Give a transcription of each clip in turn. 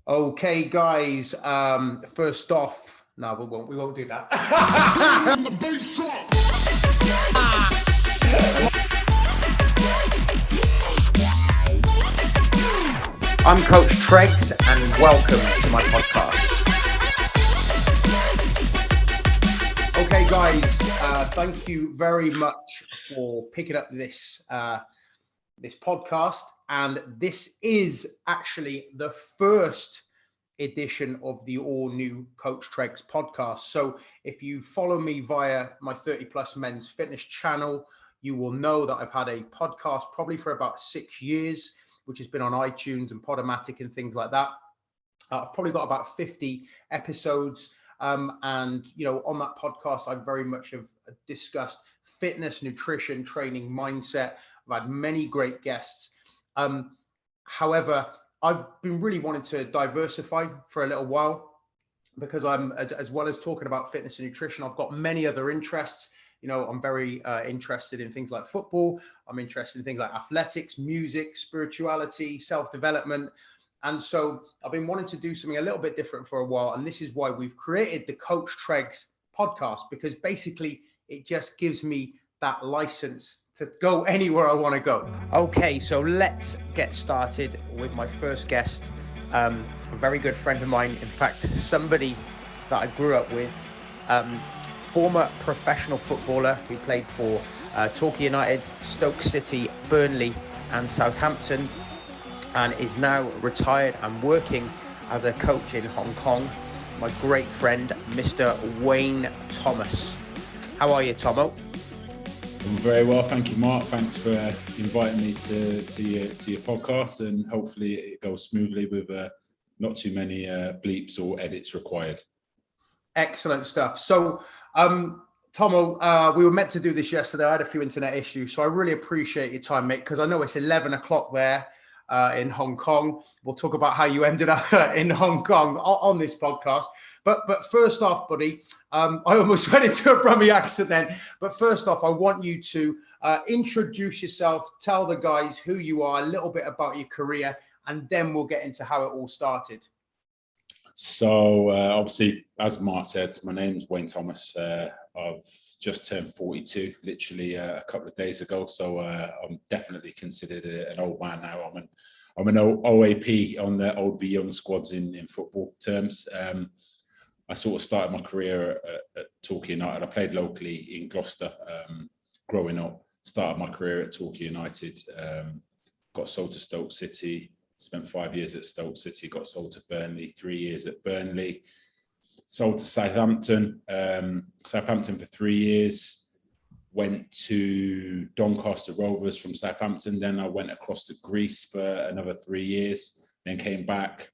Okay, guys. First off, no, we won't do that. I'm Coach Tregs, and welcome to my podcast. Okay, guys. Thank you very much for picking up this podcast, and this is actually the first edition of the all-new Coach Tregs podcast. So if you follow me via my 30 Plus Men's Fitness channel, you will know that I've had a podcast probably for about 6 years, which has been on iTunes and Podomatic and things like that. I've probably got about 50 episodes. And, you know, on that podcast, I very much have discussed fitness, nutrition, training, mindset. I've had many great guests. However, I've been really wanting to diversify for a little while because I'm, as well as talking about fitness and nutrition, I've got many other interests. You know, I'm very interested in things like football. I'm interested in things like athletics, music, spirituality, self-development. And so I've been wanting to do something a little bit different for a while. And this is why we've created the Coach Tregs podcast, because basically it just gives me that license to go anywhere I want to go. Okay, so let's get started with my first guest, a very good friend of mine. In fact, somebody that I grew up with, former professional footballer who played for Torquay United, Stoke City, Burnley and Southampton, and is now retired and working as a coach in Hong Kong. My great friend, Mr. Wayne Thomas. How are you, Tommo? I'm very well, thank you, Mark. Thanks for inviting me to your podcast, and hopefully it goes smoothly with not too many bleeps or edits required. Excellent stuff. So, Tommo, we were meant to do this yesterday. I had a few internet issues, so I really appreciate your time, mate, because I know it's 11 o'clock there in Hong Kong. We'll talk about how you ended up in Hong Kong on this podcast. But first off, buddy, I almost went into a Brummie accent then. But first off, I want you to introduce yourself, tell the guys who you are, a little bit about your career, and then we'll get into how it all started. So obviously, as Mark said, my name's Wayne Thomas. I've just turned 42, literally a couple of days ago. So I'm definitely considered an old man now. I'm an OAP on the old v young squads in football terms. I sort of started my career at Torquay United. I played locally in Gloucester growing up. Started my career at Torquay United. Got sold to Stoke City. Spent 5 years at Stoke City. Got sold to Burnley. 3 years at Burnley. Sold to Southampton. Southampton for 3 years. Went to Doncaster Rovers from Southampton. Then I went across to Greece for another 3 years. Then came back.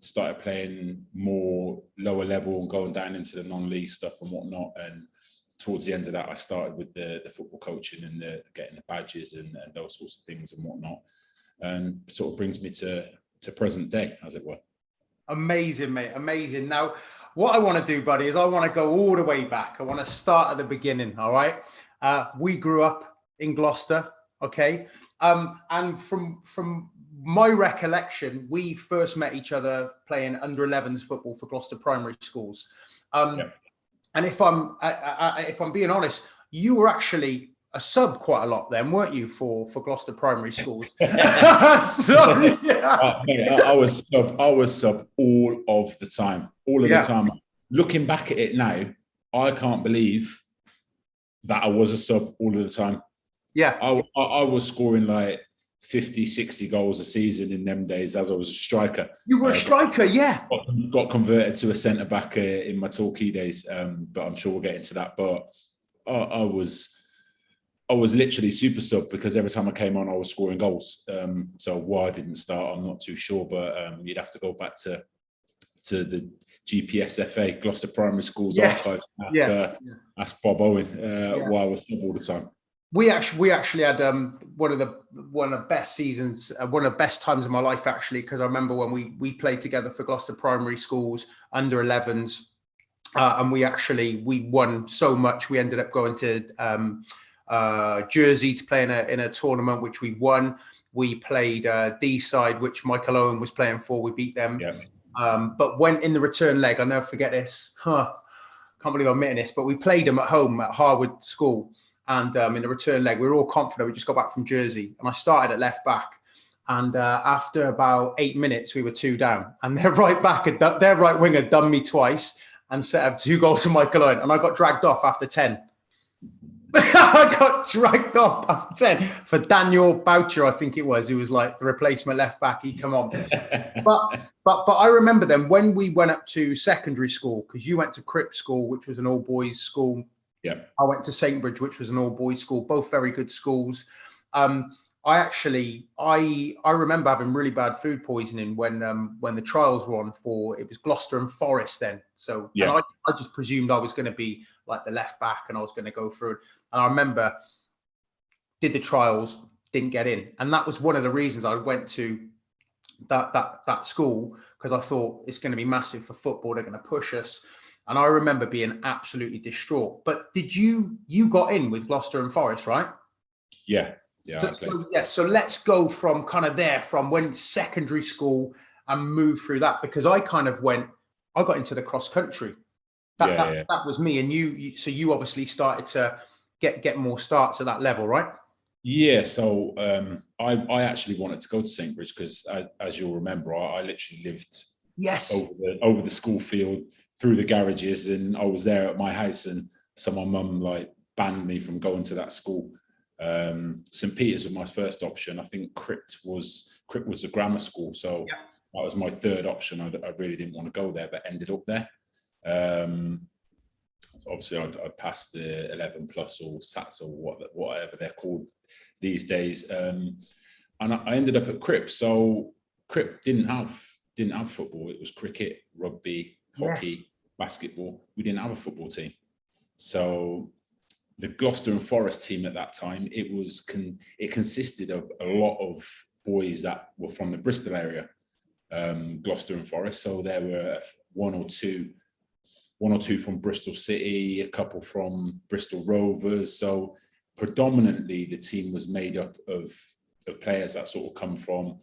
Started playing more lower level and going down into the non-league stuff and whatnot. And towards the end of that, I started with the football coaching and getting the badges and those sorts of things and whatnot. And sort of brings me to present day, as it were. Amazing, mate. Amazing. Now, what I want to do, buddy, is I want to go all the way back. I want to start at the beginning. All right. We grew up in Gloucester. Okay. And from my recollection, we first met each other playing under 11s football for Gloucester primary schools. And if I'm being honest, you were actually a sub quite a lot then, weren't you, for Gloucester primary schools? So, yeah. I was sub all of the time, the time. Looking back at it now, I can't believe that I was a sub all of the time. Yeah, I was scoring like 50, 60 goals a season in them days as I was a striker. You were a striker, yeah. Got converted to a centre-back in my Torquay days, but I'm sure we'll get into that. But I was literally super sub because every time I came on, I was scoring goals. So why I didn't start, I'm not too sure, but you'd have to go back to the GPSFA, Gloucester Primary Schools archives. That's Bob Owen, why I was sub all the time. We actually had one of the best seasons, one of the best times of my life, actually, because I remember when we played together for Gloucester Primary Schools under 11s, and we won so much. We ended up going to Jersey to play in a tournament, which we won. we played D side, which Michael Owen was playing for. We beat them. Yeah. But when in the return leg, I'll never forget this. Can't believe I'm admitting this, but we played them at home at Harwood School. And in the return leg, we were all confident. We just got back from Jersey. And I started at left back. And after about 8 minutes, we were 2 down. And their right wing had done me twice and set up 2 goals to Michael Owen. And I got dragged off after 10. I got dragged off after 10 for Daniel Boucher, I think it was, who was like the replacement left back. He'd come on. But I remember then when we went up to secondary school, because you went to Cripps School, which was an all-boys school. Yeah. I went to St. Bridge, which was an all-boys school, both very good schools. I remember having really bad food poisoning when the trials were on for, it was Gloucester and Forest then. So yeah. And I just presumed I was going to be like the left back and I was going to go through. And I remember did the trials, didn't get in. And that was one of the reasons I went to that school, because I thought it's going to be massive for football. They're going to push us. And I remember being absolutely distraught. But you got in with Gloucester and Forest, right? Yeah. Yeah. So let's go from kind of there, from when secondary school and move through that, because I got into the cross country. That was me. And you obviously started to get more starts at that level, right? Yeah. So I actually wanted to go to St. Bridge because as you'll remember, I literally lived over the school field, through the garages, and I was there at my house. And so my mum like banned me from going to that school. St. Peter's was my first option. I think Cripps was a grammar school, so that was my third option. I really didn't want to go there, but ended up there. So obviously I passed the 11 plus or SATs or whatever they're called these days, and I ended up at Cripps. So Cripps didn't have football. It was cricket, rugby, hockey, basketball. We didn't have a football team. So the Gloucester and Forest team at that time, it consisted of a lot of boys that were from the Bristol area, Gloucester and Forest. So there were one or two from Bristol City, a couple from Bristol Rovers. So predominantly the team was made up of players that sort of come from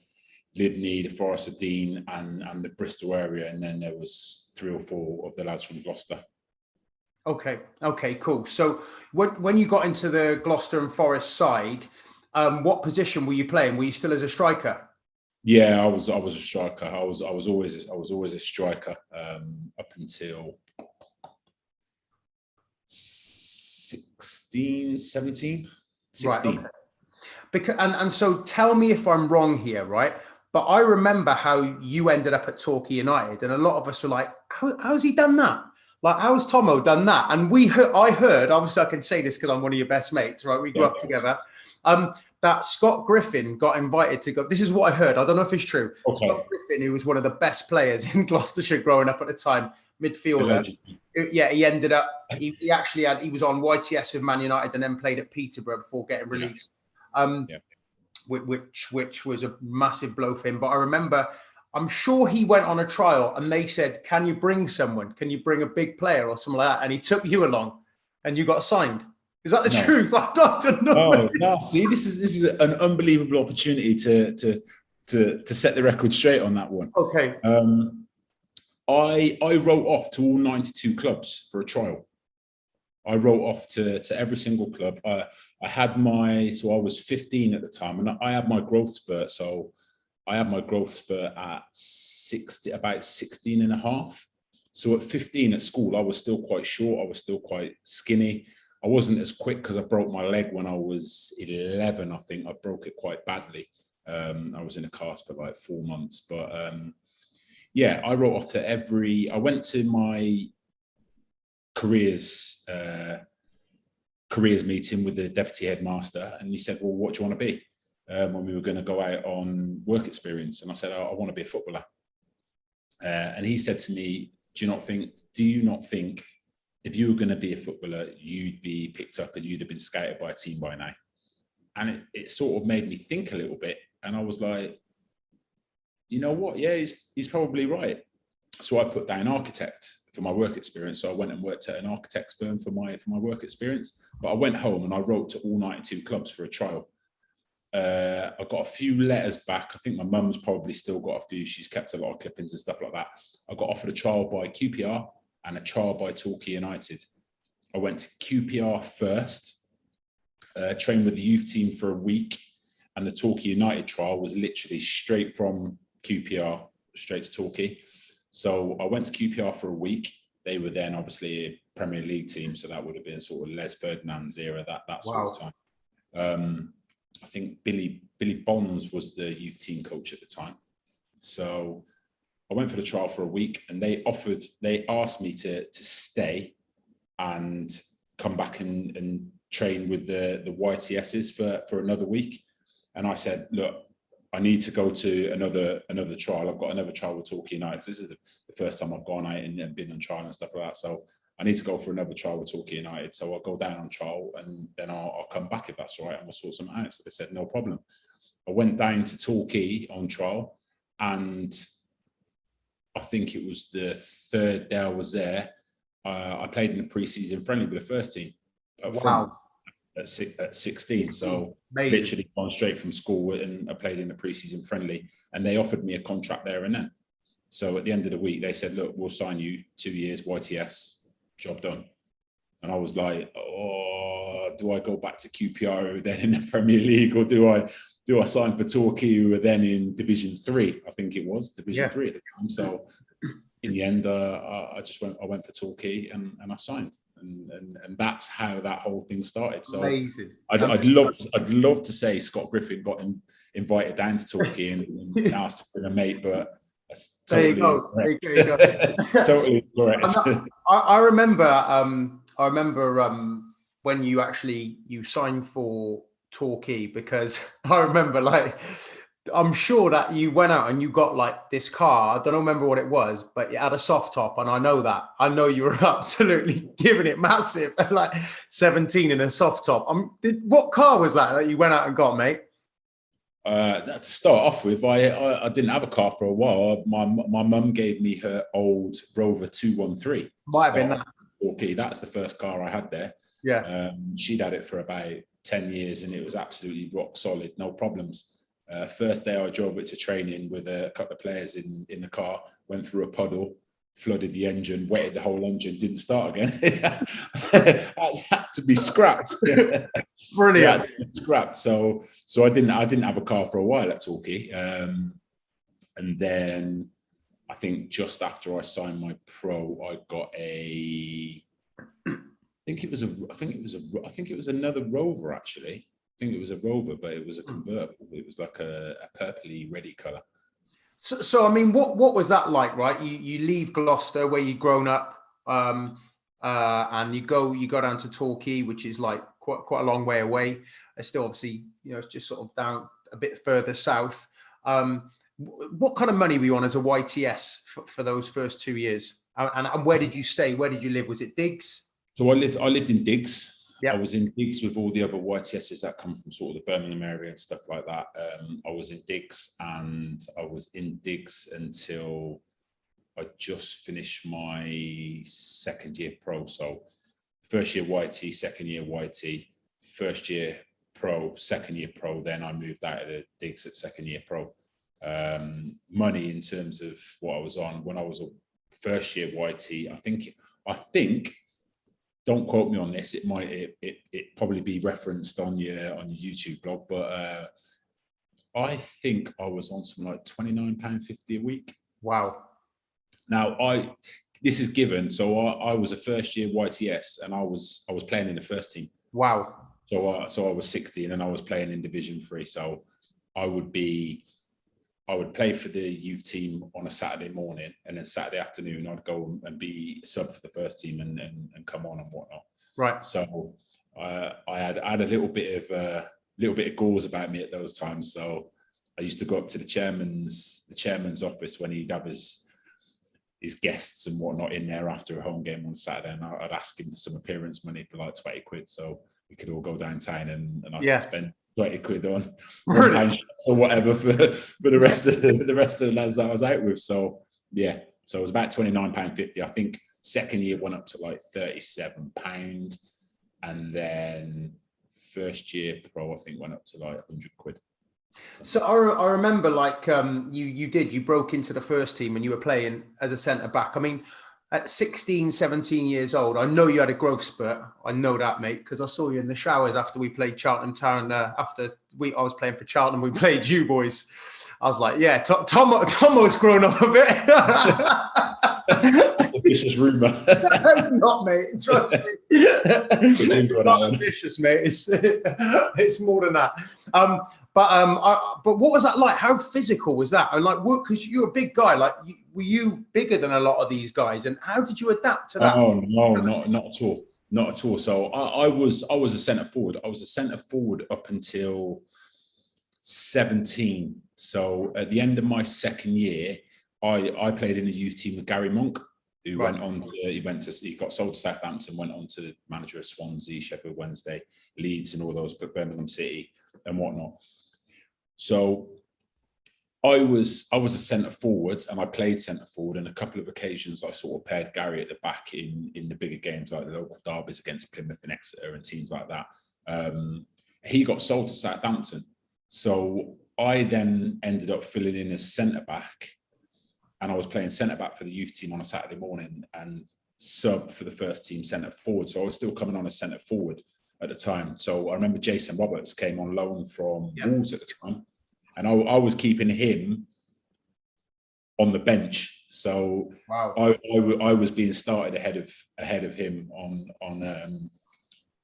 Lydney, the Forest of Dean and the Bristol area. And then there was 3 or 4 of the lads from Gloucester. Okay, cool. So when you got into the Gloucester and Forest side, what position were you playing? Were you still as a striker? Yeah, I was a striker. I was always a striker up until 16, 17, 16. Right, okay. Because and so tell me if I'm wrong here, right? But I remember how you ended up at Torquay United, and a lot of us were like, how's he done that? Like, how's Tommo done that? And I heard, obviously I can say this because I'm one of your best mates, right? We grew up together. That Scott Griffin got invited to go. This is what I heard. I don't know if it's true. Okay. Scott Griffin, who was one of the best players in Gloucestershire growing up at the time, midfielder. Yeah, he ended up, he was on YTS with Man United and then played at Peterborough before getting released. Which was a massive blow for him. But I remember, I'm sure he went on a trial and they said, can you bring someone? Can you bring a big player or something like that? And he took you along and you got signed. Is that the truth? I don't know. No. See, this is an unbelievable opportunity to set the record straight on that one. Okay. I wrote off to all 92 clubs for a trial. I wrote off to every single club. I was 15 at the time, and I had my growth spurt. So I had my growth spurt at about 16 and a half. So at 15 at school, I was still quite short. I was still quite skinny. I wasn't as quick because I broke my leg when I was 11. I think I broke it quite badly. I was in a cast for like 4 months. But I wrote off to I went to my careers meeting with the deputy headmaster, and he said, well, what do you want to be? When we were going to go out on work experience. And I said, I want to be a footballer. And he said to me, do you not think if you were going to be a footballer, you'd be picked up and you'd have been scouted by a team by now? And it sort of made me think a little bit. And I was like, you know what? Yeah, he's probably right. So I put down architect for my work experience. So I went and worked at an architect's firm for my work experience. But I went home and I wrote to all 92 clubs for a trial. I got a few letters back. I think my mum's probably still got a few. She's kept a lot of clippings and stuff like that. I got offered a trial by QPR and a trial by Torquay United. I went to QPR first, trained with the youth team for a week, and the Torquay United trial was literally straight from QPR straight to Torquay. So I went to QPR for a week. They were then obviously a Premier League team, so that would have been sort of Les Ferdinand's era, that sort of time. I think Billy Bonds was the youth team coach at the time. So I went for the trial for a week, and they asked me to stay and come back and train with the YTSs for another week. And I said, look, I need to go to another trial. I've got another trial with Torquay United. This is the first time I've gone out and been on trial and stuff like that. So I need to go for another trial with Torquay United. So I'll go down on trial, and then I'll come back if that's all right, and we'll sort something out. So they said, no problem. I went down to Torquay on trial, and I think it was the third day I was there. I played in the pre-season friendly with the first team. At 16. So amazing. Literally gone straight from school, and I played in the pre-season friendly, and they offered me a contract there and then. So at the end of the week, they said, look, we'll sign you 2 years, YTS. Job done. And I was like, oh, do I go back to QPR who were then in the Premier League, or do I sign for Torquay who were then in Division 3? I think it was Division 3 at the time. So in the end, I went for Torquay and I signed, and that's how that whole thing started. So amazing. I'd love to say Scott Griffin got invited down to Torquay and asked to bring a mate, but that's totally there you go. Totally correct. I remember when you signed for Torquay, because I remember I'm sure that you went out and you got this car. I don't remember what it was, but it had a soft top, and I know you were absolutely giving it massive at 17 in a soft top. What car was that you went out and got, mate? To start off with, I didn't have a car for a while. My mum gave me her old Rover 213. Might have been that. Torquay. That's the first car I had there. Yeah. She'd had it for about 10 years, and it was absolutely rock solid, no problems. First day I drove it to training with a couple of players in the car, went through a puddle, flooded the engine, wetted the whole engine, didn't start again. It had to be scrapped. Brilliant. Scrapped. So I didn't have a car for a while at Torquay. And then I think just after I signed my pro, I got I think it was another Rover actually. I think it was a Rover, but it was a convertible. It was like a purpley reddy colour. So I mean, what was that like, right? You leave Gloucester where you'd grown up, and you go down to Torquay, which is quite a long way away. It's still obviously, it's just sort of down a bit further south. What kind of money were you on as a YTS for those first 2 years? And where did you stay? Where did you live? Was it Diggs? So I lived in Diggs. Yep. I was in Diggs with all the other YTSs that come from sort of the Birmingham area and stuff like that. I was in Diggs, and I was in Diggs until I just finished my second year pro. So first year YT, second year YT, first year pro, second year pro. Then I moved out of the Diggs at second year pro. Money in terms of what I was on when I was a first year YT, I think. Don't quote me on this. It might it probably be referenced on your YouTube blog, but I think I was on something like £29.50 a week. Wow. Now this is given. So I was a first year YTS, and I was playing in the first team. Wow. So I was 16 and I was playing in Division 3. So I would play for the youth team on a Saturday morning, and then Saturday afternoon I'd go and be sub for the first team and come on and whatnot. Right. So I had a little bit of gauze about me at those times. So I used to go up to the chairman's office when he'd have his guests and whatnot in there after a home game on Saturday, and I'd ask him for some appearance money for like 20 quid, so we could all go downtown and I could spend 20 quid on or whatever for the rest of the lads that I was out with. So yeah, so it was about £29.50. I think second year went up to like £37, and then first year pro, I think, went up to like 100 quid. So I remember like you broke into the first team and you were playing as a centre back. I mean, at 16, 17 years old, I know you had a growth spurt. I know that, mate, because I saw you in the showers after we played Cheltenham Town. I was playing for Cheltenham, we played you boys. I was like, yeah, Tommo's grown up a bit. That's a vicious rumour. It's not, mate. Trust me. It's not ambitious, mate. It's more than that. But what was that like? How physical was that? And like, because you're a big guy. Like, were you bigger than a lot of these guys? And how did you adapt to that? Oh no, not at all. Not at all. So I was a centre forward. I was a centre forward up until 17. So at the end of my second year, I played in the youth team with Gary Monk, who went on to, he got sold to Southampton, went on to manager of Swansea, Sheffield Wednesday, Leeds and all those, but Birmingham City and whatnot. So I was a centre forward and I played centre forward, and a couple of occasions I sort of paired Gary at the back in the bigger games like the local derbies against Plymouth and Exeter and teams like that. He got sold to Southampton. So I then ended up filling in as centre back, and I was playing centre back for the youth team on a Saturday morning and sub for the first team centre forward. So I was still coming on as centre forward at the time. So I remember Jason Roberts came on loan from Wolves at the time, and I was keeping him on the bench. So I was being started ahead of him on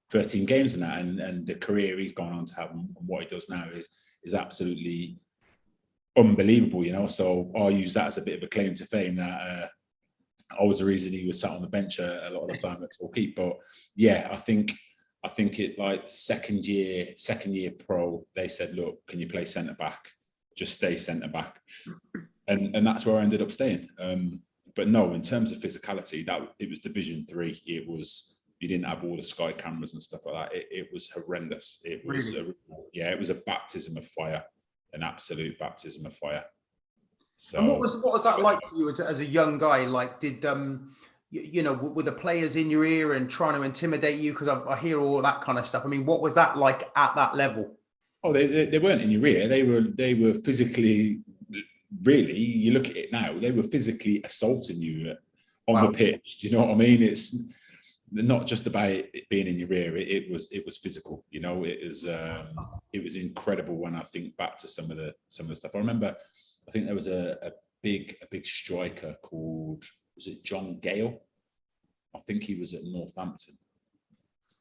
13 games and that, and the career he's gone on to have and what he does now is absolutely unbelievable, you know. So I use that as a bit of a claim to fame that I was the reason he was sat on the bench a lot of the time at Torquay. But yeah, I think it like second year pro, they said, look, can you play centre back? Just stay centre back, and that's where I ended up staying. But no, in terms of physicality, it was Division 3. It was, you didn't have all the Sky cameras and stuff like that. It was horrendous. It was it was a baptism of fire, an absolute baptism of fire. So, and what was that like for you as a young guy? Like, did you know, were the players in your ear and trying to intimidate you? Because I hear all that kind of stuff. I mean, what was that like at that level? Oh, they weren't in your ear. They were physically, really. You look at it now, they were physically assaulting you on the pitch. You know what I mean? It's not just about it being in your ear. It was physical. You know, it was incredible when I think back to some of the stuff. I remember, I think there was a big striker called, was it John Gale? I think he was at Northampton,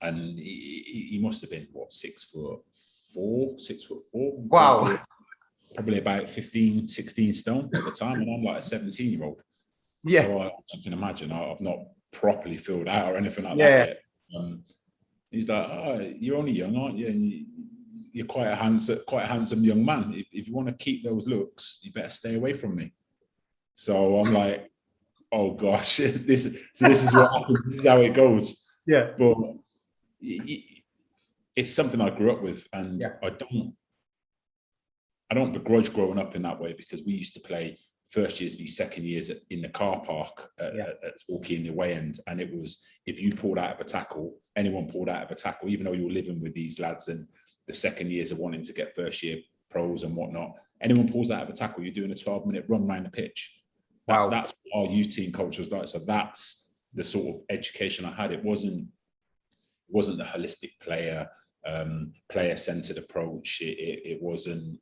and he must have been what, 6'4", 6'4". Wow. Probably about 15, 16 stone at the time, and I'm like a 17-year-old. Yeah. So you can imagine I've not properly filled out or anything like that yet. He's like, oh, you're only young, aren't you? And you're quite a handsome young man. If you want to keep those looks, you better stay away from me. So I'm like, oh gosh, this is what happens. This is how it goes. Yeah. But it's something I grew up with, and I don't begrudge growing up in that way, because we used to play first years v second years in the car park at Torquay in the away end, and it was, if you pulled out of a tackle, anyone pulled out of a tackle, even though you're living with these lads and the second years are wanting to get first year pros and whatnot, anyone pulls out of a tackle, you're doing a 12-minute run around the pitch. That's what our youth team culture was like. So that's the sort of education I had. It wasn't the holistic player-centered approach. It wasn't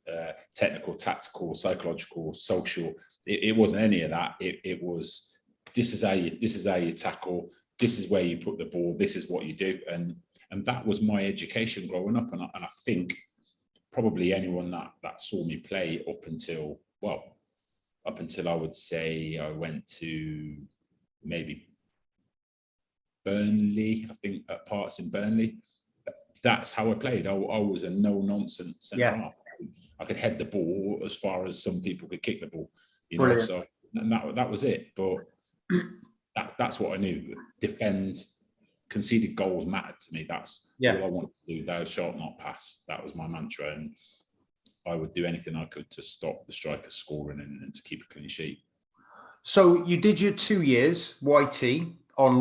technical, tactical, psychological, social. It wasn't any of that. It was, this is how you tackle. This is where you put the ball. This is what you do. And that was my education growing up. And I think probably anyone that saw me play up until I would say I went to maybe Burnley, I think at parts in Burnley. That's how I played. I was a no-nonsense centre half. I could head the ball as far as some people could kick the ball, you know. So and that was it. But that's what I knew. Defend, conceded goals mattered to me. That's all I wanted to do. Thou shalt not pass. That was my mantra, and I would do anything I could to stop the striker scoring and to keep a clean sheet. So you did your 2 years YT on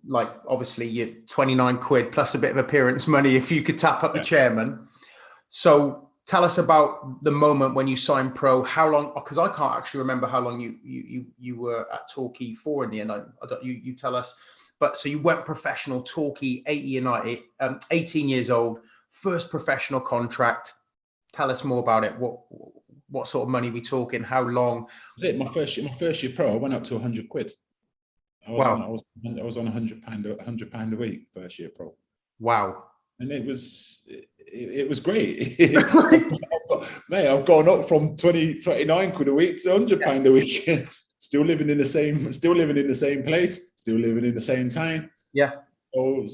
like obviously you're 29 quid plus a bit of appearance money if you could tap up the chairman. So tell us about the moment when you signed pro. How long? Because I can't actually remember how long you were at Torquay for in the end. You tell us. But so you went professional, Torquay, 18 years old, first professional contract. Tell us more about it. What sort of money are we talking? How long? Was it my first year pro? I went up to 100 quid. I was on £100 a week first year pro. Wow. And it was great. Mate, I've gone up from 29 quid a week to £100 a week. still living in the same place, still living in the same town. Yeah. So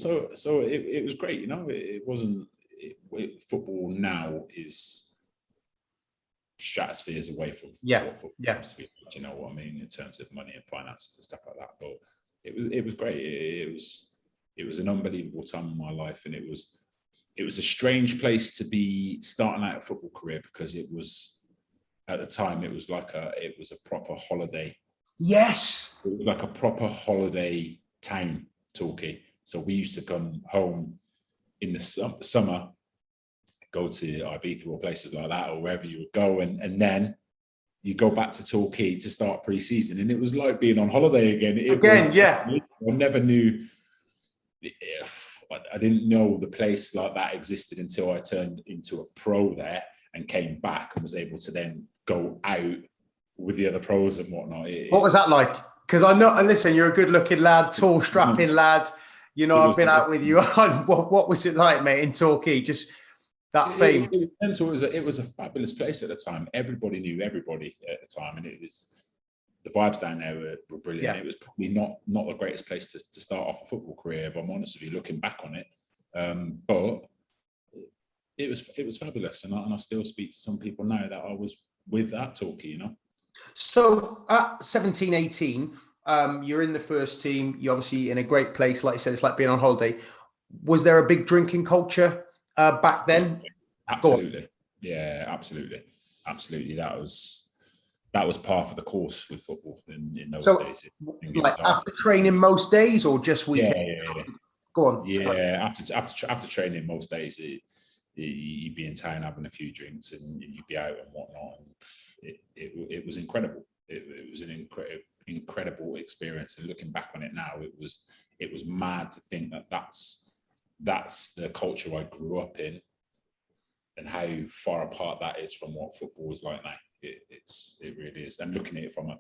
it was great, you know. It wasn't football now is stratospheres away from what football used to be. You know what I mean, in terms of money and finances and stuff like that. But it was great. It was an unbelievable time in my life, and it was a strange place to be starting out a football career, because it was, at the time, it was a proper holiday. Yes. It was like a proper holiday town, Torquay. So we used to come home in the summer, go to Ibiza or places like that, or wherever you would go, and then you go back to Torquay to start pre-season, and it was like being on holiday again. I never knew. I didn't know the place like that existed until I turned into a pro there and came back and was able to then go out with the other pros and whatnot. What was that like? Because I know, and listen, you're a good-looking lad, tall, strapping lad. You know, I've been out with you. What was it like, mate, in Torquay? Just that fame. It was a fabulous place at the time. Everybody knew everybody at the time, and the vibes down there were brilliant. Yeah. It was probably not the greatest place to start off a football career, if I'm honest with you, looking back on it. But it was fabulous, and I still speak to some people now that I was with at Torquay, you know. So at 17, 18, you're in the first team. You're obviously in a great place. Like you said, it's like being on holiday. Was there a big drinking culture back then? Absolutely. Yeah, absolutely. That was part of the course with football in those days. Like after training most days, or just weekends? Yeah. Go on. Yeah, after training most days, you'd be in town having a few drinks, and you'd be out and whatnot. And it was incredible. It was an incredible experience. And looking back on it now, it was mad to think that that's the culture I grew up in, and how far apart that is from what football is like now. It really is. And looking at it from a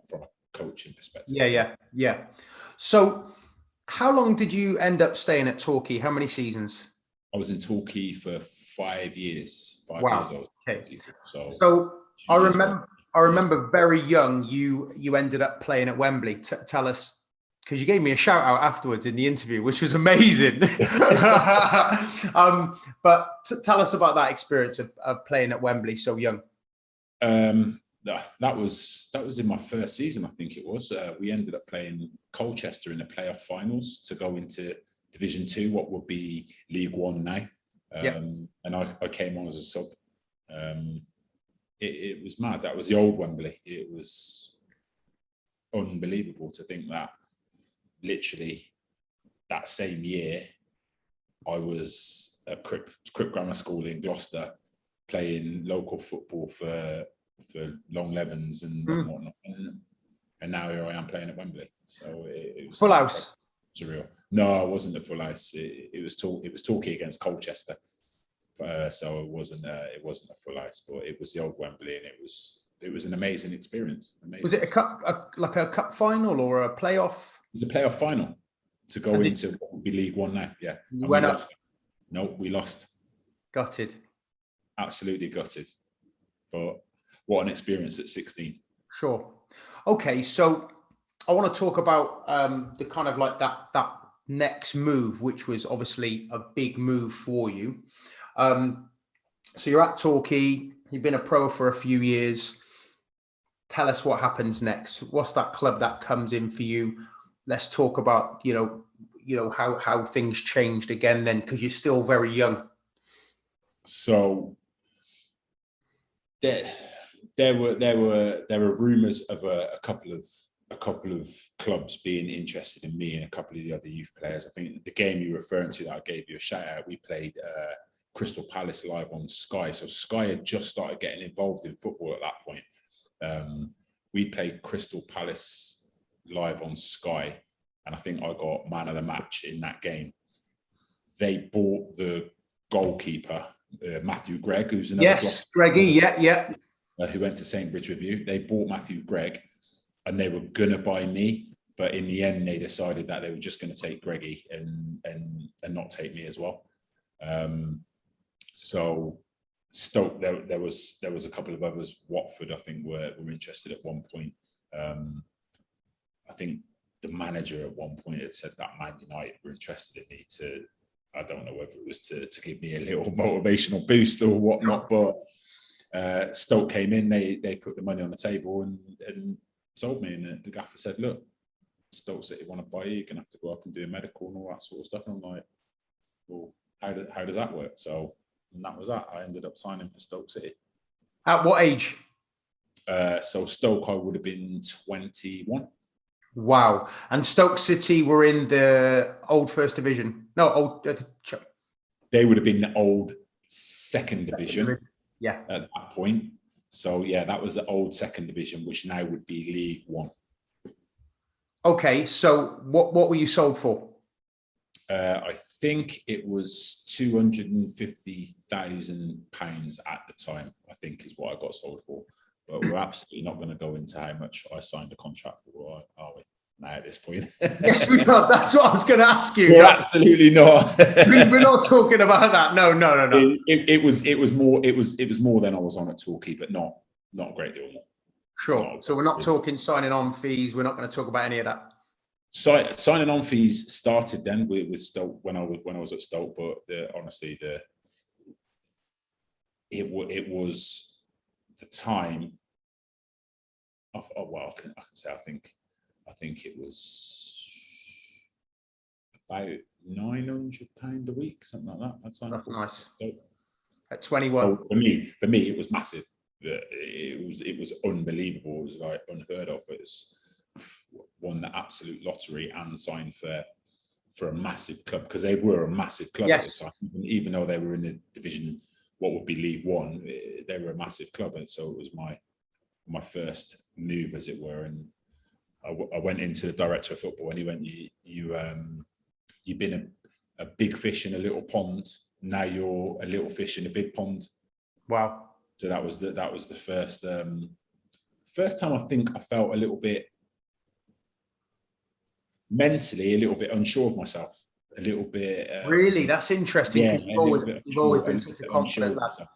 coaching perspective. Yeah. So how long did you end up staying at Torquay? How many seasons? I was in Torquay for 5 years. 5 wow. years old. Okay. So I remember very young, you ended up playing at Wembley. Tell us, because you gave me a shout out afterwards in the interview, which was amazing. But tell us about that experience of playing at Wembley so young. That was in my first season, I think it was. We ended up playing Colchester in the playoff finals to go into Division 2, what would be League 1 now. And I came on as a sub. It was mad. That was the old Wembley. It was unbelievable to think that literally that same year I was at Crick Grammar School in Gloucester playing local football for Long Levens and whatnot, and now here I am playing at Wembley. So it was full house. Surreal. No, it wasn't a full house. It was Torquay against Colchester, so it wasn't a full house, but it was the old Wembley, and it was an amazing experience. Was it a cup final or a playoff? It was a playoff final to go into what would be League 1 now. Yeah, we went up. No, we lost. Gutted. Absolutely gutted. But what an experience at 16. Sure. Okay, so I want to talk about the kind of like that next move, which was obviously a big move for you. So you're at Torquay, you've been a pro for a few years. Tell us what happens next. What's that club that comes in for you? Let's talk about, you know how things changed again then, because you're still very young. So there were rumours of a couple of a couple of clubs being interested in me and a couple of the other youth players. I think the game you're referring to that I gave you a shout out, we played Crystal Palace live on Sky. So Sky had just started getting involved in football at that point. We played Crystal Palace live on Sky, and I think I got man of the match in that game. They bought the goalkeeper, Matthew Gregg, who's another Greggy, who went to St. Bridge with you. They bought Matthew Gregg, and they were gonna buy me, but in the end, they decided that they were just going to take Greggy and not take me as well. So Stoke, there was a couple of others. Watford, I think, were interested at one point. I think the manager at one point had said that Man United were interested in me to. I don't know whether it was to give me a little motivational boost or whatnot, but Stoke came in. They put the money on the table and sold me, and the gaffer said, "Look, Stoke City want to buy you. You're gonna have to go up and do a medical and all that sort of stuff." And I'm like, "Well, how does that work?" So and that was that. I ended up signing for Stoke City. At what age? So Stoke, I would have been 21. Wow. And Stoke City were in the old first division. No, old. They would have been the old second division. Yeah. At that point. So yeah, that was the old second division, which now would be League One. Okay, so what were you sold for? I think it was £250,000 at the time, I think is what I got sold for. But we're absolutely not going to go into how much I signed a contract for, are we? Now at this point. Yes, we are. That's what I was going to ask you. We're absolutely not. We're not talking about that. No. It was more than I was on at Torquay, but not a great deal more. Sure. So we're not talking signing on fees. We're not going to talk about any of that. Signing on fees started then with Stoke when I was at Stoke, but honestly, it was the time of well, I can say I think it was about £900 a week, something like that. That's nice. Stoke. At 21. So for me, it was massive. It was unbelievable. It was like unheard of. It was won the absolute lottery and signed for a massive club, because they were a massive club at the time. Even though they were in the division, what would be League One, they were a massive club, and so it was my first move, as it were. And I went into the director of football, and he went, "You've been a big fish in a little pond. Now you're a little fish in a big pond." Wow. So that was the first time I think I felt a little bit mentally a little bit unsure of myself, a little bit. Really, that's interesting. Yeah, you've always been such a confident lad.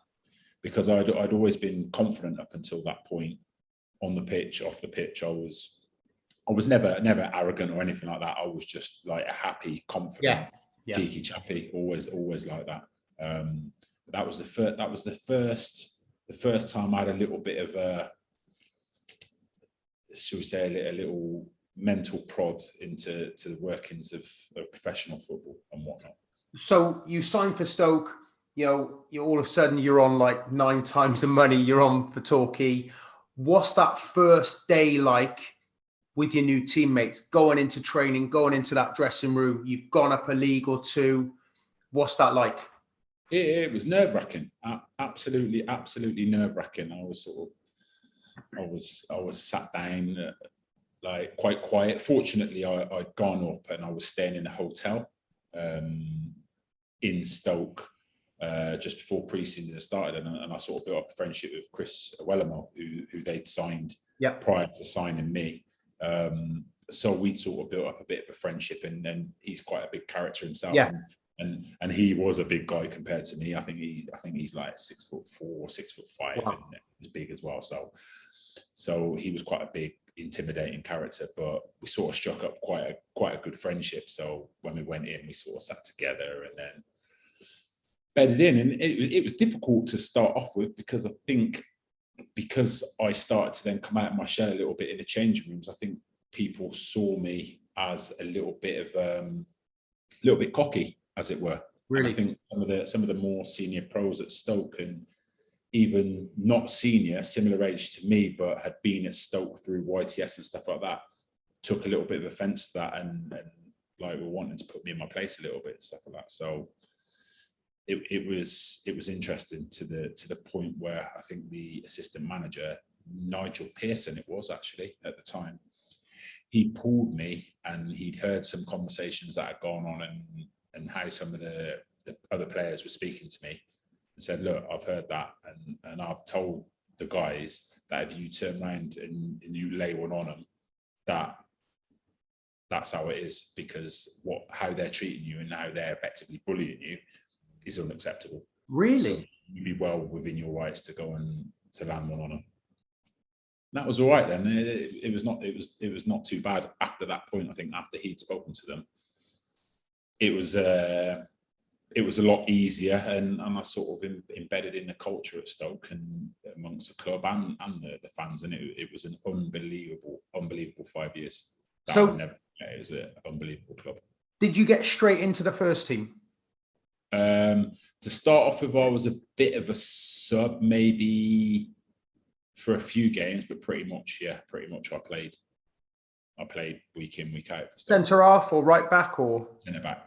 Because I'd always been confident up until that point, on the pitch, off the pitch. I was never arrogant or anything like that. I was just like a happy, confident, cheeky chappy, always like that. That was the first time I had a little bit of a, shall we say, a little mental prod into the workings of professional football and whatnot. So you signed for Stoke, you all of a sudden you're on like 9 times the money you're on for Torquay. What's that first day like with your new teammates, going into training, going into that dressing room? You've gone up a league or two. What's that like? It was nerve-wracking. Absolutely nerve-wracking. I was sat down, like quite quiet. Fortunately, I'd gone up and I was staying in a hotel in Stoke just before pre-season started, and I sort of built up a friendship with Chris Wellamo, who they'd signed prior to signing me. So we sort of built up a bit of a friendship, and he's quite a big character himself. Yeah. And he was a big guy compared to me. I think he's like 6'4", 6'5", wow. and he's big as well. So he was quite a big, intimidating character, but we sort of struck up quite a good friendship. So when we went in, we sort of sat together and then bedded in. And it was difficult to start off with, because I think because I started to then come out of my shell a little bit in the changing rooms, I think people saw me as a little bit cocky, as it were. Really? And I think some of the more senior pros at Stoke, and even not senior, similar age to me, but had been at Stoke through YTS and stuff like that, took a little bit of offence to that, and like were wanting to put me in my place a little bit and stuff like that. So it was interesting to the point where I think the assistant manager, Nigel Pearson, it was actually at the time, he pulled me, and he'd heard some conversations that had gone on and how some of the other players were speaking to me, and said, look, I've heard that, and I've told the guys that if you turn around and you lay one on them, that's how it is, because how they're treating you and how they're effectively bullying you is unacceptable. Really? So you'd be well within your rights to go and to land one on them. That was all right then. It was not too bad after that point. I think after he'd spoken to them, it was a lot easier, and I sort of embedded in the culture at Stoke and amongst the club and the fans, and it was an unbelievable 5 years. It was an unbelievable club. Did you get straight into the first team? To start off with, I was a bit of a sub, maybe for a few games, but pretty much I played week in, week out. Centre half or right back or centre back?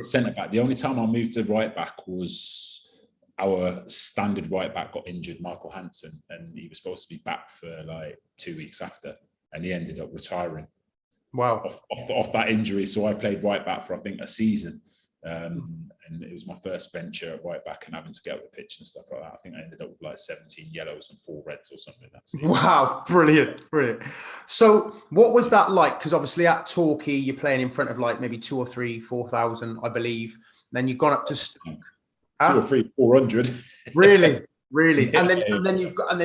Centre back. The only time I moved to right back was our standard right back got injured, Michael Hansen, and he was supposed to be back for like 2 weeks after, and he ended up retiring. Wow. Off that injury. So I played right back for I think a season. And it was my first venture at right back and having to get up the pitch and stuff like that. I think I ended up with like 17 yellows and 4 reds or something. Wow, brilliant. So what was that like? Because obviously at Torquay, you're playing in front of like maybe 2,000 or 3,000, 4,000, I believe. Then you've gone up to Stoke. 200 or 300, 400. Really? Yeah. And then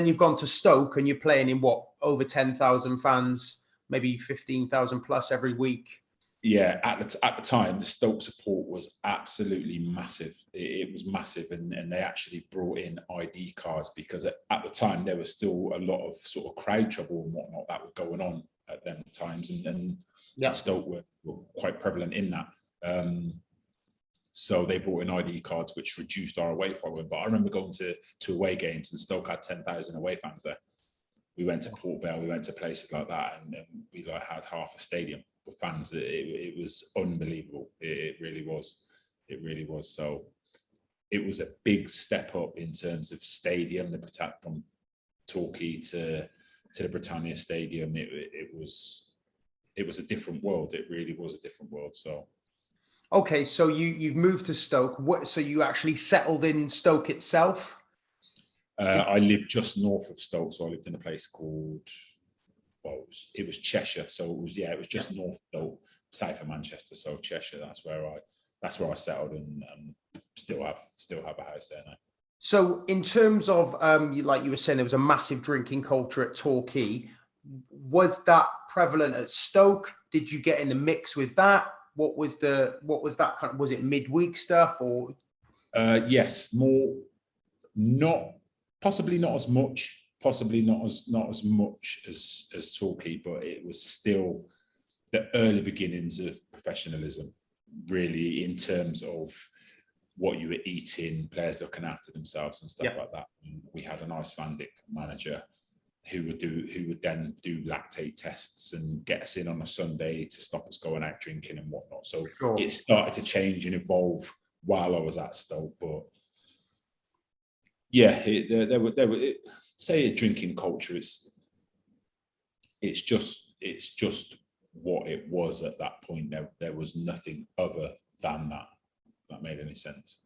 you've gone to Stoke and you're playing in what, over 10,000 fans, maybe 15,000 plus every week. Yeah, at the time, the Stoke support was absolutely massive. It was massive, and they actually brought in ID cards, because at the time there was still a lot of sort of crowd trouble and whatnot that were going on at them times, and Stoke were quite prevalent in that. So they brought in ID cards, which reduced our away following. But I remember going to away games, and Stoke had 10,000 away fans there. We went to Port Vale, we went to places like that, and we like had half a stadium for fans. It was unbelievable. It really was. So it was a big step up in terms of stadium. From Torquay to the Britannia Stadium, it was a different world. It really was a different world. So. Okay, so you've moved to Stoke. So you actually settled in Stoke itself? I lived just north of Stoke, so I lived in a place called, it was Cheshire. So it was just north of Stoke, south of Manchester. So Cheshire, that's where I settled, and still have a house there now. So in terms of like you were saying, there was a massive drinking culture at Torquay. Was that prevalent at Stoke? Did you get in the mix with that? What was that kind of? Was it midweek stuff or? Yes, more. Possibly not as much as Torquay, but it was still the early beginnings of professionalism, really, in terms of what you were eating, players looking after themselves and stuff like that. And we had an Icelandic manager who would then do lactate tests and get us in on a Sunday to stop us going out drinking and whatnot. So it started to change and evolve while I was at Stoke, but. Yeah, there were say a drinking culture. It's just what it was at that point. There was nothing other than that. That made any sense.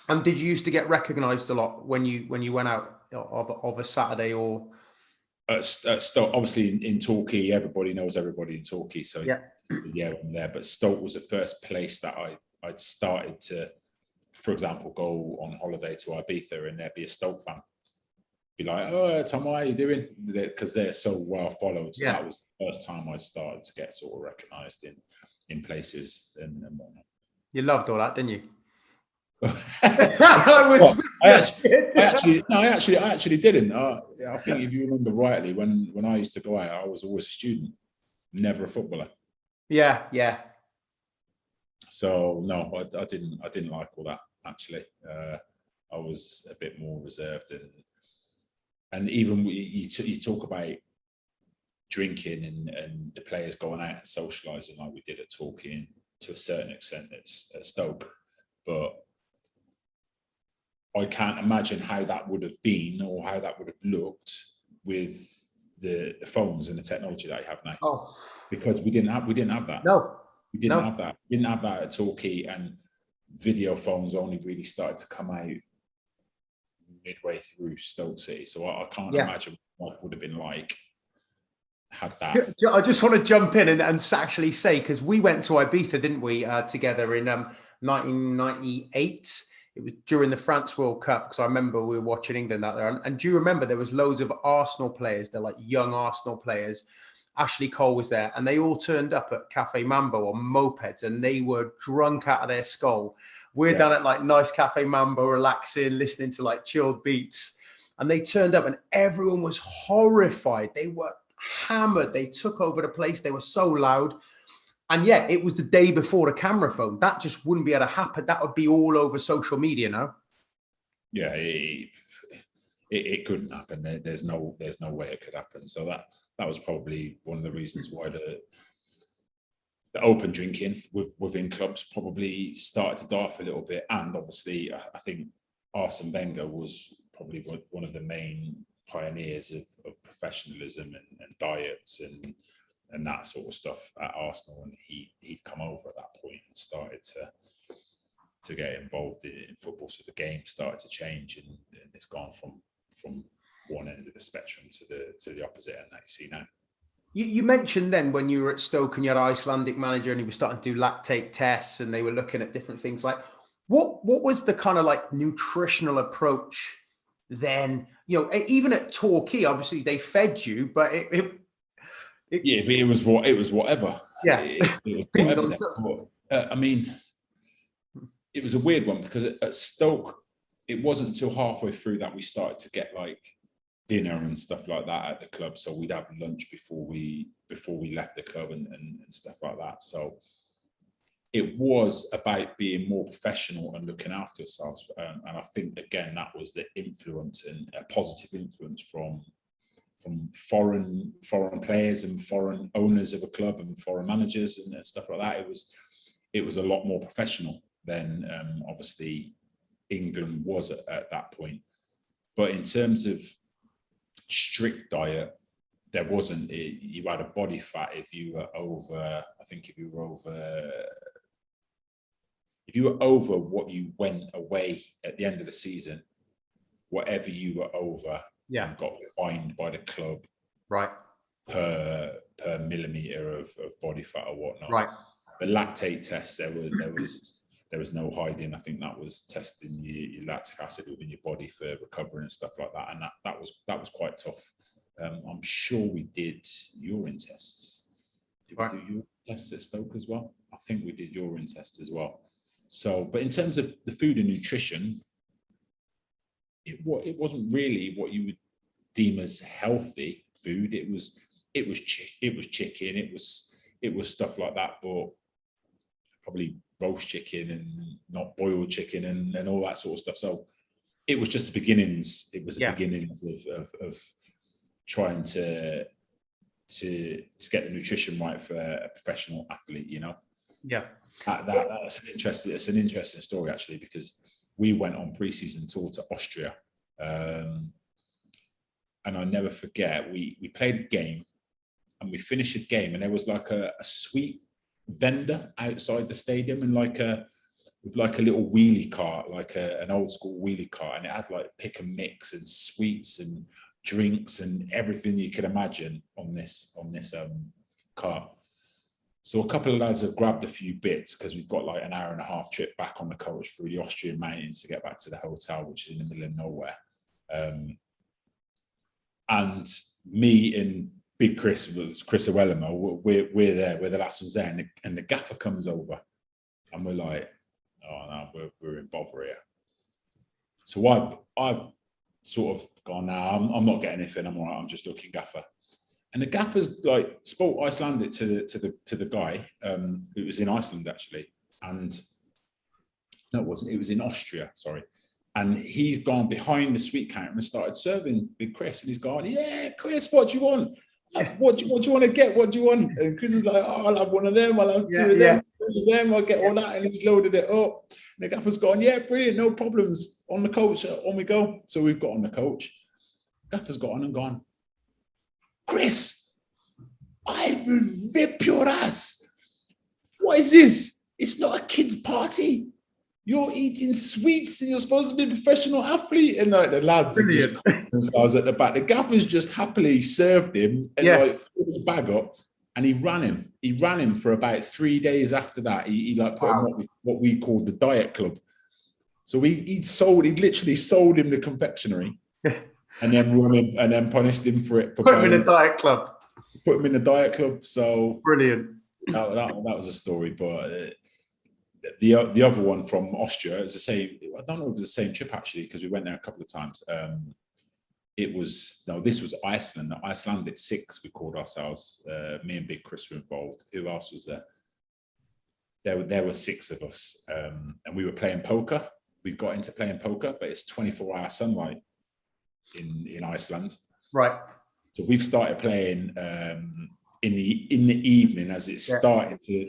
And did you used to get recognised a lot when you went out of a Saturday or? Stoke, obviously in Torquay, everybody knows everybody in Torquay. So yeah, I'm there. But Stoke was the first place that I'd started to, for example, go on holiday to Ibiza and there'd be a Stoke fan. Be like, oh, Tom, how are you doing? Because they're so well followed. So that was the first time I started to get sort of recognised in places and whatnot. You loved all that, didn't you? I actually didn't. I think if you remember rightly, when I used to go out, I was always a student, never a footballer. Yeah. So no, I didn't like all that. Actually, I was a bit more reserved, and even you talk about drinking and the players going out and socialising like we did at Torquay and to a certain extent at Stoke. But I can't imagine how that would have been or how that would have looked with the phones and the technology that you have now. Oh, because we didn't have that. No, we didn't have that. Didn't have that at Torquay, and video phones only really started to come out midway through Stoke City. So I can't imagine what it would have been like had that. I just want to jump in and actually say, because we went to Ibiza, didn't we, together in 1998. It was during the France World Cup, because I remember we were watching England out there. And do you remember there was loads of Arsenal players? They're like young Arsenal players. Ashley Cole was there, and they all turned up at Cafe Mambo on mopeds, and they were drunk out of their skull. We're down at like nice Cafe Mambo, relaxing, listening to like chilled beats. And they turned up and everyone was horrified. They were hammered. They took over the place. They were so loud. And yeah, it was the day before the camera phone. That just wouldn't be able to happen. That would be all over social media now. Yeah, it couldn't happen. There's no way it could happen. So that was probably one of the reasons why the open drinking within clubs probably started to die off a little bit. And obviously, I think Arsene Wenger was probably one of the main pioneers of professionalism and diets and that sort of stuff at Arsenal. And he'd come over at that point and started to get involved in football. So the game started to change, and it's gone from one end of the spectrum to the opposite end that you see now. You mentioned then when you were at Stoke and you had an Icelandic manager and he was starting to do lactate tests and they were looking at different things. Like what was the kind of like nutritional approach then? You know, even at Torquay, obviously they fed you, but but it was whatever. Yeah, it was whatever. I mean, it was a weird one because at Stoke, it wasn't until halfway through that we started to get like dinner and stuff like that at the club. So we'd have lunch before we left the club and stuff like that. So it was about being more professional and looking after ourselves. And I think again that was the influence and a positive influence from foreign players and foreign owners of a club and foreign managers and stuff like that. It was a lot more professional than obviously England was at that point. But in terms of strict diet, there wasn't. You had a body fat if you were over. I think if you were over what you went away at the end of the season, whatever you were over, you got fined by the club, right, per millimeter of body fat or whatnot. Right. The lactate test, there was no hiding. I think that was testing your lactic acid within your body for recovery and stuff like that. And that was quite tough. I'm sure we did urine tests. Did we do urine tests at Stoke as well? I think we did urine tests as well. So, but in terms of the food and nutrition, it wasn't really what you would deem as healthy food. It was chicken. It was stuff like that, but probably roast chicken and not boiled chicken and all that sort of stuff. So it was just the beginnings. It was the beginnings of trying to get the nutrition right for a professional athlete, you know? Yeah. That's an interesting story actually, because we went on pre-season tour to Austria. And I never forget, we played a game and we finished a game and there was like a sweet vendor outside the stadium and with a little wheelie cart, like an old school wheelie cart, and it had like pick and mix and sweets and drinks and everything you could imagine on this cart. So a couple of lads have grabbed a few bits because we've got like an hour and a half trip back on the coach through the Austrian mountains to get back to the hotel, which is in the middle of nowhere. And me and Big Chris Owellamo, we're there, we're the last ones there, and the gaffer comes over, and we're like, oh no, we're in bother here. So I've sort of gone, no, I'm not getting anything. I'm all right. I'm just looking gaffer. And the gaffer's like spoke Icelandic to the guy who was in Iceland actually, and no, it wasn't. It was in Austria. Sorry. And he's gone behind the sweet counter and started serving Big Chris. And he's gone, yeah, Chris, what do you want? What do you want to get? What do you want? And Chris is like, oh, I'll have one of them. I'll have two of them. 3 of them. I'll get all that. And he's loaded it up. And the gaffer's gone, yeah, brilliant. No problems. On the coach. On we go. So we've got on the coach. Gaffer's got on and gone, Chris, I will whip your ass. What is this? It's not a kid's party. You're eating sweets and you're supposed to be a professional athlete. And like the lads are just, I was at the back. The gaffers just happily served him and like threw his bag up and he ran him. He ran him for about 3 days after that. He like put him what we called the diet club. So he'd literally sold him the confectionery and then run him and then punished him for it. Put him in a diet club. Put him in the diet club. So brilliant. That was a story, but the other one from Austria, it was the same. I don't know if it was the same trip actually, because we went there a couple of times. This was Iceland. The Icelandic Six, we called ourselves. Me and Big Chris were involved. Who else was there? There were 6 of us, and we were playing poker. We got into playing poker, but it's 24-hour sunlight in Iceland. Right. So we've started playing in the evening as it's starting to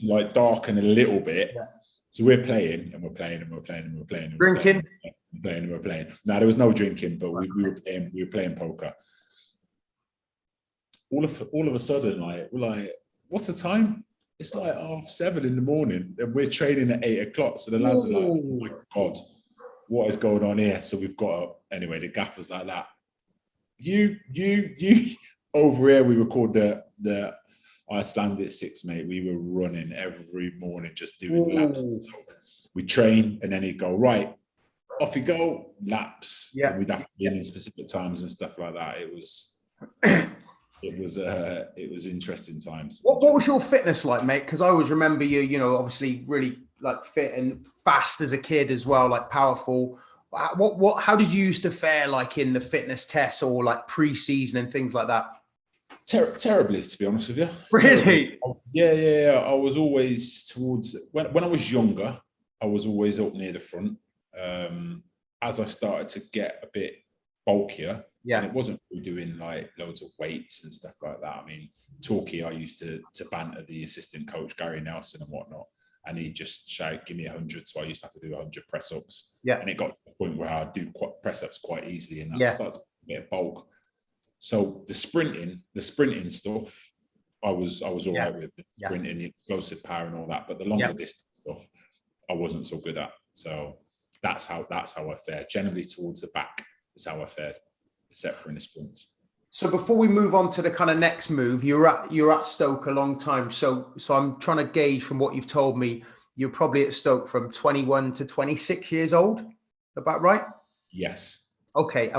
like darken a little bit. Yeah. So we're playing and we're playing and we're playing and we're playing. And drinking. We're playing and we're playing. No, there was no drinking, but we were playing poker. All of a sudden, like we're like, what's the time? It's like 7:30 in the morning, and we're training at 8 o'clock. So the lads are like, oh my God, what is going on here? So we've got anyway, the gaffer's like that. You over here, we were called the Icelandic Six, mate. We were running every morning, just doing laps. So we train, and then he'd go, right, off you go, laps. Yeah. And we'd have to be in specific times and stuff like that. It was interesting times. What was your fitness like, mate? Because I always remember you, obviously really like fit and fast as a kid as well, like powerful. How did you used to fare like in the fitness tests or like pre-season and things like that? Terribly, to be honest with you. Really? Yeah. I was always towards when I was younger. I was always up near the front. As I started to get a bit bulkier, and it wasn't doing like loads of weights and stuff like that. I mean, Torquay, I used to banter the assistant coach Gary Nelson and whatnot, and he'd just shout, "Give me 100." So I used to have to do 100 press ups. Yeah, and it got to the point where I do press ups quite easily, and I started to get bulk. So the sprinting stuff, I was all right with the sprinting, the explosive power and all that. But the longer distance stuff, I wasn't so good at. So that's how I fared. Generally towards the back is how I fared, except for in the sprints. So before we move on to the kind of next move, you're at Stoke a long time. So I'm trying to gauge from what you've told me, you're probably at Stoke from 21 to 26 years old. About right? Yes. Okay.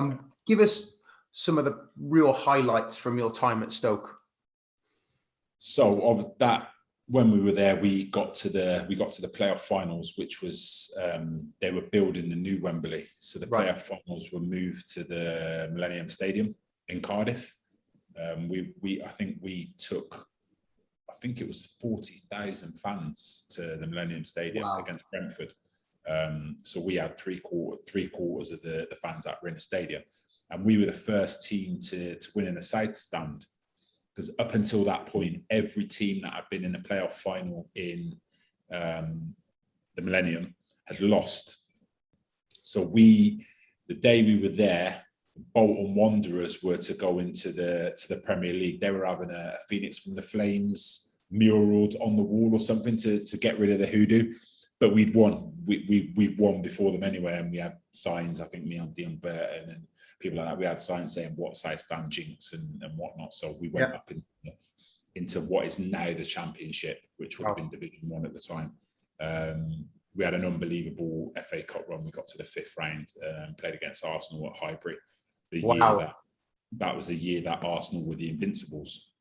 Give us some of the real highlights from your time at Stoke. So of that, when we were there, we got to the playoff finals, which was they were building the new Wembley. So the playoff finals were moved to the Millennium Stadium in Cardiff. I think it was 40,000 fans to the Millennium Stadium against Brentford. So we had three quarters of the fans that were in the stadium. And we were the first team to win in the South Stand, because up until that point, every team that had been in the playoff final in the Millennium had lost. So the day we were there, Bolton Wanderers were to go into the Premier League. They were having a Phoenix from the Flames muraled on the wall or something to get rid of the hoodoo. But we'd won. We won before them anyway, and we had signs. I think me and Dion Burton and people like that. We had signs saying what South Stand jinx and whatnot. So we went up into what is now the Championship, which would have been Division 1 at the time. We had an unbelievable FA Cup run. We got to the 5th round, played against Arsenal at Highbury. That was the year that Arsenal were the Invincibles.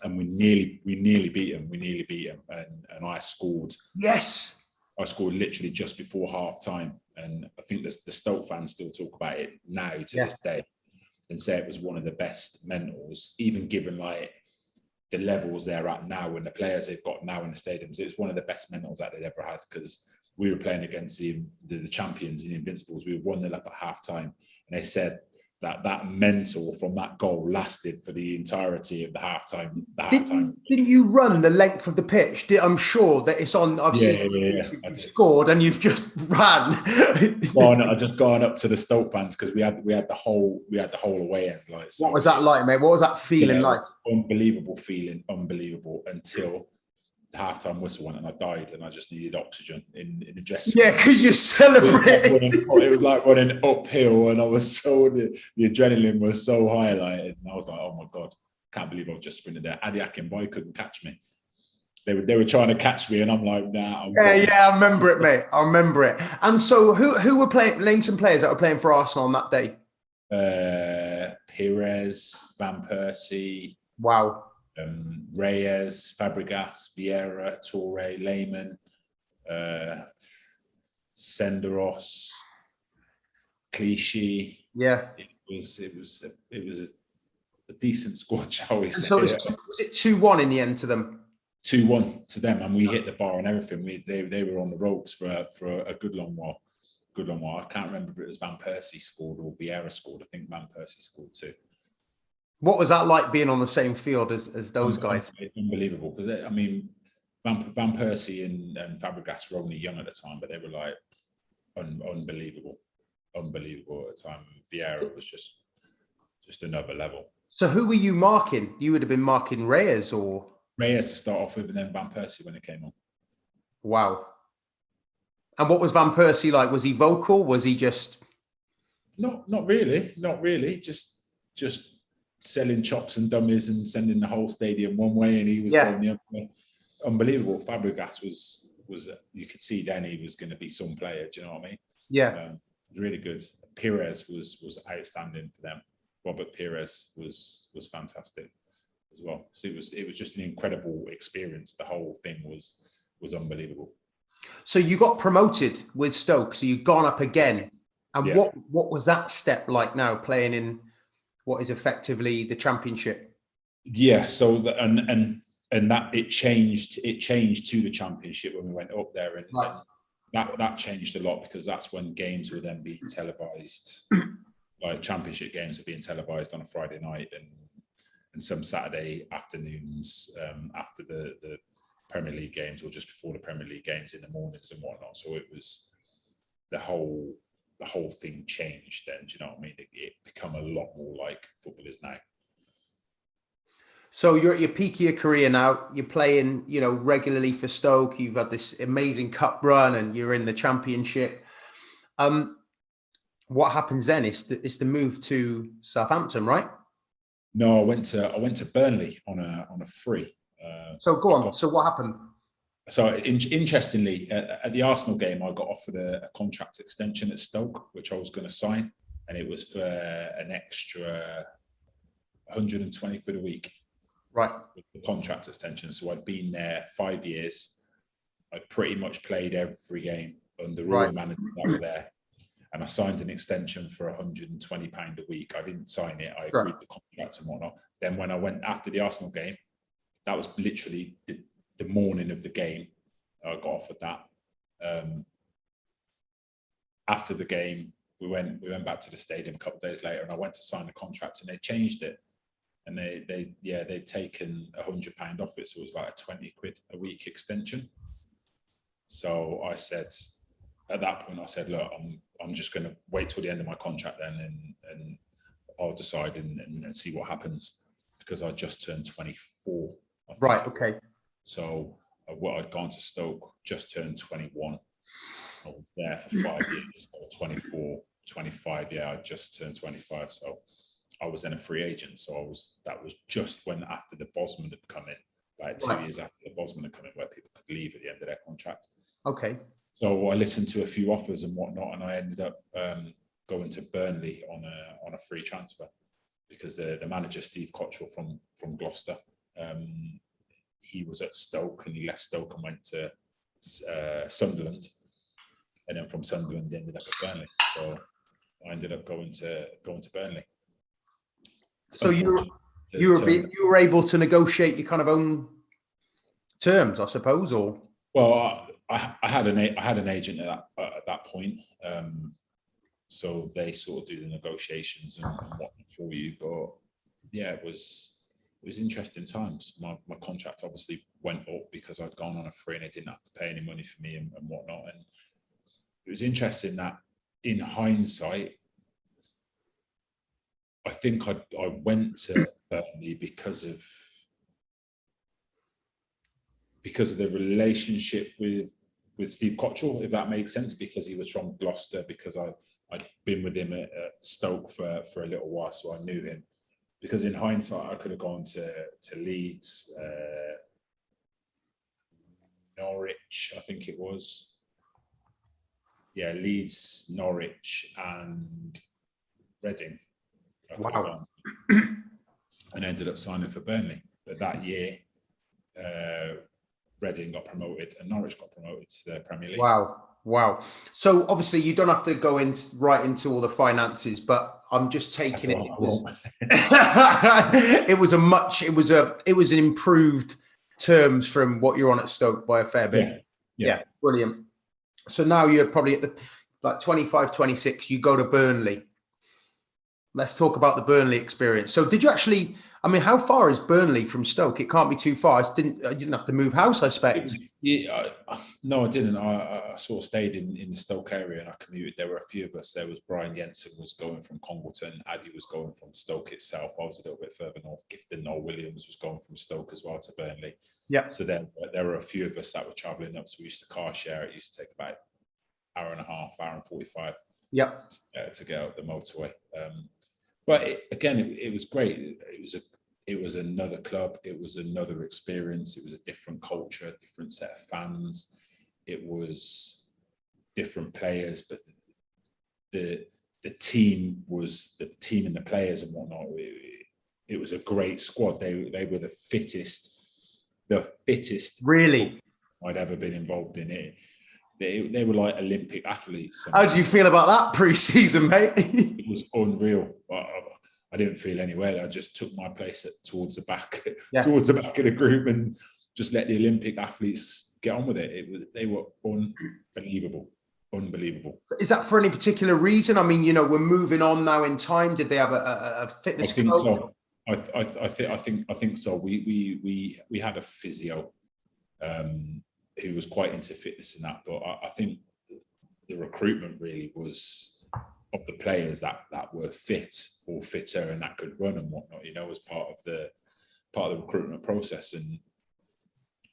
And we nearly beat them. And I scored. Yes. I scored literally just before half time. And I think the Stoke fans still talk about it now to this day and say it was one of the best mentals, even given like the levels they're at now and the players they've got now in the stadiums. It was one of the best mentals that they'd ever had, because we were playing against the champions, the Invincibles. We were 1-0 up at half time. And they said that mental from that goal lasted for the entirety of the halftime. Didn't you run the length of the pitch? I'm sure that it's on. I've seen I scored, and you've just ran. I just gone up to the Stoke fans because we had the whole away end. Like, so, what was that like, mate? What was that feeling like? Unbelievable feeling, unbelievable until the halftime whistle went and I died and I just needed oxygen in the dressing room. Yeah, because you celebrated. It was like running uphill, and I was the adrenaline was so high, like, and I was like, oh my god, can't believe I've just sprinted there. Adi Akinboy couldn't catch me. They were trying to catch me, and I'm like, nah. Yeah, I remember it, mate. I remember it. And so, who were playing? Name some players that were playing for Arsenal on that day. Pires, Van Persie. Wow. Reyes, Fabregas, Vieira, Torre, Lehmann, Senderos, Clichy. Yeah, it was a decent squad, shall we say? So was it 2-1 in the end to them? 2-1 to them, and we hit the bar and everything. They were on the ropes for a good long while. I can't remember if it was Van Persie scored or Vieira scored. I think Van Persie scored too. What was that like being on the same field as those guys? Unbelievable, because I mean, Van Persie and Fabregas were only young at the time, but they were like unbelievable at the time. Vieira was just another level. So who were you marking? You would have been marking Reyes or Reyes to start off with, and then Van Persie when it came on. Wow. And what was Van Persie like? Was he vocal? Was he just not really, just selling chops and dummies and sending the whole stadium one way, and he was going the other way. Unbelievable. Fabregas was you could see then he was going to be some player. Do you know what I mean? Yeah, really good. Pires was outstanding for them. Robert Pires was fantastic as well. So it was just an incredible experience. The whole thing was unbelievable. So you got promoted with Stoke. So you've gone up again. And what was that step like now, playing in what is effectively the Championship? Yeah. So and that it changed to the Championship when we went up there, and that changed a lot, because that's when games were then being televised. Like Championship games were being televised on a Friday night and some Saturday afternoons after the Premier League games, or just before the Premier League games in the mornings and whatnot. So it was the whole thing changed then. Do you know what I mean? It become a lot more like football is now. So you're at your peak of your career now. You're playing, regularly for Stoke. You've had this amazing cup run, and you're in the Championship. What happens then? It's the move to Southampton, right? No, I went to Burnley on a free. So go on. So what happened? So interestingly, at the Arsenal game, I got offered a contract extension at Stoke, which I was going to sign, and it was for an extra 120 quid a week. Right. With the contract extension. So I'd been there 5 years. I'd pretty much played every game under all the managers that were there. And I signed an extension for £120 a week. I didn't sign it. I agreed the contract and whatnot. Then when I went after the Arsenal game, that was literally the morning of the game. I got offered that. After the game, we went back to the stadium a couple of days later, and I went to sign the contract, and they changed it. And they'd taken £100 off it, so it was like a 20 quid a week extension. So I said, at that point, I said, look, I'm just going to wait till the end of my contract then, and I'll decide and see what happens, because I just turned 24. Right. Okay. So I'd gone to Stoke, just turned 21. I was there for 5 years. So 24, 25. Yeah, I just turned 25. So I was then a free agent. So that was just when after the Bosman had come in, like 2 years after the Bosman had come in, where people could leave at the end of their contract. Okay. So I listened to a few offers and whatnot, and I ended up going to Burnley on a free transfer, because the manager, Steve Cottrell from Gloucester, he was at Stoke, and he left Stoke and went to Sunderland, and then from Sunderland he ended up at Burnley. So I ended up going to Burnley. So you were able to negotiate your kind of own terms, I suppose, or? Well, I had an agent at that point. So they sort of do the negotiations and whatnot for you. But yeah, it was interesting times. My contract obviously went up because I'd gone on a free and they didn't have to pay any money for me and whatnot. And it was interesting that in hindsight, I think I went to Burnley because of the relationship with Steve Cottrell, if that makes sense, because he was from Gloucester, because I'd been with him at Stoke for a little while, so I knew him. Because in hindsight, I could have gone to Leeds, Norwich, I think it was. Yeah, Leeds, Norwich, and Reading. Wow. And ended up signing for Burnley. But that year, Reading got promoted and Norwich got promoted to the Premier League. Wow. So obviously you don't have to go right into all the finances, but I'm just taking it. It was an improved terms from what you're on at Stoke by a fair bit. Yeah, brilliant. So now you're probably at the 25, 26, you go to Burnley. Let's talk about the Burnley experience. So did you actually, I mean, how far is Burnley from Stoke? It can't be too far. You didn't have to move house, I expect. No, I didn't. I sort of stayed in the Stoke area and I commuted. There were a few of us. There was Brian Jensen was going from Congleton. Addy was going from Stoke itself. I was a little bit further north. Gifton Noel Williams was going from Stoke as well to Burnley. Yeah. So there were a few of us that were travelling up. So we used to car share. It used to take about hour and a half, hour and 45. Yep. To get out the motorway. But it was great. It was another club. It was another experience. It was a different culture, a different set of fans. It was different players, but the team was the team and the players and whatnot. It was a great squad. They were the fittest really I'd ever been involved in it. They were like Olympic athletes. How do you feel about that pre-season, mate? It was unreal. I didn't feel anywhere. I just took my place towards the back of the group and just let the Olympic athletes get on with it. They were unbelievable. Is that for any particular reason? I mean, we're moving on now in time. Did they have a fitness coach? So. I think so. We had a physio who was quite into fitness and that, but I think the recruitment really was of the players that were fit or fitter and that could run and whatnot, as part of the recruitment process. And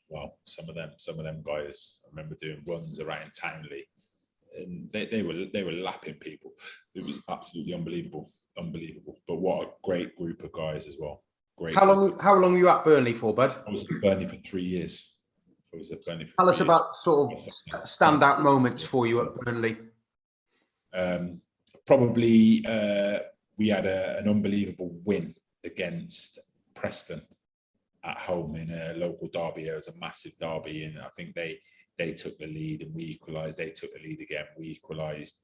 well, some of them guys, I remember doing runs around Townley, and they were lapping people. It was absolutely unbelievable. But what a great group of guys as well. Great. How long were you at Burnley for, bud? I was at Burnley for 3 years. Tell us about sort of standout moments for you at Burnley. Probably we had an unbelievable win against Preston at home in a local derby. It was a massive derby, and I think they took the lead and we equalised. They took the lead again, we equalised.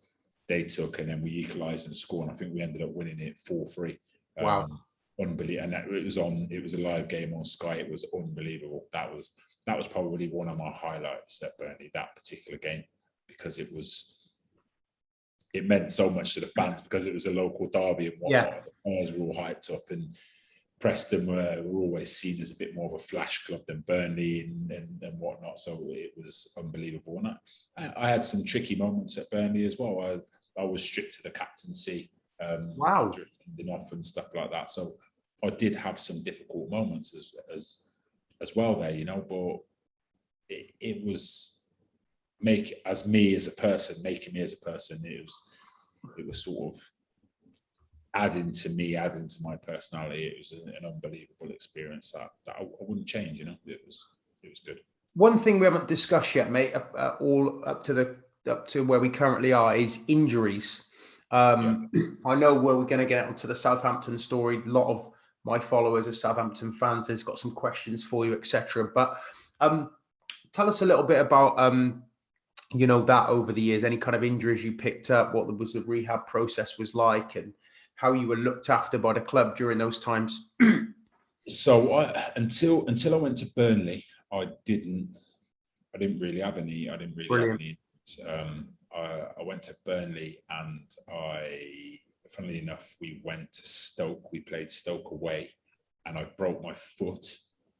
They took, and then we equalised and scored. And I think we ended up winning it 4-3. Wow. Unbelievable. And it was a live game on Sky. It was unbelievable. That was probably one of my highlights at Burnley, that particular game, because it meant so much to the fans because it was a local derby and whatnot. Yeah. The players were all hyped up, and Preston were always seen as a bit more of a flash club than Burnley and whatnot. So it was unbelievable. And I had some tricky moments at Burnley as well. I was stripped to the captaincy. Wow. Ending off and stuff like that. So I did have some difficult moments as well there, but it was making me as a person. It was sort of adding to my personality. It was an unbelievable experience that I wouldn't change. It was good. One thing we haven't discussed yet, mate, all up to where we currently are, is injuries. I know where we're going to get onto the Southampton story. A lot of my followers are Southampton fans. There's got some questions for you, etc. But tell us a little bit about that over the years. Any kind of injuries you picked up? What was the rehab process was like, and how you were looked after by the club during those times? So until I went to Burnley, I didn't really have any. I went to Burnley, and funnily enough, we went to Stoke. We played Stoke away, and I broke my foot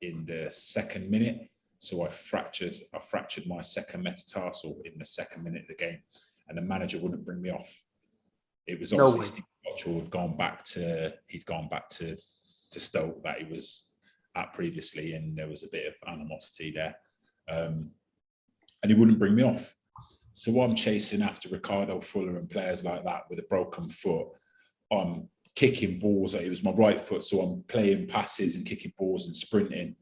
in the 2nd minute. So I fractured my second metatarsal in the 2nd minute of the game, and the manager wouldn't bring me off. It was obviously Steve Cottrell had gone back to Stoke that he was at previously, and there was a bit of animosity there, and he wouldn't bring me off. So I'm chasing after Ricardo Fuller and players like that with a broken foot. I'm kicking balls. It was my right foot, so I'm playing passes and kicking balls and sprinting.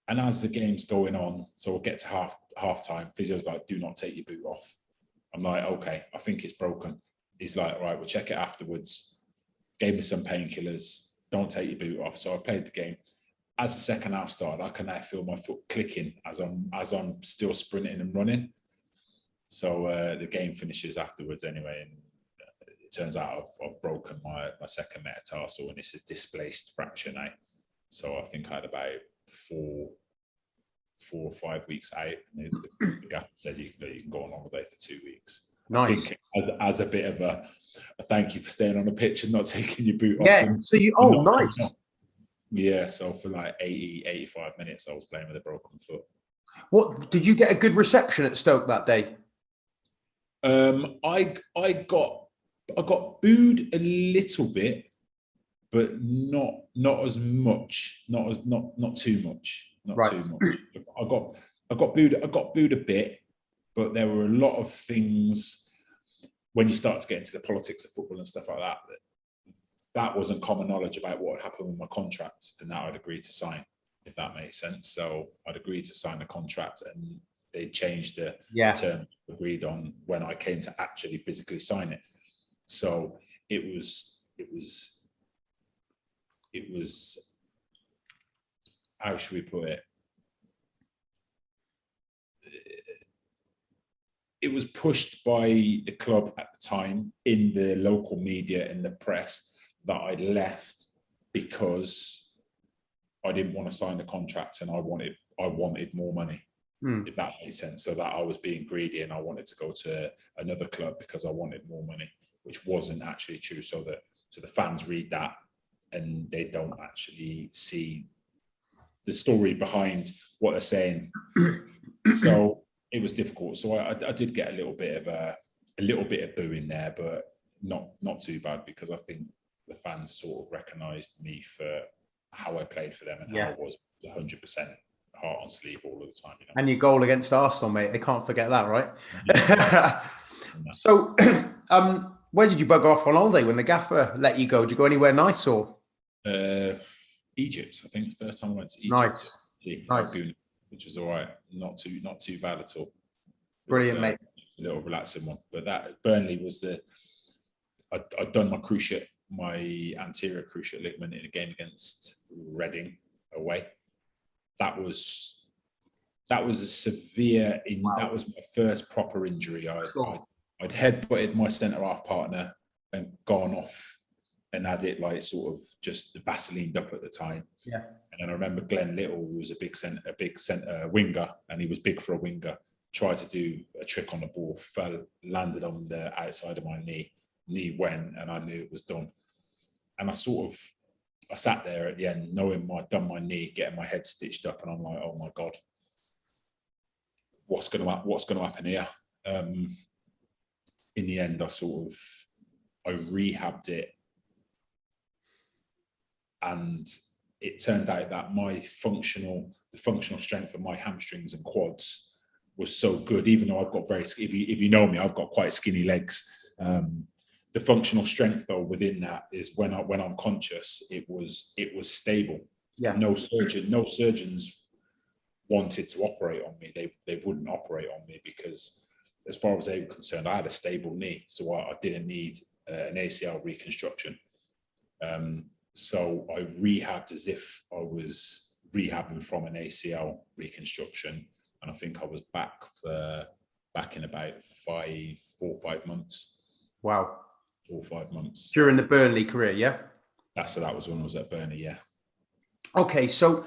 And as the game's going on, so we'll get to half time, physio's like, do not take your boot off. I'm like, okay, I think it's broken. He's like, all right, we'll check it afterwards. Gave me some painkillers. Don't take your boot off. So I played the game. As the second half started, I can now feel my foot clicking as I'm still sprinting and running. So the game finishes afterwards anyway, and it turns out I've broken my second metatarsal, and it's a displaced fracture now. So I think I had about 4 or 5 weeks out. The gaffer said you can go on holiday for 2 weeks. Nice. I think as a bit of a thank you for staying on the pitch and not taking your boot off. Yeah. So nice. Yeah. So for like 85 minutes, I was playing with a broken foot. What did you get a good reception at Stoke that day? I got booed a little bit, but not as much. Not too much. Not too much. I got booed a bit, but there were a lot of things when you start to get into the politics of football and stuff like that. That wasn't common knowledge about what had happened with my contract, and that I'd agreed to sign, if that makes sense. So I'd agreed to sign the contract, and they changed the term agreed on when I came to actually physically sign it. So it was how should we put it? It was pushed by the club at the time, in the local media, in the press, that I left because I didn't want to sign the contract and I wanted more money, if that made sense. So that I was being greedy and I wanted to go to another club because I wanted more money, which wasn't actually true. So the fans read that and they don't actually see the story behind what they're saying. So it was difficult. So I did get a little bit of booing there, but not too bad, because I think the fans sort of recognised me for how I played for them and how I was 100% heart on sleeve all of the time. You know? And your goal against Arsenal, mate, they can't forget that, right? Yeah. So, where did you bugger off on holiday when the gaffer let you go? Did you go anywhere nice or? Egypt, I think. The first time I went to Egypt. Nice. Which was all right. Not too bad at all. Brilliant, mate. A little relaxing one. But that Burnley was I'd done my cruciate, my anterior cruciate ligament in a game against Reading away. That was a severe. That was my first proper injury. I'd headbutted my centre half partner and gone off and had it like sort of just Vaselined up at the time. Yeah. And then I remember Glenn Little, who was a big centre winger, and he was big for a winger, tried to do a trick on the ball, fell, landed on the outside of my knee. Knee went, and I knew it was done. And I sat there at the end, knowing I'd done my knee, getting my head stitched up, and I'm like, oh my God, what's going to happen here? In the end, I rehabbed it, and it turned out that the functional strength of my hamstrings and quads was so good, even though I've got if you know me, I've got quite skinny legs. The functional strength though within that is when I'm conscious, it was stable. Yeah. No surgeons wanted to operate on me. They wouldn't operate on me because, as far as they were concerned, I had a stable knee, so I didn't need an ACL reconstruction. So I rehabbed as if I was rehabbing from an ACL reconstruction, and I think I was back in about 4 or 5 months. Wow. 4 or 5 months During the Burnley career, yeah. That was when I was at Burnley, yeah. Okay, so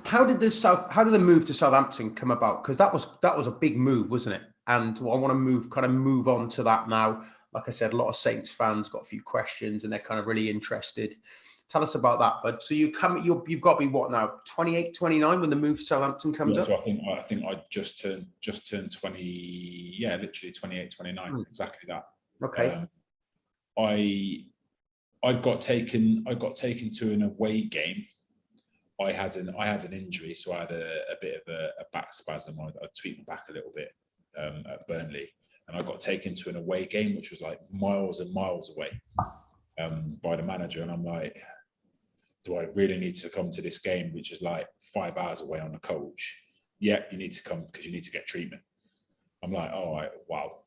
how did the move to Southampton come about? Because that was a big move, wasn't it? And I want to move on to that now. Like I said, a lot of Saints fans got a few questions and they're kind of really interested. Tell us about that. But so you've got to be what now? 28, 29 when the move to Southampton comes up? So I think I just turned 20, yeah, literally 28, 29, exactly that. Okay. I got taken to an away game. I had an injury, so I had a bit of a back spasm. I tweaked my back a little bit at Burnley, and I got taken to an away game, which was like miles and miles away, by the manager. And I'm like, do I really need to come to this game, which is like 5 hours away on the coach? Yeah, you need to come because you need to get treatment. I'm like, all right, wow.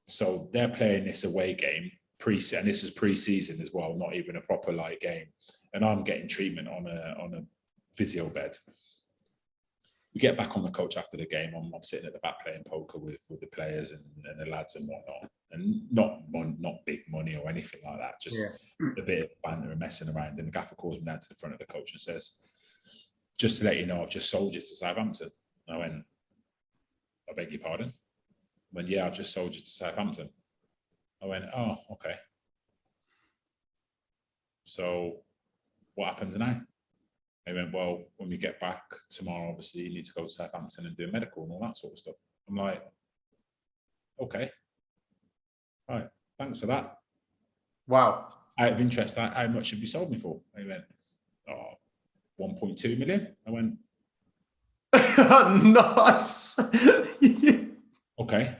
So they're playing this away game and this is pre-season as well, not even a proper like game, and I'm getting treatment on a physio bed. We get back on the coach after the game. I'm sitting at the back playing poker with the players and the lads and whatnot, and not big money or anything like that, just a bit of banter and messing around. And the gaffer calls me down to the front of the coach and says, just to let you know, I've just sold you to Southampton. I went, I beg your pardon? I went, yeah, I've just sold you to Southampton. I went, oh, okay. So what happens now? They went, well, when we get back tomorrow, obviously you need to go to Southampton and do a medical and all that sort of stuff. I'm like, okay. All right, thanks for that. Wow. Out of interest, how much have you sold me for? They went, oh, 1.2 million. I went, nice. okay.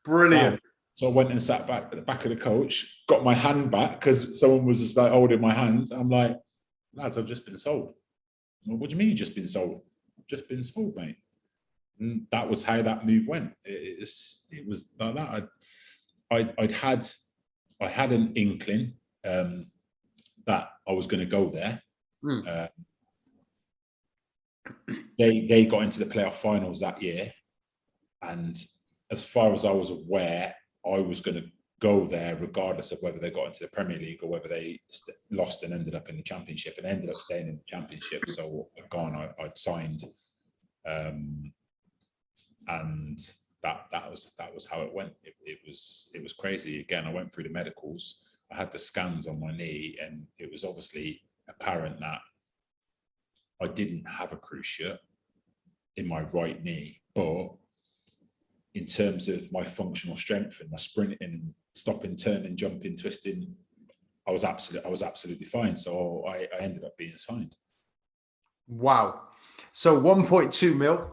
Brilliant. Wow. So I went and sat back at the back of the coach, got my hand back because someone was just like holding my hand. I'm like, lads, I've just been sold. Well, what do you mean you've just been sold? I've just been sold, mate. And that was how that move went. It was like that. I had an inkling that I was going to go there. They got into the playoff finals that year, and as far as I was aware, I was going to go there regardless of whether they got into the Premier League or whether they lost and ended up in the Championship, and ended up staying in the Championship. So I'd signed, and that was how it went. It was crazy. Again, I went through the medicals. I had the scans on my knee, and it was obviously apparent that I didn't have a cruciate in my right knee, but in terms of my functional strength and my sprinting and stopping, turning, jumping, twisting, I was absolutely fine. So I ended up being signed. Wow. So 1.2 mil.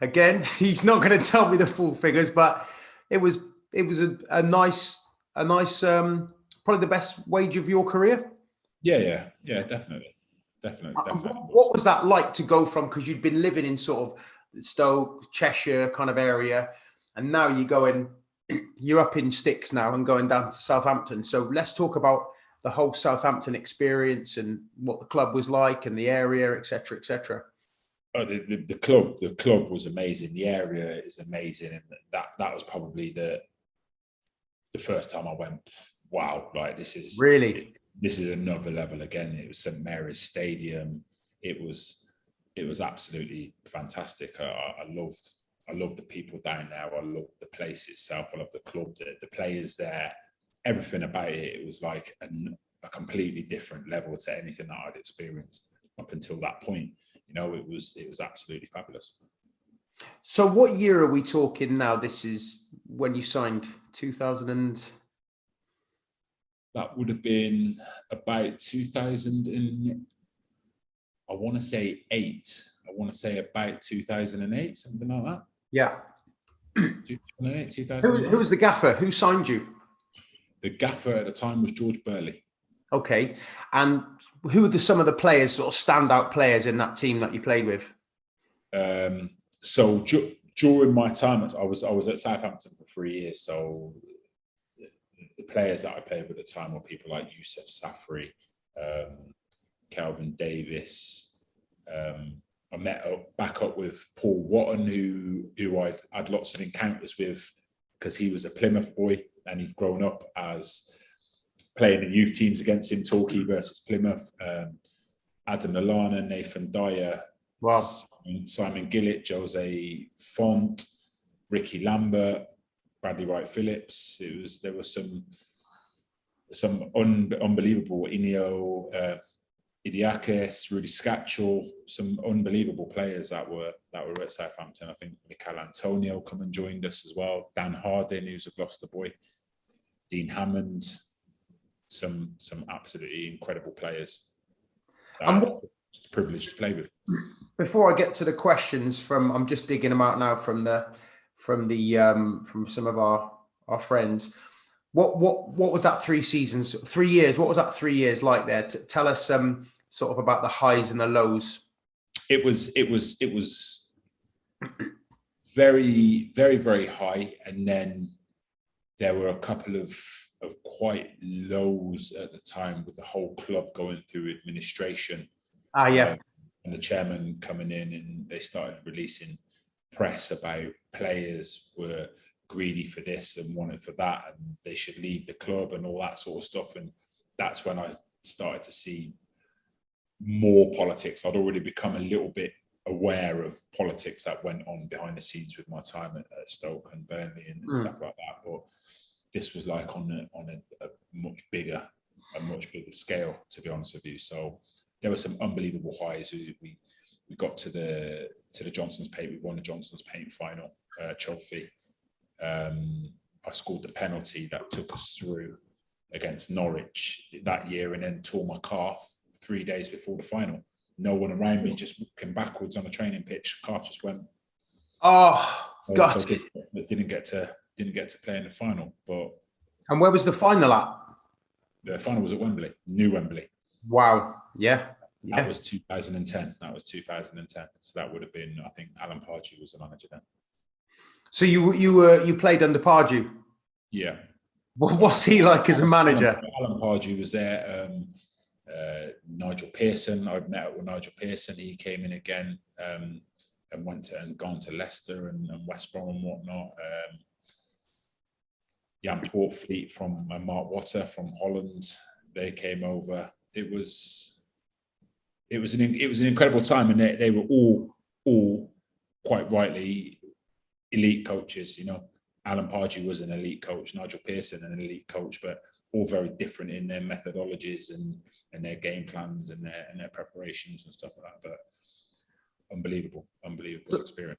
Again, he's not going to tell me the full figures, but it was a nice probably the best wage of your career. Yeah, definitely. What was that like to go from, because you'd been living in sort of Stoke, Cheshire kind of area, and now you're up in sticks now and going down to Southampton. So let's talk about the whole Southampton experience and what the club was like and the area, etc., etc. Oh, the club was amazing. The area is amazing, and that was probably the first time I went, wow, like this is another level again. It was St Mary's Stadium. It was absolutely fantastic. I loved the people down there. I loved the place itself. I loved the club, the players there, everything about it. It was like a completely different level to anything that I'd experienced up until that point. You know, it was absolutely fabulous. So what year are we talking now? This is when you signed 2000 That would have been about 2000 and I want to say 8. I want to say about 2008, something like that. Yeah. 2008, 2009. Who was the gaffer? Who signed you? The gaffer at the time was George Burley. Okay. And who were some of the players, sort of standout players in that team that you played with? So during my time, I was at Southampton for 3 years. So the players that I played with at the time were people like Youssef Safri, Calvin Davis. I met back up with Paul Watton, who I had lots of encounters with because he was a Plymouth boy and he'd grown up as playing in youth teams against him, Torquay versus Plymouth. Adam Lallana, Nathan Dyer, wow. Simon Gillett, Jose Font, Ricky Lambert, Bradley Wright Phillips. There were some unbelievable Inio, Idiakis, Rudy Scatchell, some unbelievable players that were at Southampton. I think Mikel Antonio come and joined us as well. Dan Harding, who's a Gloucester boy. Dean Hammond, some absolutely incredible players. It's a privilege to play with. Before I get to the questions I'm just digging them out now from some of our friends. What was that 3 years? What was that 3 years like there? Tell us sort of about the highs and the lows. It was very, very, very high, and then there were a couple of quite lows at the time, with the whole club going through administration. And the chairman coming in, and they started releasing press about players were greedy for this and wanted for that, and they should leave the club and all that sort of stuff. And that's when I started to see more politics. I'd already become a little bit aware of politics that went on behind the scenes with my time at Stoke and Burnley and stuff like that. But this was like on a much bigger scale, to be honest with you. So there were some unbelievable highs. We got to the Johnson's Paint. We won the Johnson's Paint final trophy. I scored the penalty that took us through against Norwich that year, and then tore my calf 3 days before the final. No one around me, just walking backwards on the training pitch. Calf just went. Oh, God! So didn't get to play in the final. And where was the final at? The final was at Wembley, New Wembley. Wow! Yeah. That was 2010. So that would have been, I think, Alan Pardew was the manager then. So you played under Pardew? Yeah. What's he like as a manager? Alan Pardew was there. Nigel Pearson, I'd met up with Nigel Pearson. He came in again and gone to Leicester and West Brom and whatnot. Jan Portfleet from Mark Watter from Holland, they came over. It was an incredible time, and they were all quite rightly elite coaches. You know, Alan Pardew was an elite coach, Nigel Pearson an elite coach, but all very different in their methodologies and their game plans and their preparations and stuff like that. But unbelievable experience.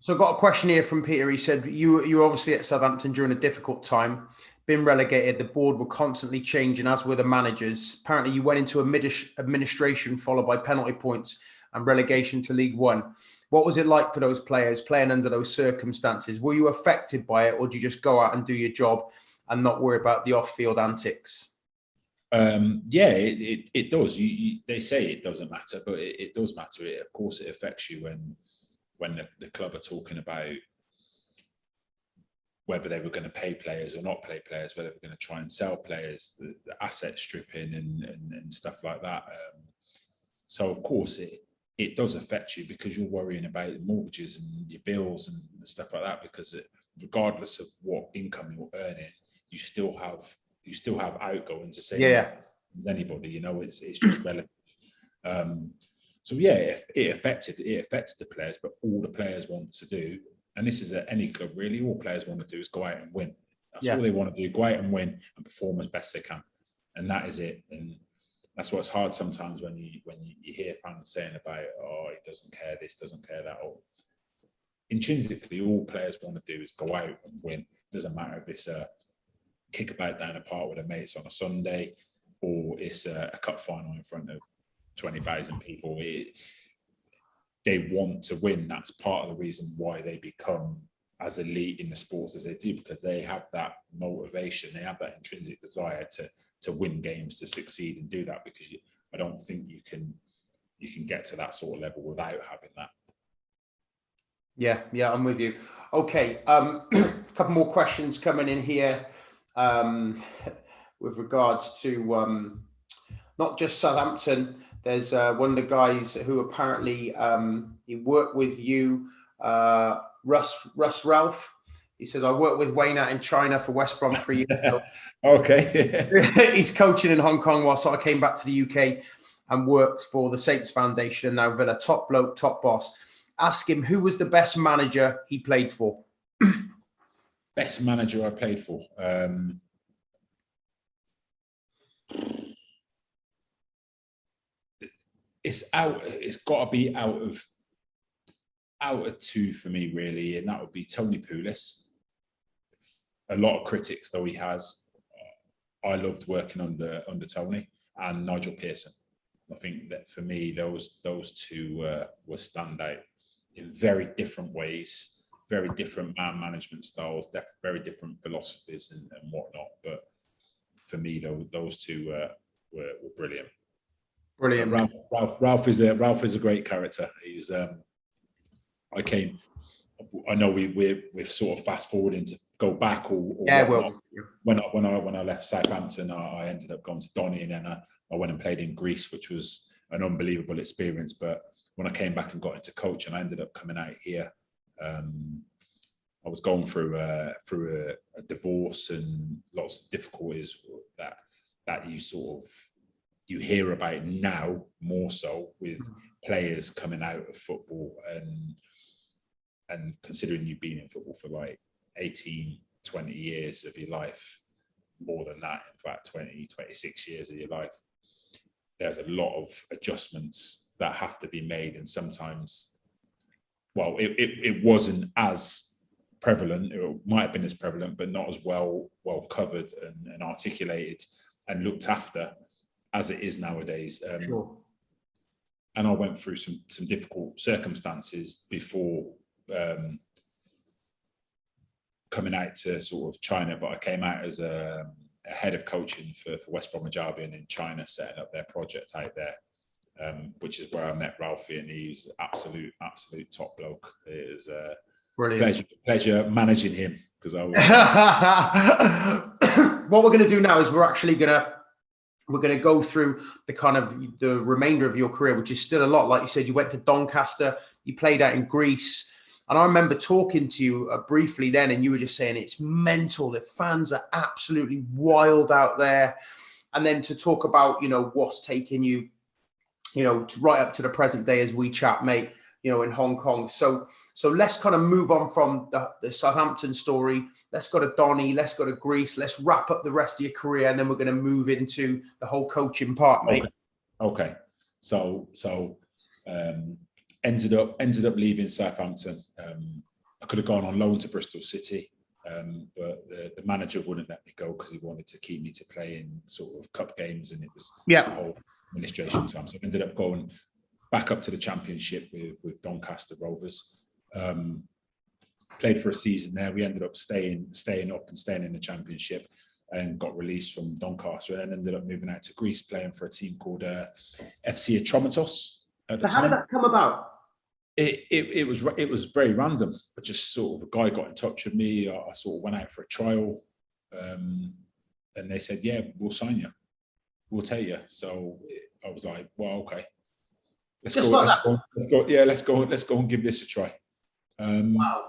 So I've got a question here from Peter. He said, you were obviously at Southampton during a difficult time, been relegated. The board were constantly changing, as were the managers. Apparently you went into administration followed by penalty points and relegation to League One. What was it like for those players playing under those circumstances? Were you affected by it, or did you just go out and do your job and not worry about the off-field antics? Yeah, it does. They say it doesn't matter, but it does matter. Of course, it affects you when the club are talking about whether they were going to pay players or not pay players, whether they're going to try and sell players, the asset stripping and stuff like that. So of course it does affect you, because you're worrying about mortgages and your bills and stuff like that, because regardless of what income you're earning, you still have outgoings the same as anybody. You know, it's just relative. So yeah, it affected the players, but all the players want to do, and this is at any club really, all players want to do is go out and win. That's all they want to do, go out and win and perform as best they can. And that is it. And that's what's hard sometimes when you hear fans saying about, oh, he doesn't care this, doesn't care that. Or intrinsically, all players want to do is go out and win. It doesn't matter if it's a kick about down the park with their mates on a Sunday, or it's a cup final in front of 20,000 people. They want to win. That's part of the reason why they become as elite in the sports as they do, because they have that motivation, they have that intrinsic desire to win games, to succeed and do that, because I don't think you can get to that sort of level without having that. Yeah, I'm with you. Okay, a couple more questions coming in here with regards to not just Southampton. There's one of the guys who apparently he worked with you, Russ Ralph. He says, I worked with Wayne out in China for West Brom 3 years. Okay. He's coaching in Hong Kong whilst I came back to the UK and worked for the Saints Foundation and now Villa. Top bloke, top boss. Ask him who was the best manager he played for. Best manager I played for. It's got to be out of two for me, really, and that would be Tony Pulis. A lot of critics, though he has. I loved working under Tony, and Nigel Pearson. I think that for me, those two were standout in very different ways, very different man management styles, very different philosophies and whatnot. But for me, those two were brilliant. Brilliant. Ralph is a great character. He's I know we're sort of fast forwarding to go back or yeah, whatnot. well, When I left Southampton, I ended up going to Donny, and then I went and played in Greece, which was an unbelievable experience. But when I came back and got into coach, and I ended up coming out here, I was going through a divorce and lots of difficulties that you hear about now, more so with players coming out of football, and considering you've been in football for like 18, 20 years of your life, more than that, in fact, 20, 26 years of your life, there's a lot of adjustments that have to be made. And sometimes, well, it wasn't as prevalent. It might have been as prevalent, but not as well covered and articulated and looked after as it is nowadays. sure. And I went through some difficult circumstances before coming out to sort of China, but I came out as a head of coaching for West Bromwich Albion in China, setting up their project out there, which is where I met Ralphie, and he's absolute top bloke. It was a pleasure managing him, because I was. What we're going to do now is we're going to go through the kind of the remainder of your career, which is still a lot. Like you said, you went to Doncaster, you played out in Greece. And I remember talking to you briefly then, and you were just saying it's mental. The fans are absolutely wild out there. And then to talk about, what's taking you, right up to the present day as we chat, mate, in Hong Kong. So let's kind of move on from the Southampton story. Let's go to Donny. Let's go to Greece. Let's wrap up the rest of your career, and then we're going to move into the whole coaching part, mate. Okay. So ended up leaving Southampton. I could have gone on loan to Bristol City, but the manager wouldn't let me go because he wanted to keep me to play in sort of cup games, and it was the whole administration time. So I ended up going back up to the Championship with Doncaster Rovers. Played for a season there. We ended up staying up and staying in the Championship, and got released from Doncaster, and then ended up moving out to Greece, playing for a team called FC Atromitos. So how did that come about? It was very random. I just sort of, a guy got in touch with me. I sort of went out for a trial, and they said, "Yeah, we'll sign you. We'll take you." So I was like, "Well, okay, let's go and give this a try." Wow.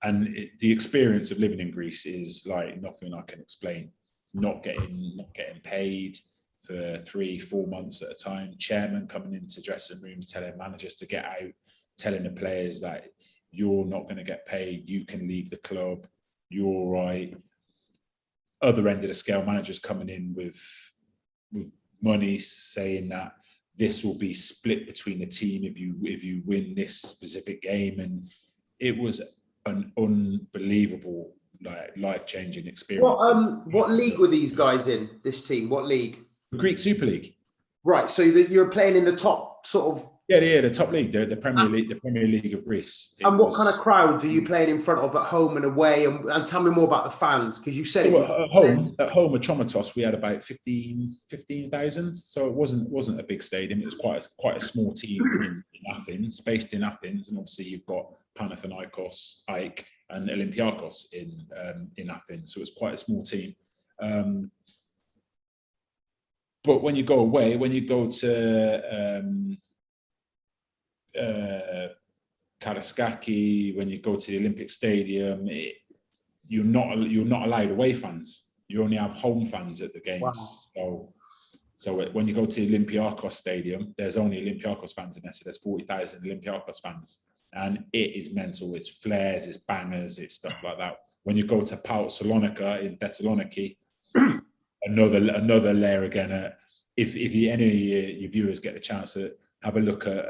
And the experience of living in Greece is like nothing I can explain. Not getting paid for 3-4 months at a time. Chairman coming into dressing rooms, telling managers to get out, telling the players that you're not going to get paid, you can leave the club, you're all right. Other end of the scale, managers coming in with money, saying that this will be split between the team if you win this specific game. And it was an unbelievable, life-changing experience. What league were these guys in, this team? What league? The Greek Super League. Right, so you're playing in the top sort of... Yeah, the top league, the Premier League, the Premier League of Greece. And what kind of crowd are you playing in front of at home and away? And tell me more about the fans, because you said at home at Tromitos we had about 15,000, so it wasn't a big stadium. It was quite a small team in Athens, based in Athens, and obviously you've got Panathinaikos, AEK, and Olympiakos in Athens, so it's quite a small team. But when you go away, when you go to Karaiskaki, when you go to the Olympic Stadium, you're not allowed away fans. You only have home fans at the games. Wow. So when you go to the Olympiakos Stadium, there's only Olympiakos fans in there. So there's 40,000 Olympiakos fans. and it is mental. It's flares, it's bangers, it's stuff like that. When you go to Pau Salonika in Thessaloniki, another layer again. If any of your viewers get a chance to have a look at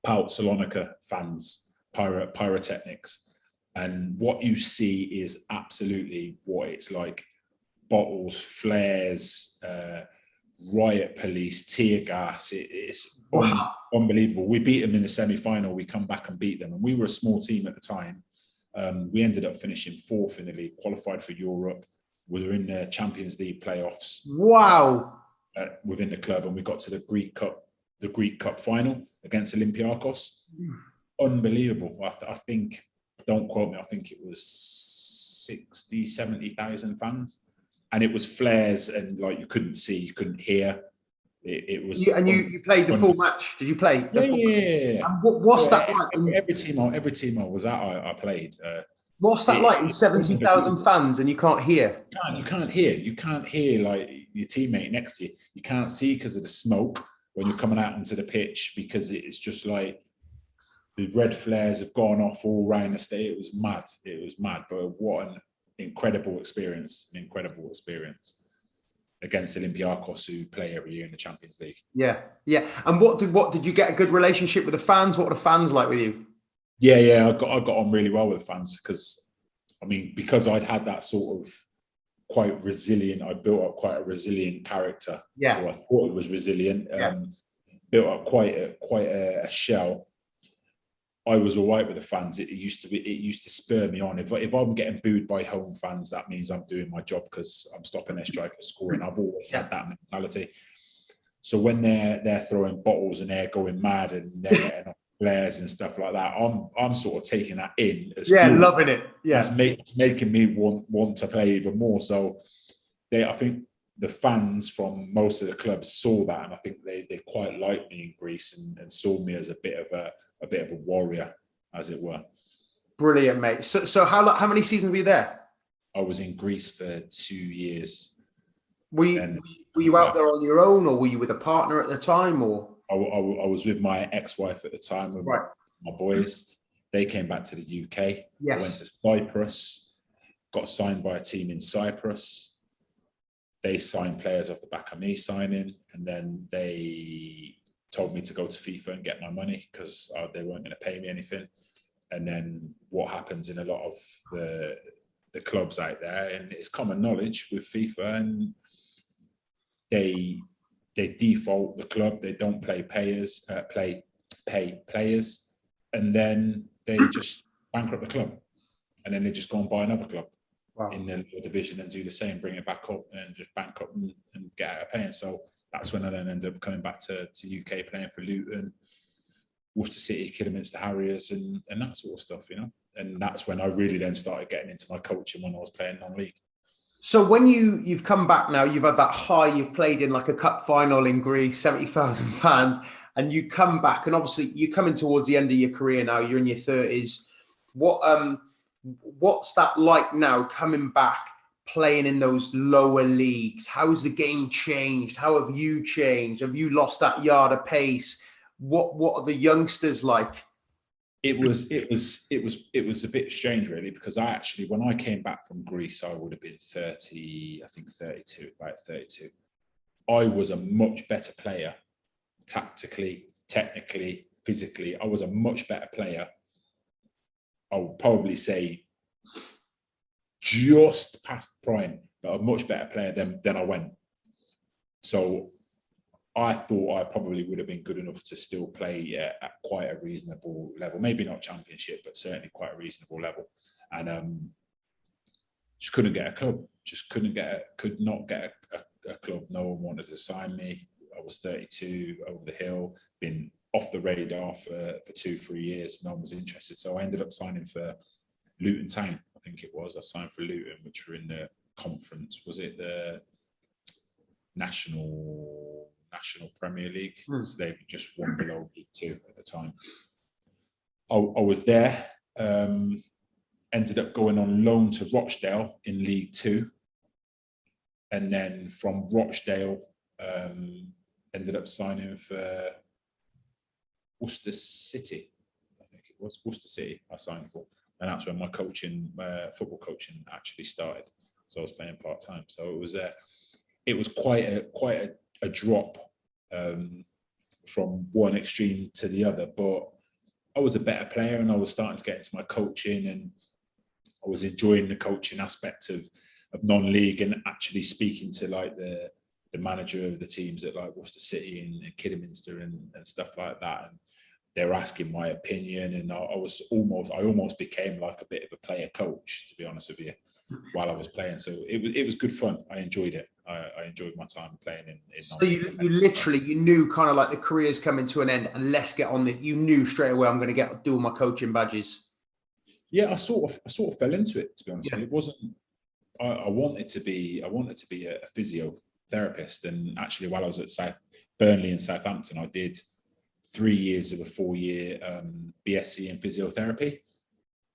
Pau Salonika fans, pyrotechnics, and what you see is absolutely what it's like: bottles, flares, riot police, tear gas. It's unbelievable. We beat them in the semi-final. We come back and beat them, and we were a small team at the time. We ended up finishing 4th in the league, qualified for Europe. We were in the Champions League playoffs. Wow! Within the club, and we got to the Greek Cup final against Olympiacos. Unbelievable. I think, don't quote me, I think it was 60, 70,000 fans, and it was flares, and like you couldn't see, you couldn't hear. It was. You played the full match. Did you play? Yeah. And what's that like? Every team I was at, I played. What's that like in 70,000 fans and you can't hear? You can't hear like your teammate next to you. You can't see because of the smoke when you're coming out onto the pitch, because it's just like the red flares have gone off all around the state. It was mad. But what an incredible experience against Olympiacos, who play every year in the Champions League. Yeah. And what did you get a good relationship with the fans? What were the fans like with you? Yeah, I got on really well with the fans, because I'd had that sort of quite resilient. I built up quite a resilient character. Yeah, or I thought it was resilient. Yeah. Built up quite a shell. I was all right with the fans. It used to spur me on. If I'm getting booed by home fans, that means I'm doing my job because I'm stopping their striker scoring. I've always had that mentality. So when they're throwing bottles and they're going mad and they're getting flares and stuff like that, I'm sort of taking that in as fuel. Loving it. Yeah, it's making me want to play even more. So I think the fans from most of the clubs saw that, and I think they quite liked me in Greece and saw me as a bit of a warrior, as it were. Brilliant, mate. So how many seasons were you there? I was in Greece for 2 years. Were you out there on your own, or were you with a partner at the time, or? I was with my ex-wife at the time, with my boys. They came back to the UK. Yes. I went to Cyprus, got signed by a team in Cyprus. They signed players off the back of me signing, and then they told me to go to FIFA and get my money because they weren't going to pay me anything. And then what happens in a lot of the clubs out there, and it's common knowledge with FIFA, and they default the club. They don't pay players, and then they just bankrupt the club, and then they just go and buy another club in the division and do the same, bring it back up and just bankrupt and get out of paying. So that's when I then ended up coming back to UK, playing for Luton, Worcester City, Kidderminster Harriers, and that sort of stuff, And that's when I really then started getting into my coaching, when I was playing non-league. So when you've come back now, you've had that high, you've played in like a cup final in Greece, 70,000 fans, and you come back, and obviously you're coming towards the end of your career now, you're in your 30s. What's that like now, coming back, playing in those lower leagues? How's the game changed? How have you changed? Have you lost that yard of pace? What are the youngsters like? It was a bit strange, really, because when I came back from Greece, I would have been 30, I think 32, about 32. I was a much better player, tactically, technically, physically. I was a much better player. I would probably say just past prime, but a much better player than I went. So I thought I probably would have been good enough to still play at quite a reasonable level. Maybe not championship, but certainly quite a reasonable level. And just couldn't get a club. Could not get a club. No one wanted to sign me. I was 32, over the hill, been off the radar for 2-3 years. No one was interested. So I ended up signing for Luton Town, I think it was. I signed for Luton, which were in the conference. Was it the National Premier League? They just won below League 2 at the time. I was there, ended up going on loan to Rochdale in League 2, and then from Rochdale ended up signing for Worcester City, I was Worcester City I signed for, and that's when my football coaching actually started. So I was playing part time. So it was quite a drop from one extreme to the other. But I was a better player, and I was starting to get into my coaching, and I was enjoying the coaching aspect of non-league and actually speaking to like the manager of the teams at like Worcester City and Kidderminster and stuff like that. And they were asking my opinion, and I almost became like a bit of a player coach, to be honest with you, while I was playing. So it was good fun. I enjoyed it. I enjoyed my time playing in so you literally, you knew kind of like the career's coming to an end, and let's get on it. You knew straight away, I'm going to do all my coaching badges. Yeah, I sort of fell into it, to be honest with you. It wasn't. I wanted to be a physiotherapist, and actually, while I was at Burnley and Southampton, I did 3 years of a 4-year BSc in physiotherapy.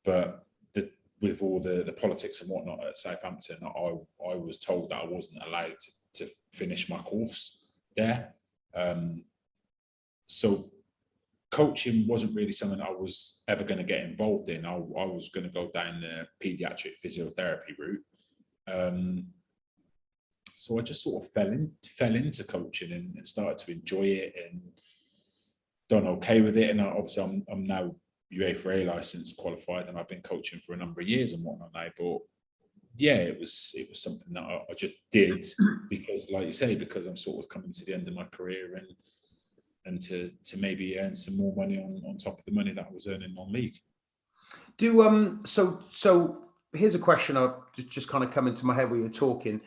But with all the politics and whatnot at Southampton, I was told that I wasn't allowed to finish my course there. So coaching wasn't really something I was ever going to get involved in. I was going to go down the paediatric physiotherapy route. So I just sort of fell into coaching and started to enjoy it and done okay with it. And obviously I'm now UEFA A license qualified, and I've been coaching for a number of years and whatnot now. But yeah, it was something that I just did because, like you say, because I'm sort of coming to the end of my career and to maybe earn some more money on top of the money that I was earning non-league. So here's a question I just kind of come into my head while you're talking.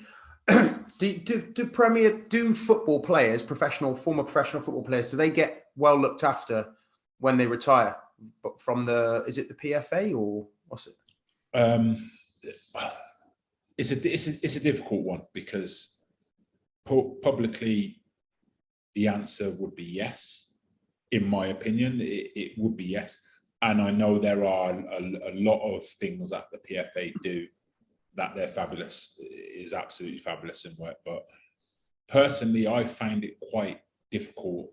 Do football players, former professional football players, do they get well looked after when they retire? But is it the PFA or what's it? It's a difficult one because publicly the answer would be yes. In my opinion, it would be yes. And I know there are a lot of things that the PFA do that they're fabulous. It is absolutely fabulous in work. But personally, I find it quite difficult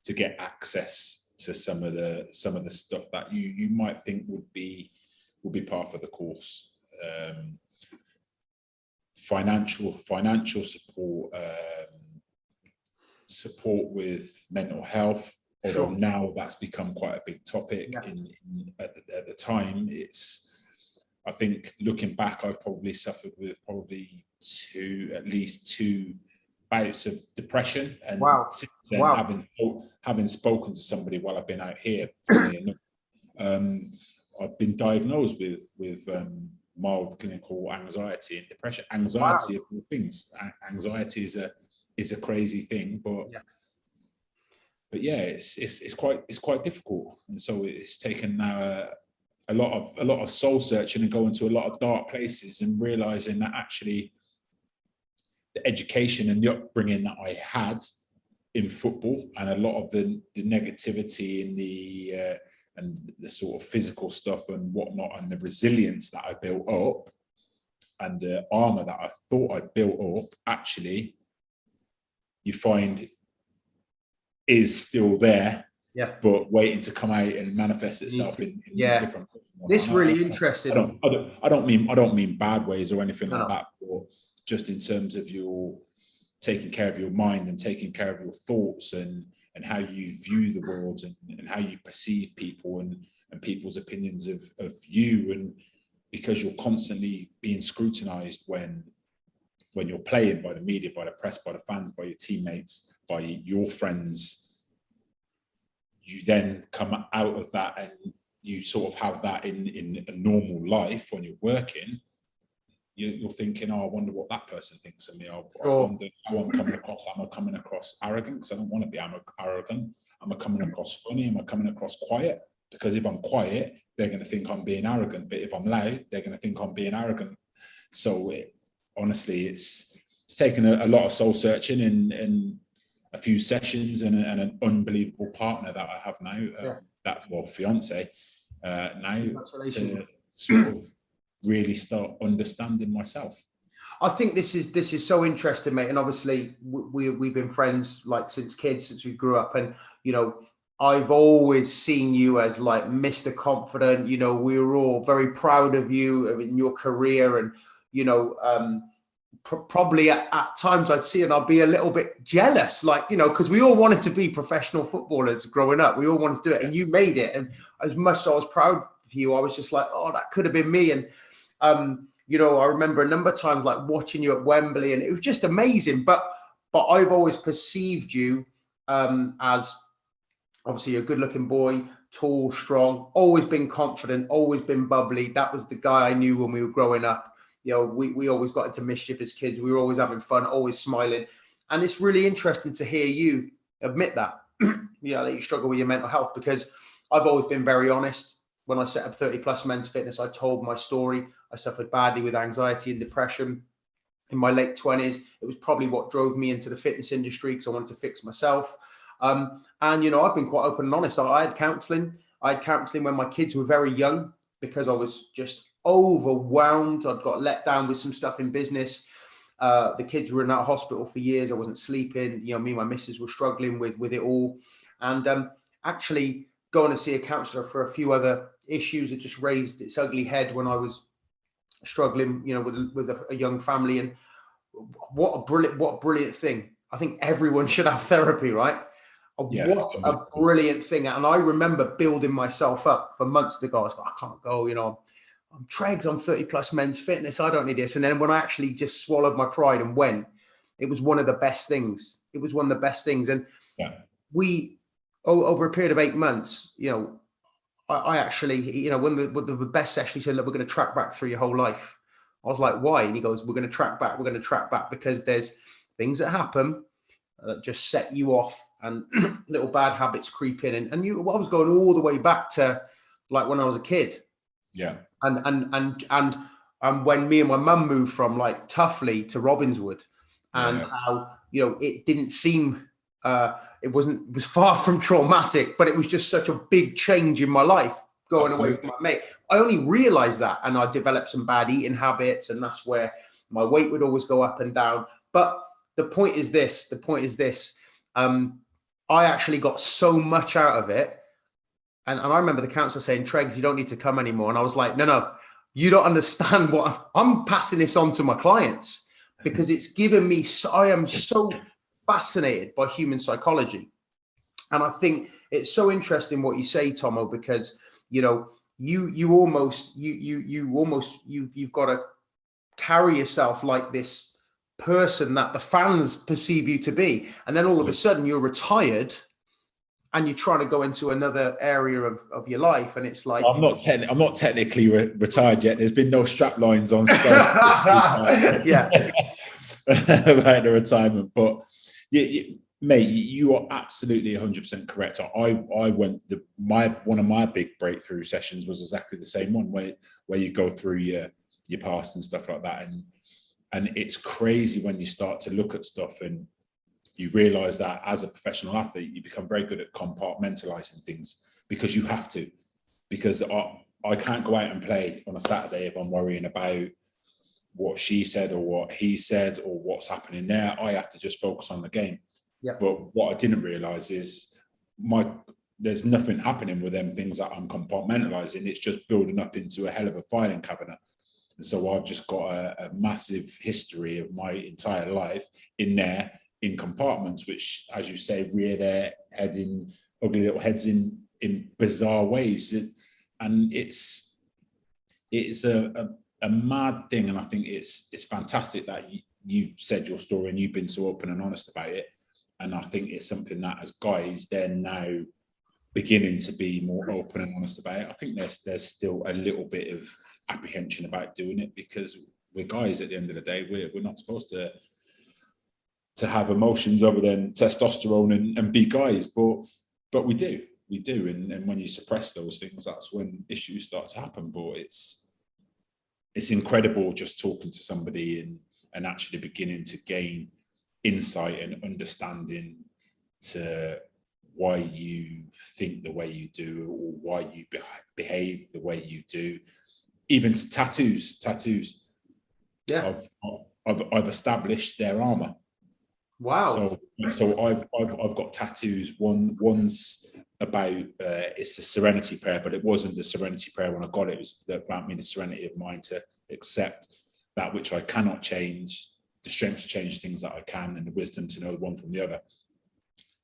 to get access to some of the stuff that you might think would be part of the course. Financial support, support with mental health. Although now that's become quite a big topic. At the time, I think looking back, I've probably suffered with at least two bouts of depression, and having spoken to somebody while I've been out here, I've been diagnosed with mild clinical anxiety and depression. Anxiety of all things. Anxiety is a crazy thing, but yeah, it's quite difficult, and so it's taken now a lot of soul searching and going to a lot of dark places and realizing that actually the education and the upbringing that I had in football and a lot of the negativity and the sort of physical stuff and whatnot and the resilience that I built up and the armor that I thought I built up, actually you find is still there, but waiting to come out and manifest itself in different ways. This really interesting. I don't mean bad ways or anything like that, but just in terms of your taking care of your mind and taking care of your thoughts and how you view the world and how you perceive people and people's opinions of you, and because you're constantly being scrutinized when you're playing by the media, by the press, by the fans, by your teammates, by your friends, you then come out of that and you sort of have that in a normal life when you're working. You're thinking, I wonder what that person thinks of me. I wonder how I'm coming across. Am I coming across arrogant? Because I don't want to be arrogant. Am I coming across funny? Am I coming across quiet? Because if I'm quiet, they're going to think I'm being arrogant. But if I'm loud, they're going to think I'm being arrogant. So honestly, it's taken a lot of soul searching and a few sessions and an unbelievable partner that I have now, fiance now, to sort of really start understanding myself. I think this is so interesting, mate. And obviously we've been friends like since kids, since we grew up, and I've always seen you as like Mr. Confident. You know, we were all very proud of you in your career, and you know, probably at times I'd see and I'd be a little bit jealous, like, you know, because we all wanted to be professional footballers growing up. We all wanted to do it, and you made it. And as much as I was proud of you, I was just like, oh, that could have been me. And you know, I remember a number of times like watching you at Wembley, and it was just amazing. But I've always perceived you as obviously a good-looking boy, tall, strong, always been confident, always been bubbly. That was the guy I knew when we were growing up. You know, we always got into mischief as kids. We were always having fun, always smiling. And it's really interesting to hear you admit that, that you struggle with your mental health, because I've always been very honest. When I set up 30 Plus Men's Fitness, I told my story. I suffered badly with anxiety and depression in my late 20s. It was probably what drove me into the fitness industry, because I wanted to fix myself. And, you know, I've been quite open and honest. I had counseling. I had counseling when my kids were very young, because I was just overwhelmed. I'd got let down with some stuff in business. The kids were in that hospital for years. I wasn't sleeping. You know, me and my missus were struggling with it all. And actually going to see a counsellor for a few other issues that just raised its ugly head when I was struggling, you know, with a young family. And what a brilliant thing. I think everyone should have therapy, right? What a brilliant thing. And I remember building myself up for months to go. I was like, I can't go, you know, I'm Tregs, I'm 30 Plus Men's Fitness, I don't need this. And then when I actually just swallowed my pride and went, it was one of the best things. It was one of the best things. And we, over a period of 8 months, you know, I actually, you know, when the best session, he said, look, we're going to track back through your whole life. I was like, why? And he goes, we're going to track back because there's things that happen that just set you off, and little bad habits creep in. And I was going all the way back to like when I was a kid. Yeah. And when me and my mum moved from like Tuffley to Robbinswood, and how, you know, it didn't seem, it was far from traumatic, but it was just such a big change in my life going away from my mate. I only realized that, and I developed some bad eating habits, and that's where my weight would always go up and down. But the point is this, I actually got so much out of it. And I remember the counsellor saying, Tregs, you don't need to come anymore. And I was like, no, you don't understand what I'm passing this on to my clients, because it's given me, I am so fascinated by human psychology. And I think it's so interesting what you say, Tommo, because, you know, you've got to carry yourself like this person that the fans perceive you to be. And then all of a sudden you're retired and you're trying to go into another area of your life. And it's like, I'm not technically retired yet. There's been no strap lines on Stoke. Yeah. About the retirement. But mate, you are absolutely 100% correct. I went, one of my big breakthrough sessions was exactly the same one, where you go through your past and stuff like that. And it's crazy when you start to look at stuff and you realize that as a professional athlete, you become very good at compartmentalizing things, because you have to. Because I can't go out and play on a Saturday if I'm worrying about what she said or what he said or what's happening there. I have to just focus on the game. Yeah. But what I didn't realize is there's nothing happening with them things that I'm compartmentalizing. It's just building up into a hell of a filing cabinet. And so I've just got a massive history of my entire life in compartments, which, as you say, rear their head in ugly little heads in bizarre ways. And it's a mad thing. And I think it's fantastic that you said your story and you've been so open and honest about it. And I think it's something that as guys, they're now beginning to be more open and honest about it. I think there's still a little bit of apprehension about doing it, because we're guys at the end of the day. We're not supposed to have emotions other than testosterone and be guys, but we do. And when you suppress those things, that's when issues start to happen. But it's incredible just talking to somebody and actually beginning to gain insight and understanding to why you think the way you do, or why you behave the way you do. Even to tattoos. Yeah. I've established their armor. Wow. So I've got tattoos. One's about it's the Serenity Prayer, but it wasn't the Serenity Prayer when I got it. It was that grant me the serenity of mind to accept that which I cannot change, the strength to change things that I can, and the wisdom to know one from the other.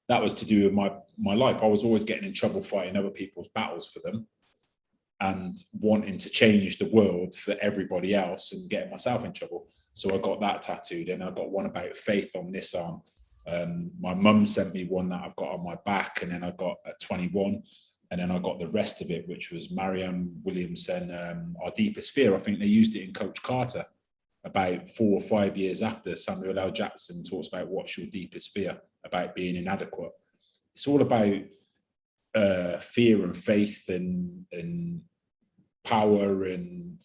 That was to do with my life. I was always getting in trouble fighting other people's battles for them and wanting to change the world for everybody else and getting myself in trouble. So I got that tattooed, and I got one about faith on this arm. My mum sent me one that I've got on my back, and then I got at 21, and then I got the rest of it, which was Marianne Williamson, Our Deepest Fear. I think they used it in Coach Carter about 4 or 5 years after Samuel L. Jackson talks about what's your deepest fear, about being inadequate. It's all about fear and faith and power and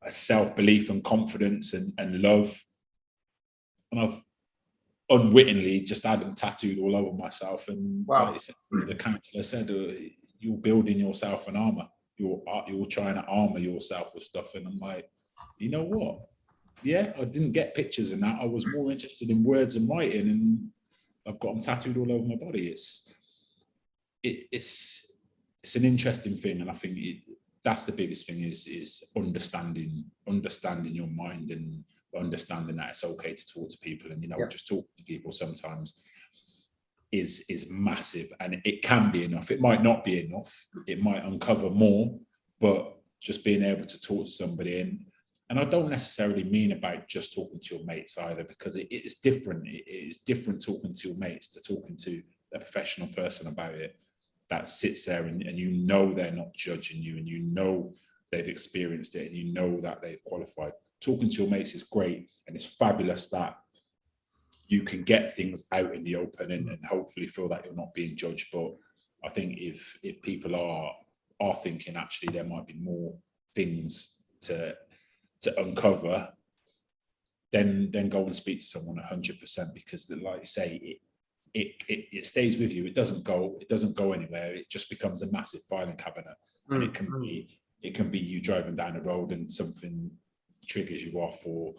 self-belief and confidence and love. And I've unwittingly just had them tattooed all over myself. And wow. Like the counsellor said, you're building yourself an armor. You're trying to armor yourself with stuff. And I'm like, you know what? Yeah, I didn't get pictures and that. I was more interested in words and writing, and I've got them tattooed all over my body. It's an interesting thing, and I think that's the biggest thing is understanding your mind and understanding that it's okay to talk to people, and just talking to people sometimes is massive, and it can be enough. It might not be enough. It might uncover more, but just being able to talk to somebody, and I don't necessarily mean about just talking to your mates either, because it is different. It is different talking to your mates to talking to a professional person about it that sits there and they're not judging you, and they've experienced it, and that they've qualified. Talking to your mates is great, and it's fabulous that you can get things out in the open and hopefully feel that you're not being judged. But I think if people are thinking actually there might be more things to uncover, then go and speak to someone 100%, because like you say, it stays with you. It doesn't go anywhere. It just becomes a massive filing cabinet. And it can be you driving down the road and something triggers you off, or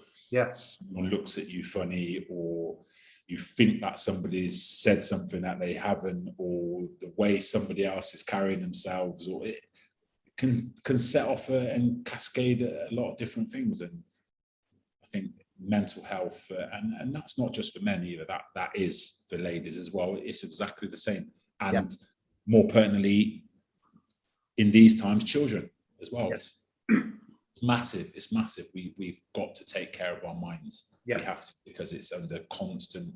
someone looks at you funny, or you think that somebody's said something that they haven't, or the way somebody else is carrying themselves, or it can set off and cascade a lot of different things. And I think mental health, and that's not just for men either, that is for ladies as well. It's exactly the same, and more pertinently in these times, children as well. It's massive. We've got to take care of our minds. We have to, because it's under constant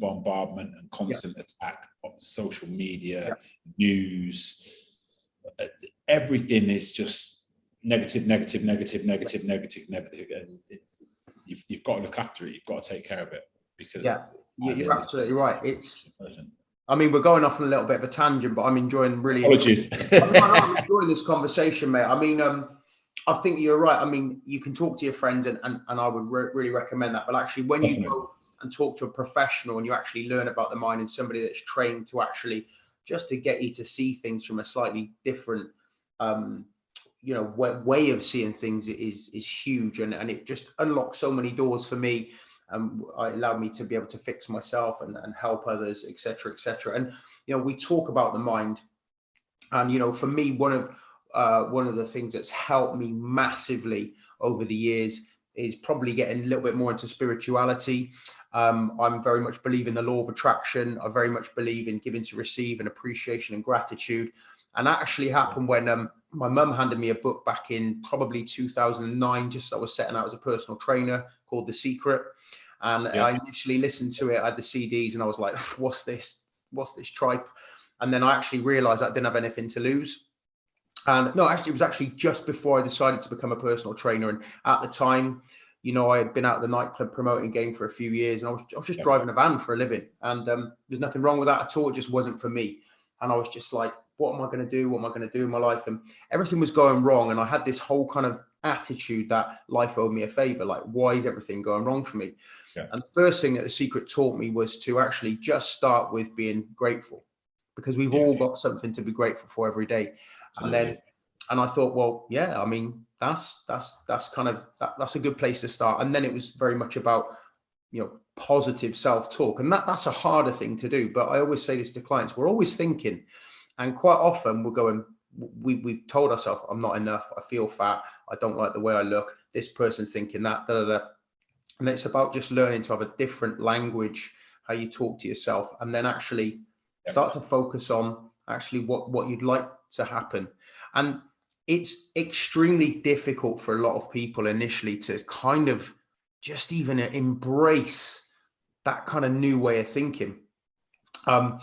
bombardment and constant attack on social media, news. Everything is just negative, and you've got to look after it. You've got to take care of it, because you're absolutely right. I mean, we're going off on a little bit of a tangent, but I'm enjoying Apologies. I'm enjoying this conversation, mate. I mean, I think you're right. I mean, you can talk to your friends, and I would really recommend that. But actually, when you go and talk to a professional and you actually learn about the mind, and somebody that's trained to actually just to get you to see things from a slightly different way of seeing things is huge, and it just unlocks so many doors for me. It allowed me to be able to fix myself and help others, etc. And we talk about the mind, and for me, one of the things that's helped me massively over the years is probably getting a little bit more into spirituality. I'm very much believe in the law of attraction. I very much believe in giving to receive, and appreciation and gratitude. And that actually happened when my mum handed me a book back in probably 2009, just as I was setting out as a personal trainer, called The Secret. And I initially listened to it, I had the CDs, and I was like, what's this tripe? And then I actually realized I didn't have anything to lose. And no, actually, it was actually just before I decided to become a personal trainer. And at the time, I had been out of the nightclub promoting game for a few years, and I was just driving a van for a living. And there's nothing wrong with that at all. It just wasn't for me. And I was just like, what am I going to do? What am I going to do in my life? And everything was going wrong. And I had this whole kind of attitude that life owed me a favor. Like, why is everything going wrong for me? Yeah. And the first thing that The Secret taught me was to actually just start with being grateful, because we've all got something to be grateful for every day. Absolutely. And I thought, well, I mean, that's kind of, that's a good place to start. And then it was very much about positive self-talk. And that's a harder thing to do. But I always say this to clients, we're always thinking, and quite often we're going, we've told ourselves, I'm not enough, I feel fat, I don't like the way I look, this person's thinking that, da, da, da. And it's about just learning to have a different language, how you talk to yourself, and then actually start to focus on actually what you'd like to happen. And it's extremely difficult for a lot of people initially to kind of just even embrace that kind of new way of thinking. But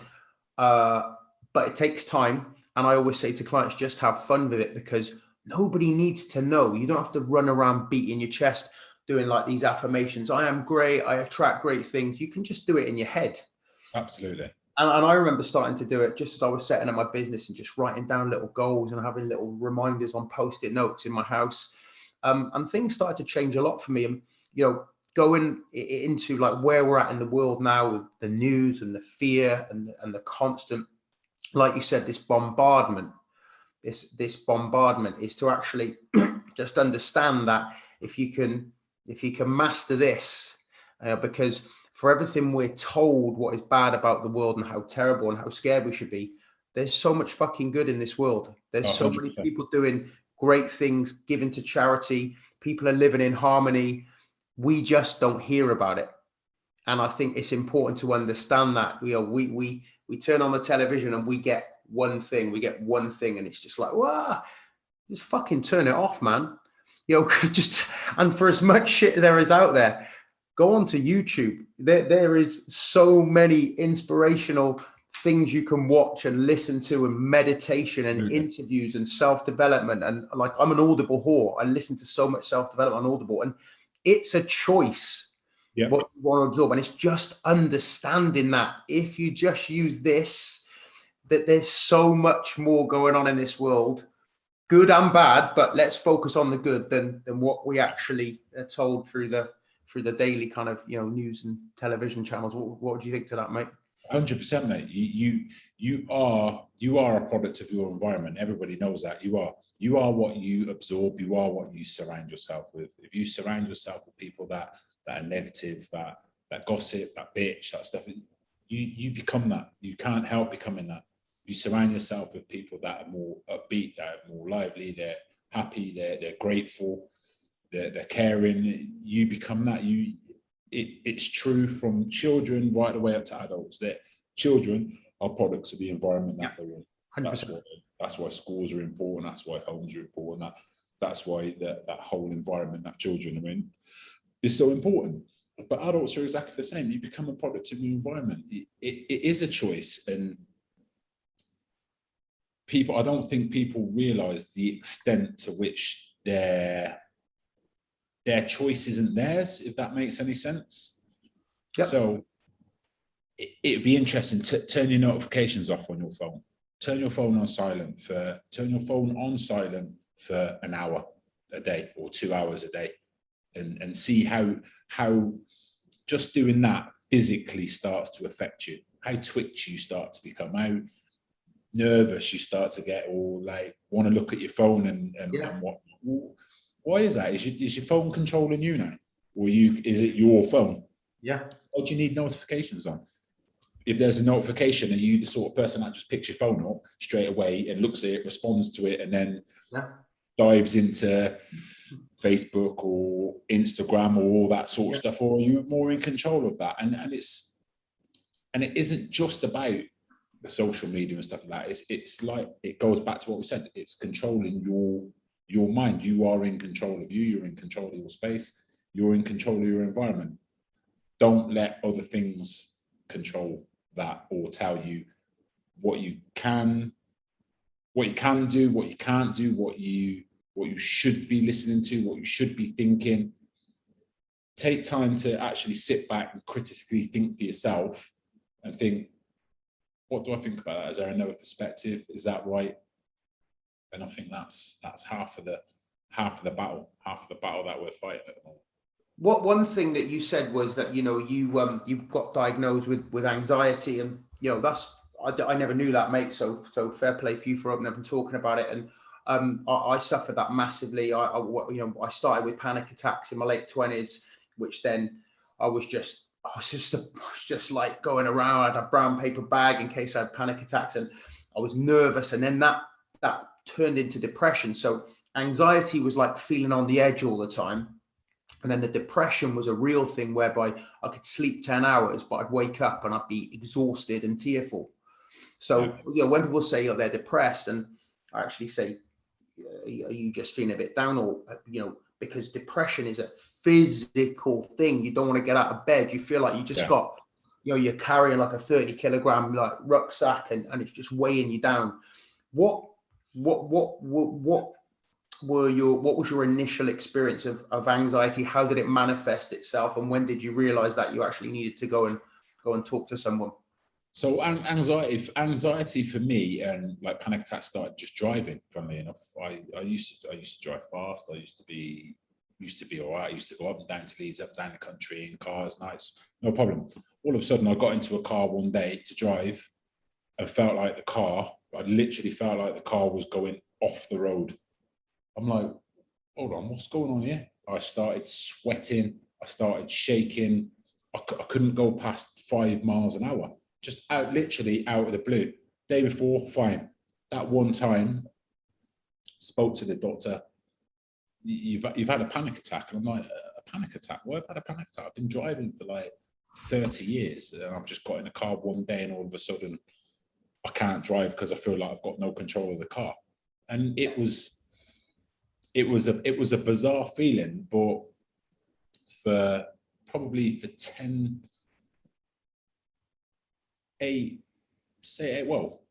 it takes time. And I always say to clients, just have fun with it, because nobody needs to know. You don't have to run around beating your chest, doing like these affirmations. I am great. I attract great things. You can just do it in your head. Absolutely. And I remember starting to do it just as I was setting up my business and just writing down little goals and having little reminders on Post-it notes in my house. And things started to change a lot for me. And, going into like where we're at in the world now with the news and the fear and the constant, like you said, this bombardment is to actually just understand that if you can master this, because for everything we're told what is bad about the world and how terrible and how scared we should be, there's so much fucking good in this world. There's 100%. So many people doing great things, giving to charity. People are living in harmony. We just don't hear about it. And I think it's important to understand that we turn on the television and we get one thing, and it's just like, wow, just fucking turn it off, man. And for as much shit there is out there, go on to YouTube. There is so many inspirational things you can watch and listen to, and meditation and interviews and self-development. And like, I'm an Audible whore. I listen to so much self-development on Audible, and it's a choice what you want to absorb. And it's just understanding that if you just use this, that there's so much more going on in this world, good and bad, but let's focus on the good than what we actually are told through the daily kind of news and television channels. What do you think to that, mate? 100%, mate. You are a product of your environment. Everybody knows that. You are what you absorb. You are what you surround yourself with. If you surround yourself with people that are negative, that gossip, that bitch, that stuff, you become that. You can't help becoming that. You surround yourself with people that are more upbeat, that are more lively, they're happy, they're grateful, they're caring. You become that. It's true from children right the way up to adults, that children are products of the environment that they're in. 100%. That's why schools are important. That's why homes are important. That's why that whole environment that children are in is so important. But adults are exactly the same. You become a product of your environment. It is a choice. And I don't think people realize the extent to which their choice isn't theirs, if that makes any sense. Yep. So it'd be interesting to turn your notifications off on your phone. Turn your phone on silent for an hour a day or 2 hours a day, and see how just doing that physically starts to affect you, how twitchy you start to become, how nervous you start to get, or like want to look at your phone and what. Why is that? Is your phone controlling you now? Or is it your phone? Yeah. What do you need notifications on? If there's a notification, are you the sort of person that just picks your phone up straight away and looks at it, responds to it, and then dives into Facebook or Instagram or all that sort of stuff? Or are you more in control of that? And it isn't just about the social media and stuff like that. It's like, it goes back to what we said. It's controlling your mind. You are in control of you. You're in control of your space. You're in control of your environment. Don't let other things control that, or tell you what you can do, what you can't do, what you should be listening to, what you should be thinking. Take time to actually sit back and critically think for yourself and think, what do I think about that? Is there another perspective? Is that right? And I think that's half of the battle that we're fighting at the moment. One thing that you said was that you got diagnosed with anxiety, and I never knew that, mate. So fair play for you for opening up and talking about it. And I suffered that massively. I started with panic attacks in my late 20s, which then I was just like going around. I had a brown paper bag in case I had panic attacks, and I was nervous. And then that turned into depression. So anxiety was like feeling on the edge all the time. And then the depression was a real thing whereby I could sleep 10 hours, but I'd wake up and I'd be exhausted and tearful. So, when people say they're depressed, and I actually say, are you just feeling a bit down? Or, because depression is a physical thing. You don't want to get out of bed. You feel like you just got, you're carrying like a 30 kilogram like rucksack, and it's just weighing you down. What was your initial experience of anxiety? How did it manifest itself? And when did you realize that you actually needed to go and talk to someone? So anxiety for me, and like panic attacks started just driving. Funnily enough, I used to drive fast. I used to be all right. I used to go up and down to Leeds, up and down the country in cars, nights, no problem. All of a sudden, I got into a car one day to drive, and I literally felt like the car was going off the road. I'm like, hold on, what's going on here? I started sweating. I started shaking. I couldn't go past 5 miles an hour. Just literally out of the blue. Day before, fine. That one time, spoke to the doctor. You've had a panic attack. And I'm like, a panic attack? Why have I had a panic attack? I've been driving for like 30 years, and I've just got in a car one day, and all of a sudden, I can't drive because I feel like I've got no control of the car. And it was a bizarre feeling, but for 10.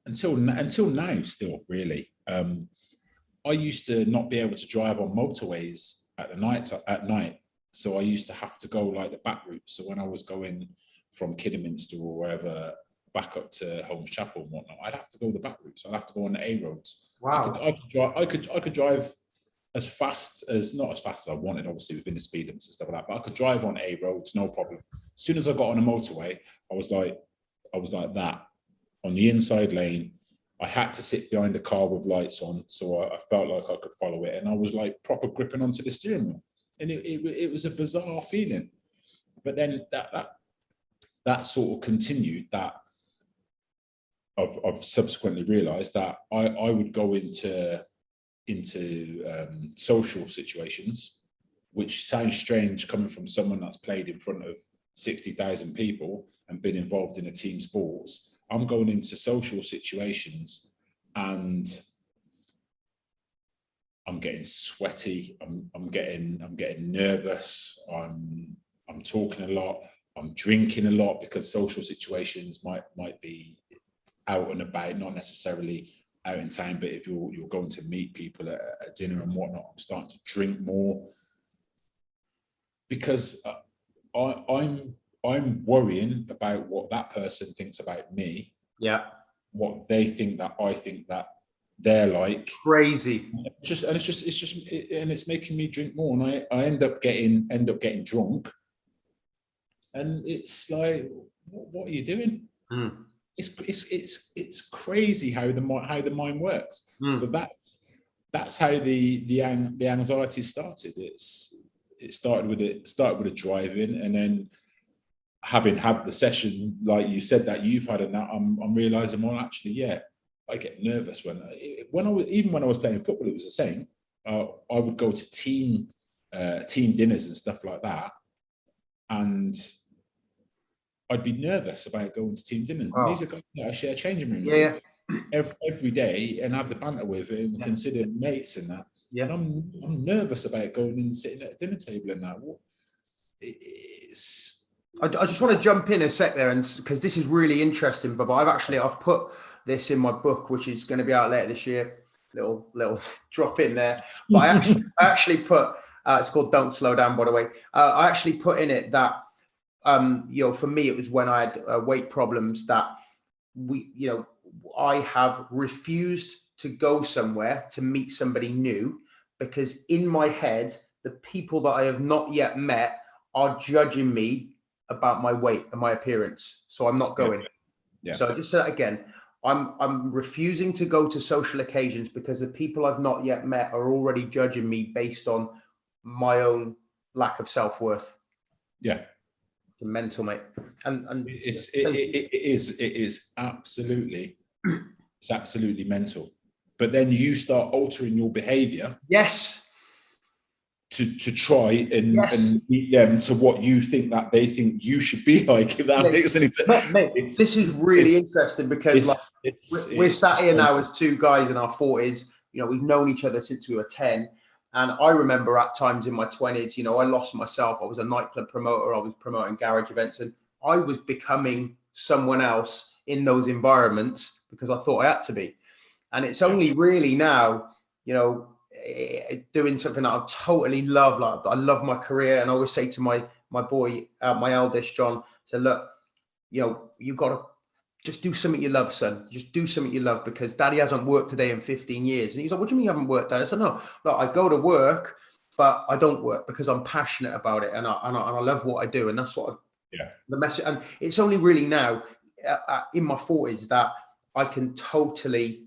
Until now, still really. I used to not be able to drive on motorways at night, so I used to have to go like the back route. So when I was going from Kidderminster or wherever back up to Holmes Chapel and whatnot, I'd have to go the back route. So I'd have to go on the A roads. Wow. I could drive not as fast as I wanted, obviously within the speed limits and stuff like that, but I could drive on A roads, no problem. As soon as I got on a motorway, I was like that on the inside lane. I had to sit behind a car with lights on, so I felt like I could follow it, and I was like proper gripping onto the steering wheel, and it was a bizarre feeling. But then that sort of continued. That I've subsequently realised that I would go into social situations, which sounds strange coming from someone that's played in front of 60,000 people and been involved in a team sports. I'm going into social situations and I'm getting sweaty. I'm getting nervous. I'm talking a lot. I'm drinking a lot, because social situations might be out and about, not necessarily out in town, but if you're going to meet people at dinner and whatnot, I'm starting to drink more, because I'm worrying about what that person thinks about me. Yeah. What they think that I think that they're like. Crazy. It's making me drink more, and I end up getting drunk, and it's like, what are you doing? It's crazy how the mind works. So that's how the anxiety started. It started with a drive-in, and then having had the session like you said that you've had, and now I'm realizing, well, actually, yeah, I get nervous when I was playing football. It was the same. I would go to team dinners and stuff like that, and I'd be nervous about going to team dinners. Wow. These are guys that I share changing rooms with every day and have the banter with and consider mates and that. Yeah. And I'm nervous about going and sitting at a dinner table and that. I just want to jump in a sec there, and because this is really interesting, but I've put this in my book, which is going to be out later this year. Little drop in there, but I actually put it's called "Don't Slow Down." By the way, I actually put in it that for me it was when I had weight problems that I have refused to go somewhere to meet somebody new, because in my head the people that I have not yet met are judging me about my weight and my appearance, so I'm not going. Yeah. So I just said that again. I'm refusing to go to social occasions because the people I've not yet met are already judging me based on my own lack of self-worth. Yeah. Mental, mate. And it is absolutely, it's absolutely mental. But then you start altering your behaviour. Yes. To try and meet them to what you think that they think you should be like, if that makes any sense. Mate, this is really interesting because we're sat here now as two guys in our 40s. You know, we've known each other since we were 10. And I remember at times in my 20s, you know, I lost myself. I was a nightclub promoter. I was promoting garage events, and I was becoming someone else in those environments because I thought I had to be. And it's only really now, you know, doing something that I totally love. Like, I love my career. And I always say to my boy, my eldest, John, so look, you know, you got to just do something you love, son. Just do something you love, because daddy hasn't worked today in 15 years. And he's like, what do you mean you haven't worked, dad? I said, no, I go to work, but I don't work because I'm passionate about it. And I love what I do. And that's what the message. And it's only really now in my 40s that I can totally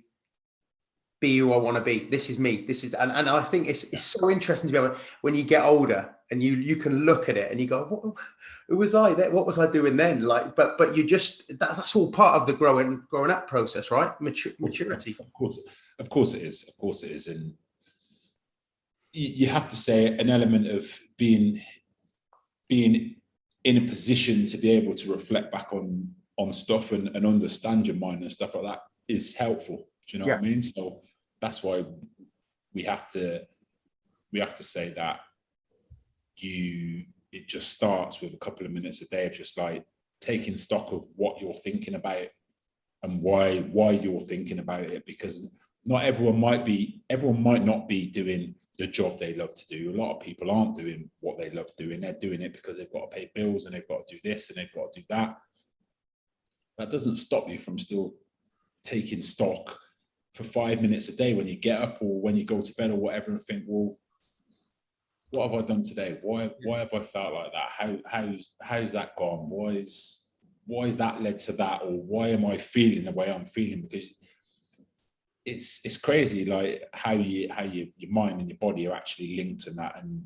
be who I want to be. This is me. This is, and I think it's so interesting to be able, when you get older and you can look at it and you go, who was I there? What was I doing then? Like, but you just, that's all part of the growing up process, right? Maturity. Of course it is. And you have to say an element of being in a position to be able to reflect back on stuff and understand your mind and stuff like that is helpful. Do you know what I mean? So that's why we have to say that it just starts with a couple of minutes a day of just like taking stock of what you're thinking about and why you're thinking about it, because not everyone might not be doing the job they love to do. A lot of people aren't doing what they love doing. They're doing it because they've got to pay bills and they've got to do this and they've got to do that. That doesn't stop you from still taking stock for 5 minutes a day when you get up or when you go to bed or whatever, and think, well, what have I done today? Why have I felt like that? How's that gone? Why is that led to that? Or why am I feeling the way I'm feeling? Because it's crazy, like how your mind and your body are actually linked in that, and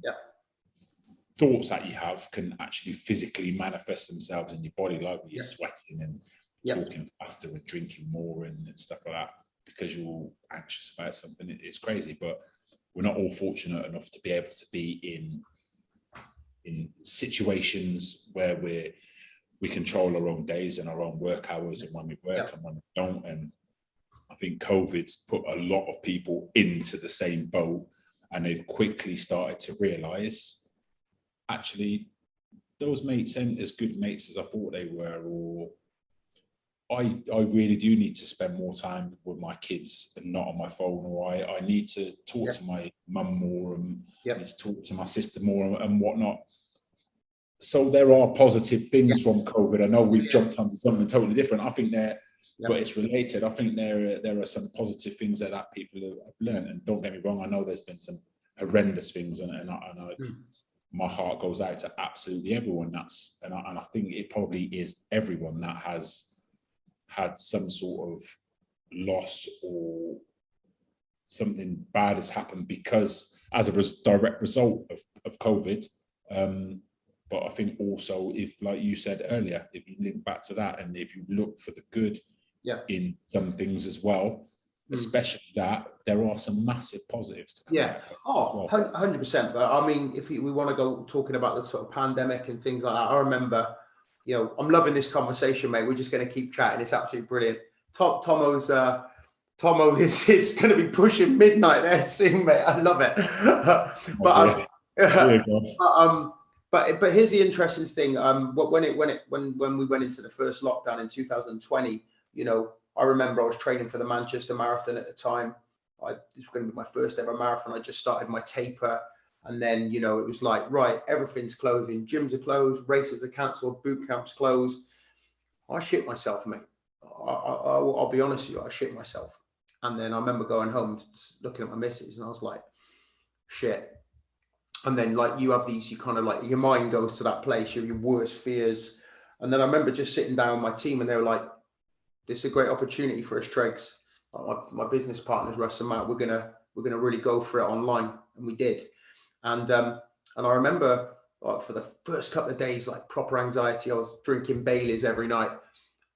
thoughts that you have can actually physically manifest themselves in your body, like when you're sweating and talking faster and drinking more and stuff like that, because you're anxious about something. It's crazy, but we're not all fortunate enough to be able to be in situations where we control our own days and our own work hours, and when we work and when we don't. And I think COVID's put a lot of people into the same boat, and they've quickly started to realise, actually, those mates ain't as good mates as I thought they were, or I really do need to spend more time with my kids and not on my phone, or I need to talk to my mum more, and need to talk to my sister more and whatnot. So there are positive things from COVID. I know we've jumped onto something totally different. I think but it's related. I think there are some positive things that people have learned. And don't get me wrong, I know there's been some horrendous things, and my heart goes out to absolutely everyone. And I think it probably is everyone that has had some sort of loss or something bad has happened because as a direct result of COVID. But I think also, if, like you said earlier, if you link back to that, and if you look for the good in some things as well, especially that, there are some massive positives to come out of it. 100%. But I mean, if we want to go talking about the sort of pandemic and things like that, I remember, you know, I'm loving this conversation, mate. We're just going to keep chatting. It's absolutely brilliant. Tommo is going to be pushing midnight there soon, mate. I love it. But here's the interesting thing. When we went into the first lockdown in 2020, you know, I remember I was training for the Manchester Marathon at the time. This was going to be my first ever marathon. I just started my taper, and then, you know, it was like, right, everything's closing, gyms are closed, races are cancelled, boot camps closed. I shit myself, mate. I'll be honest with you, I shit myself. And then I remember going home, looking at my missus, and I was like, shit. And then, like, you have these, you kind of like, your mind goes to that place, your worst fears. And then I remember just sitting down with my team, and they were like, this is a great opportunity for us, Tregs. My business partners, Russ and Matt, we're gonna really go for it online. And we did. And I remember like for the first couple of days, like proper anxiety. I was drinking Baileys every night.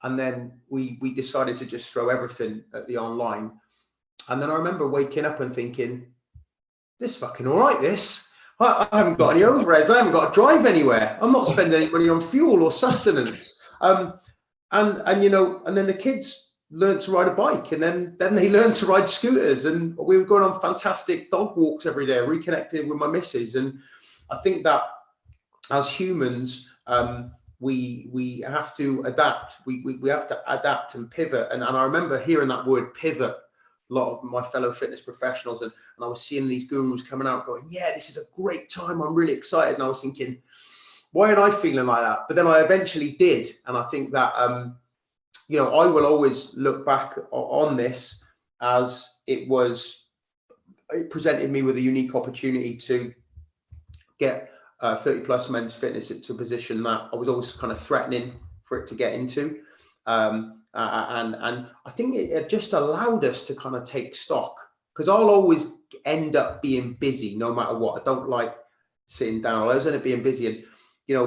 And then we decided to just throw everything at the online. And then I remember waking up and thinking, this fucking all right, this. I haven't got any overheads. I haven't got to drive anywhere. I'm not spending any money on fuel or sustenance. And then the kids learned to ride a bike, and then they learned to ride scooters, and we were going on fantastic dog walks every day, reconnected with my missus. And I think that as humans, we have to adapt. We have to adapt and pivot. And I remember hearing that word pivot a lot of my fellow fitness professionals, and I was seeing these gurus coming out going, yeah, this is a great time. I'm really excited. And I was thinking, why aren't I feeling like that? But then I eventually did. And I think that, I will always look back on this as it presented me with a unique opportunity to get 30 plus men's fitness into a position that I was always kind of threatening for it to get into. And I think it just allowed us to kind of take stock, because I'll always end up being busy no matter what. I don't like sitting down. I'll always end up being busy. And,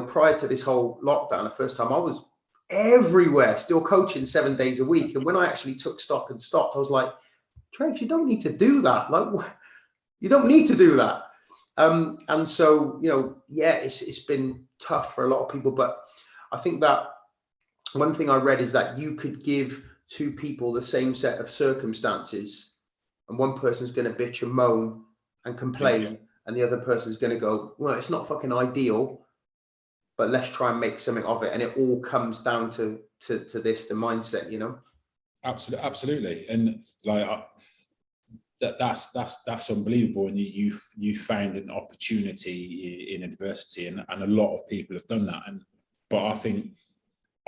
prior to this whole lockdown, the first time I was everywhere, still coaching 7 days a week. And when I actually took stock and stopped, I was like, Tregs, you don't need to do that. Like, you don't need to do that. And so, it's been tough for a lot of people, but I think that one thing I read is that you could give two people the same set of circumstances, and one person's going to bitch and moan and complain, and the other person's going to go, well, it's not fucking ideal, but let's try and make something of it. And it all comes down to this, the mindset, Absolutely. And like, that's unbelievable. And you found an opportunity in adversity, and a lot of people have done that. But I think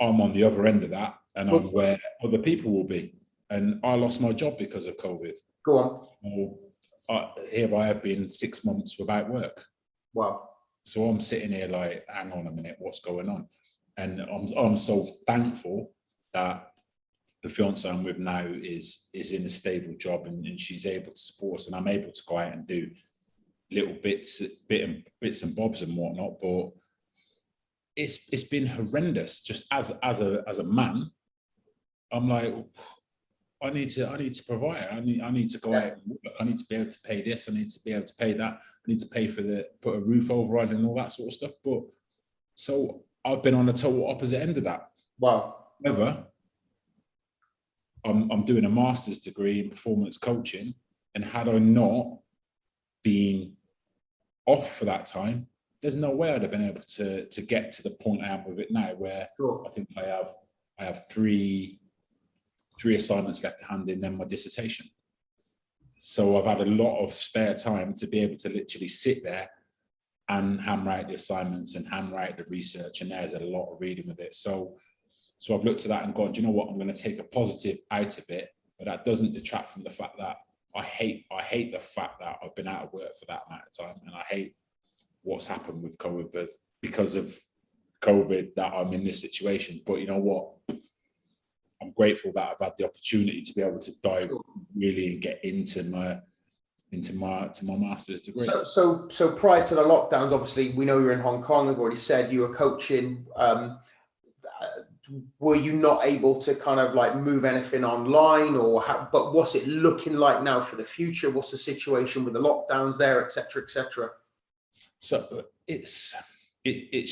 I'm on the other end of that, and I'm where other people will be. And I lost my job because of COVID. Go on. So here I have been 6 months without work. Wow. So I'm sitting here like, hang on a minute, what's going on? And I'm so thankful that the fiance I'm with now is in a stable job, and she's able to support us, and I'm able to go out and do little bits and bobs and whatnot. But it's been horrendous. Just as a man, I'm like, I need to provide. I need to go out and work. I need to be able to pay this. I need to be able to pay that. I need to pay for put a roof over it and all that sort of stuff. But so I've been on the total opposite end of that. Wow. However, I'm doing a master's degree in performance coaching, and had I not been off for that time, there's no way I'd have been able to get to the point I am with it now, where I think I have three assignments left to hand in, then my dissertation. So I've had a lot of spare time to be able to literally sit there and hammer out the assignments and hammer out the research, and there's a lot of reading with it. So I've looked at that and gone, do you know what? I'm going to take a positive out of it, but that doesn't detract from the fact that I hate the fact that I've been out of work for that amount of time, and I hate what's happened with COVID, but because of COVID that I'm in this situation. But you know what? I'm grateful that I've had the opportunity to be able to dive really and get into my master's degree. So prior to the lockdowns, obviously we know you're in Hong Kong. I've already said you were coaching. Were you not able to kind of like move anything online, or but what's it looking like now for the future? What's the situation with the lockdowns there, et cetera, et cetera? So it's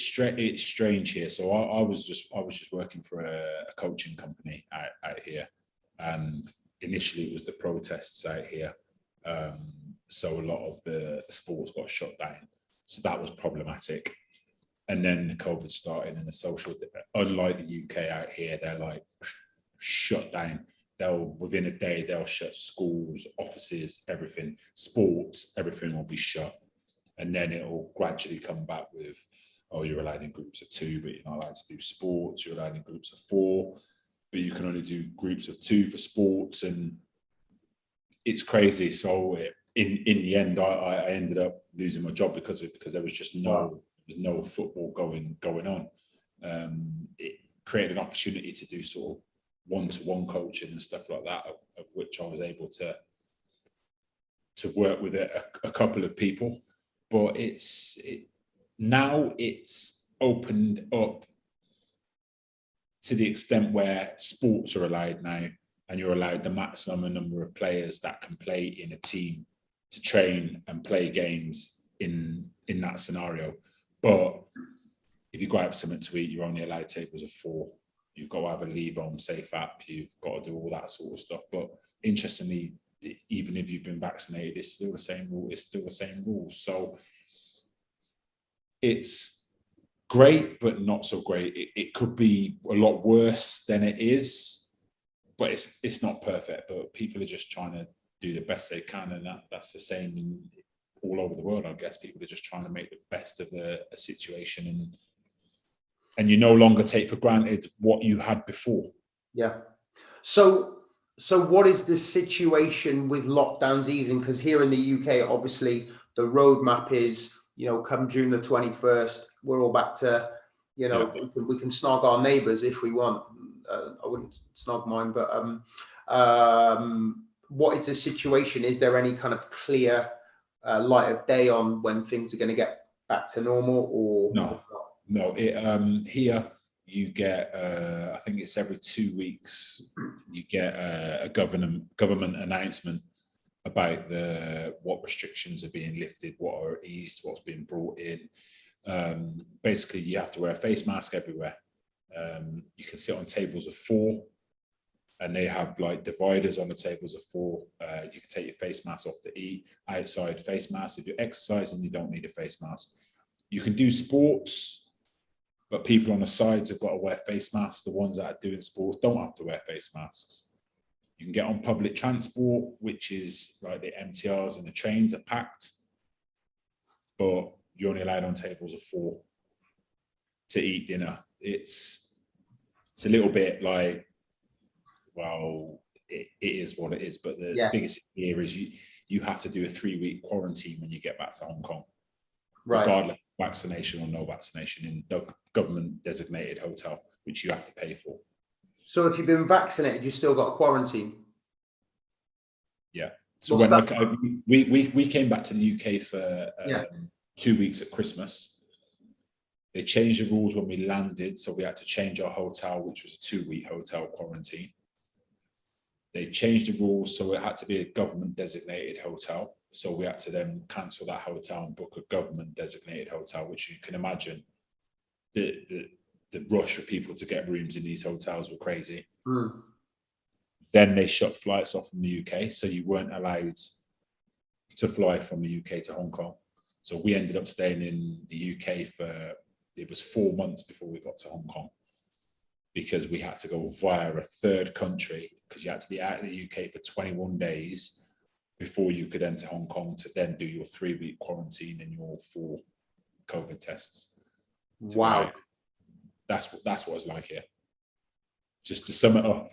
strange here. So I was just working for a coaching company out here, and initially it was the protests out here. So a lot of the sports got shut down. So that was problematic. And then the COVID started, and the social, unlike the UK out here, they're like shut down. Within a day, they'll shut schools, offices, everything, sports, everything will be shut. And then it'll gradually come back with, oh, you're allowed in groups of 2, but you're not allowed to do sports. You're allowed in groups of 4, but you can only do groups of 2 for sports. And it's crazy. So in the end, I ended up losing my job because of it, because there was just no football going on. It created an opportunity to do sort of one-to-one coaching and stuff like that, of which I was able to work with a couple of people. But now it's opened up to the extent where sports are allowed now, and you're allowed the maximum number of players that can play in a team to train and play games in that scenario. But if you go out for something to eat, you're only allowed tables of 4. You've got to have a leave home safe app. You've got to do all that sort of stuff. But interestingly, even if you've been vaccinated, it's still the same rule. It's still the same rules. So it's great, but not so great. It could be a lot worse than it is, but it's not perfect. But people are just trying to do the best they can, and that's the same all over the world. I guess people are just trying to make the best of a situation, and you no longer take for granted what you had before. Yeah. So what is the situation with lockdowns easing? Because here in the UK, obviously, the roadmap is, come June the 21st, we're all back to, we can snog our neighbours if we want. I wouldn't snog mine, but what is the situation? Is there any kind of clear light of day on when things are going to get back to normal, or No. Here you get, I think it's every 2 weeks, you get a government announcement about what restrictions are being lifted, what are eased, what's being brought in. Basically, you have to wear a face mask everywhere. You can sit on tables of 4, and they have like dividers on the tables of 4. You can take your face mask off to eat. Outside, face mask. If you're exercising, you don't need a face mask. You can do sports, but people on the sides have got to wear face masks. The ones that are doing sports don't have to wear face masks. You can get on public transport, which is like the MTRs and the trains are packed, but you're only allowed on tables of 4 to eat dinner. It's a little bit like, well, it is what it is. But the biggest here is you have to do a 3-week quarantine when you get back to Hong Kong, regardless of vaccination or no vaccination, in the government designated hotel, which you have to pay for. So if you've been vaccinated, you still got a quarantine? Yeah. So we came back to the UK for 2 weeks at Christmas. They changed the rules when we landed, so we had to change our hotel, which was a 2-week hotel quarantine. They changed the rules, so it had to be a government designated hotel. So we had to then cancel that hotel and book a government designated hotel, which you can imagine the rush of people to get rooms in these hotels were crazy. Then they shut flights off from the UK, so you weren't allowed to fly from the UK to Hong Kong. So we ended up staying in the UK for, it was 4 months before we got to Hong Kong, because we had to go via a third country, because you had to be out of the UK for 21 days before you could enter Hong Kong to then do your 3-week quarantine and your 4 COVID tests. Wow. That's what it's like here. Just to sum it up.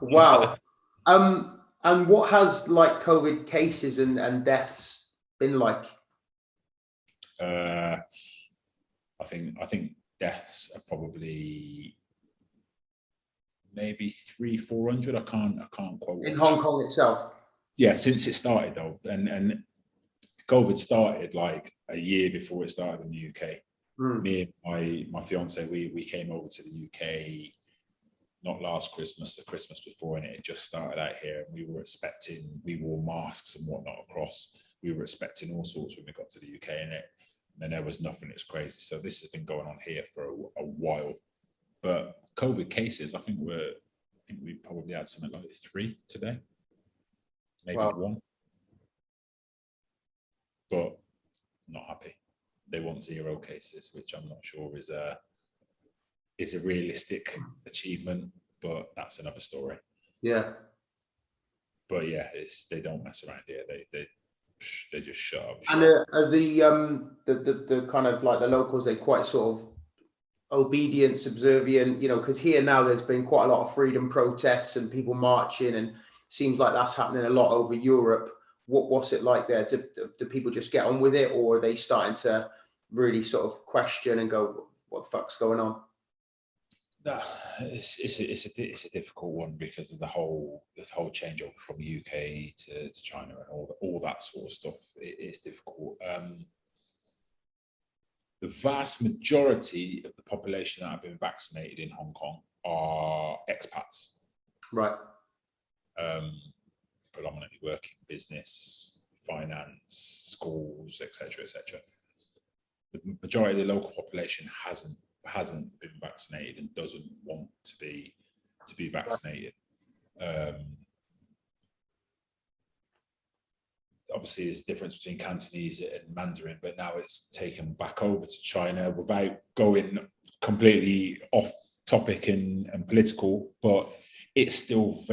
Wow. And what has like COVID cases and deaths been like? I think deaths are probably maybe 300-400. I can't quote. In Hong Kong itself? Yeah, since it started though, and COVID started like a year before it started in the UK. Me and my fiance, we came over to the UK not last Christmas, the Christmas before, and it had just started out here. And we wore masks and whatnot across. We were expecting all sorts when we got to the UK, and then there was nothing. It's crazy. So this has been going on here for a while. But COVID cases, I think we probably had something like 3 today, maybe 1. But not happy. They want 0 cases, which I'm not sure is a realistic achievement, but that's another story. Yeah. But yeah, they don't mess around here. They just shut up. And are the kind of like the locals, they quite sort of obedient, subservient, because here now there's been quite a lot of freedom protests and people marching, and seems like that's happening a lot over Europe. What's it like there? Do people just get on with it, or are they starting to really sort of question and go, what the fuck's going on? It's a difficult one because of the whole changeover from UK to China and all that sort of stuff. It's difficult. the vast majority of the population that have been vaccinated in Hong Kong are expats. Right. Predominantly working business, finance, schools, etc., etc. The majority of the local population hasn't been vaccinated and doesn't want to be vaccinated. Obviously, there's a difference between Cantonese and Mandarin, but now it's taken back over to China without going completely off topic and political, but it's still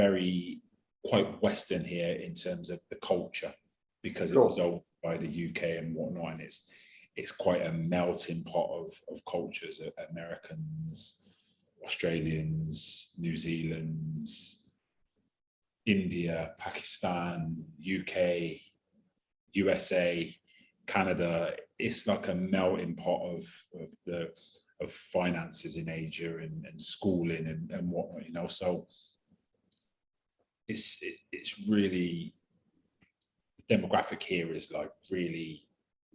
quite Western here in terms of the culture, because it was owned by the UK and whatnot, and it's quite a melting pot of cultures: Americans, Australians, New Zealand's, India, Pakistan, UK, USA, Canada. It's like a melting pot of finances in Asia and schooling and whatnot, you know. So it's really, the demographic here is like really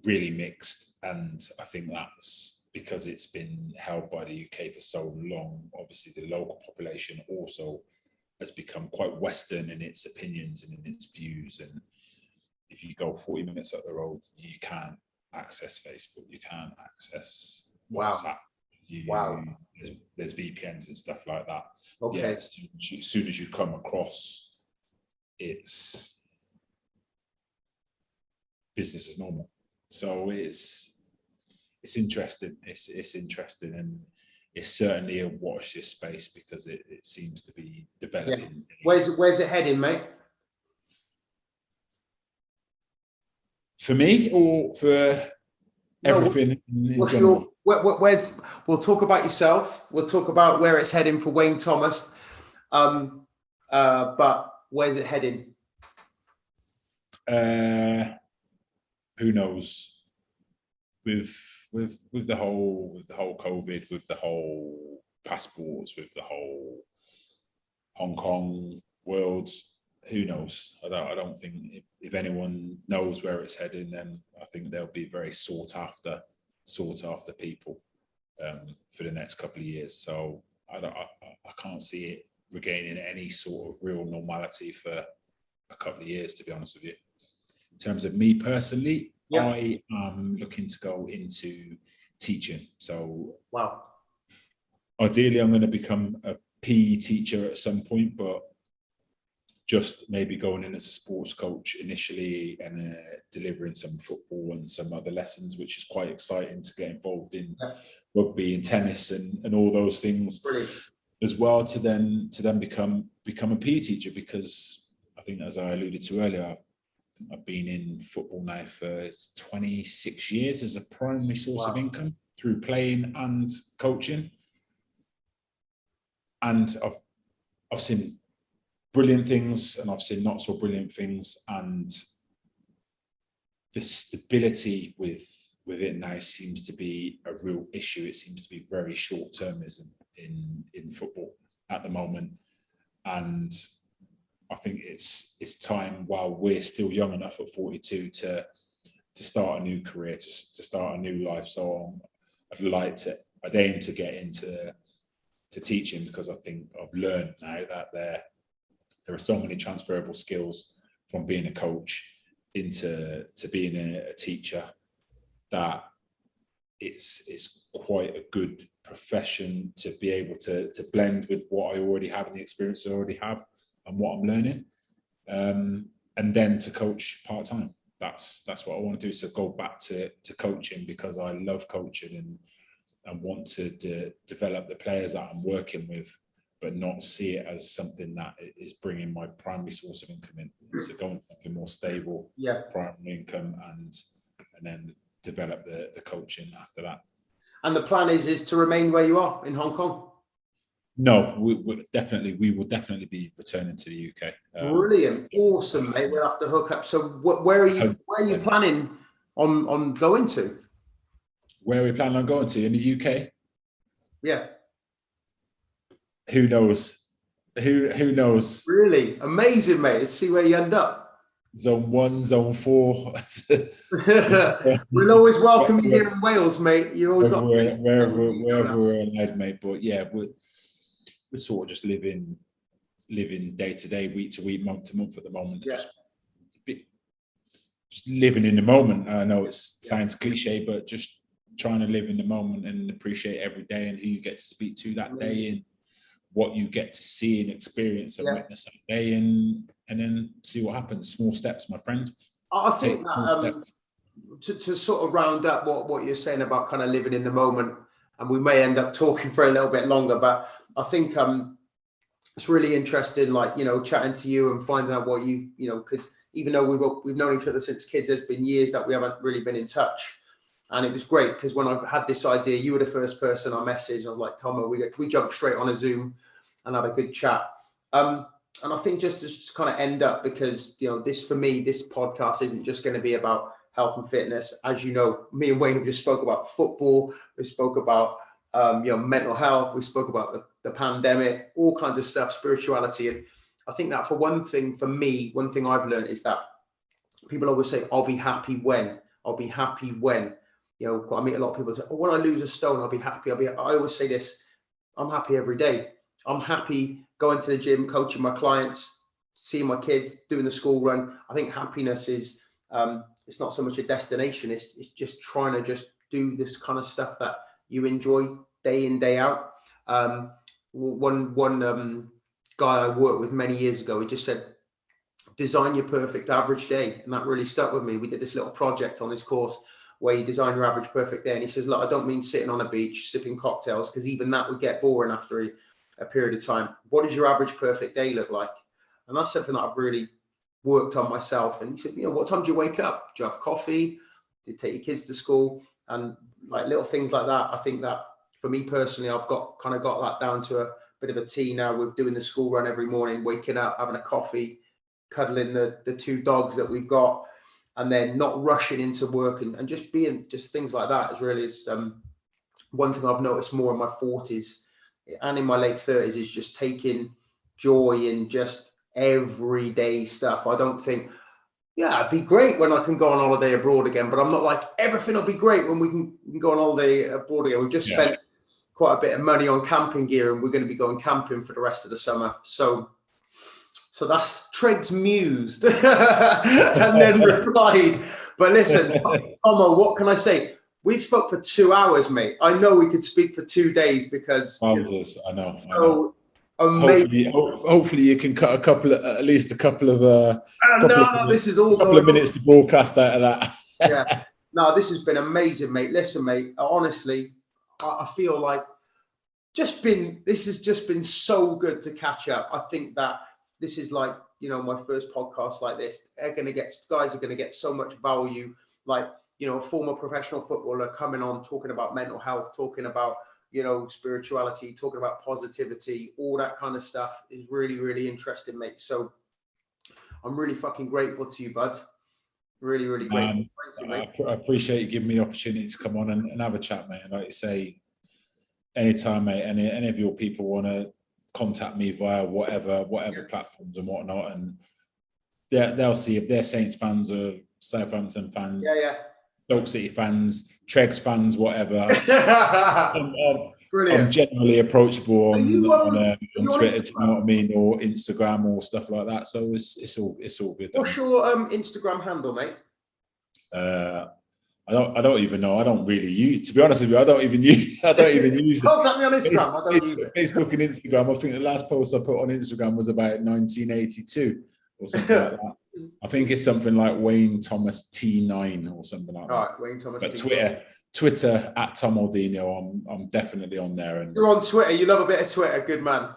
mixed, and I think that's because it's been held by the UK for so long. Obviously, the local population also has become quite Western in its opinions and in its views. And if you go 40 minutes up the road, you can't access Facebook, you can't access WhatsApp. There's VPNs and stuff like that. Okay. Yeah, as soon as you come across, it's business as normal. So it's interesting. It's interesting, and it's certainly a watch this space, because it seems to be developing. Yeah. Where's it heading, mate? For me, or for everything in general? We'll talk about yourself. We'll talk about where it's heading for Wayne Thomas. But where's it heading? Who knows? With the whole COVID, with the whole passports, with the whole Hong Kong world, who knows? I don't think if anyone knows where it's heading, then I think they'll be very sought after people for the next couple of years. So I can't see it regaining any sort of real normality for a couple of years, to be honest with you. In terms of me personally, I am looking to go into teaching. So ideally, I'm going to become a PE teacher at some point, but just maybe going in as a sports coach initially, and delivering some football and some other lessons, which is quite exciting to get involved in rugby and tennis and all those things. Brilliant. As well, to then become a PE teacher, because I think, as I alluded to earlier, I've been in football now for 26 years as a primary source of income through playing and coaching, and I've seen brilliant things and I've seen not so brilliant things, and the stability with it now seems to be a real issue. It seems to be very short-termism in football at the moment, and I think it's time, while we're still young enough at 42 to start a new career, to start a new life. So I'd aim to get into teaching, because I think I've learned now that there are so many transferable skills from being a coach into being a teacher, that it's quite a good profession to be able to blend with what I already have and the experience I already have and what I'm learning, and then to coach part-time. That's what I want to do. So go back to coaching, because I love coaching and want to develop the players that I'm working with, but not see it as something that is bringing my primary source of income in, to go into something more stable, primary income, and then develop the coaching after that. And the plan is to remain where you are in Hong Kong? No, we will definitely be returning to the UK. Brilliant, awesome, mate. We'll have to hook up. So where are you planning on going to? Where are we planning on going to in the UK? Yeah. Who knows? Who knows? Really amazing, mate. Let's see where you end up. zone 1, zone 4. We'll always welcome you here in Wales, mate. You always got wherever we're allowed, mate. But yeah, we're sort of just living day to day, week to week, month to month at the moment. Yeah. Just living in the moment. I know it sounds cliche, but just trying to live in the moment and appreciate every day and who you get to speak to that day and what you get to see and experience and witness that day, and then see what happens. Small steps, my friend. I think that to sort of round up what you're saying about kind of living in the moment, and we may end up talking for a little bit longer, but I think it's really interesting, like, you know, chatting to you and finding out what you know, because even though we've known each other since kids, there's been years that we haven't really been in touch. And it was great because when I had this idea, you were the first person I messaged. I was like, Tommo, we jumped straight on a Zoom and had a good chat. And I think just to kind of end up, because, you know, this, for me, this podcast isn't just going to be about health and fitness. As you know, me and Wayne have just spoke about football. We spoke about, you know, mental health. We spoke about the pandemic, all kinds of stuff, spirituality. And I think that for me, one thing I've learned is that people always say, I'll be happy when. You know, I meet a lot of people say, oh, when I lose a stone, I'll be happy. I always say this, I'm happy every day. I'm happy going to the gym, coaching my clients, seeing my kids, doing the school run. I think happiness is, it's not so much a destination. It's just trying to just do this kind of stuff that you enjoy day in, day out. One guy I worked with many years ago, he just said, design your perfect average day. And that really stuck with me. We did this little project on this course where you design your average perfect day. And he says, look, I don't mean sitting on a beach, sipping cocktails, because even that would get boring after a period of time. What does your average perfect day look like? And that's something that I've really worked on myself. And he said, you know, what time do you wake up? Do you have coffee? Do you take your kids to school? And like little things like that. I think that for me personally, I've got that down to a bit of a T now with doing the school run every morning, waking up, having a coffee, cuddling the two dogs that we've got, and then not rushing into work and just being just things like that is really one thing I've noticed more in my 40s and in my late 30s is just taking joy in just everyday stuff. I don't think, yeah, it'd be great when I can go on holiday abroad again, but I'm not like, everything will be great when we can go on holiday abroad again. We've just spent quite a bit of money on camping gear and we're going to be going camping for the rest of the summer. So that's Tregs mused and then replied. But listen, Tommo, what can I say? We've spoke for 2 hours, mate. I know we could speak for 2 days because I know. Hopefully you can cut at least a couple of minutes to broadcast out of that. Yeah. No, this has been amazing, mate. Listen, mate, honestly, I feel like this has just been so good to catch up. I think that this is like, you know, my first podcast like this. Guys are going to get so much value. Like, you know, a former professional footballer coming on, talking about mental health, talking about, you know, spirituality, talking about positivity, all that kind of stuff is really, really interesting, mate. So I'm really fucking grateful to you, bud. Really, really grateful. Thank you, mate. I appreciate you giving me the opportunity to come on and have a chat, mate. And like you say, anytime, mate, any of your people want to contact me via whatever platforms and whatnot, and they'll see if they're Saints fans or Southampton fans, Stoke City fans, Tregs fans, whatever. I'm generally approachable on Twitter, do you know what I mean, or Instagram or stuff like that. So it's all good. What's your Instagram handle, mate? I don't even know. I don't really use. To be honest with you, I don't even use it. Contact me on Instagram. I don't use it. Facebook and Instagram. I think the last post I put on Instagram was about 1982 or something like that. I think it's something like Wayne Thomas T9 or something like that. All right, Wayne Thomas. But Twitter at Tom Aldino. I'm definitely on there. And you're on Twitter. You love a bit of Twitter. Good man.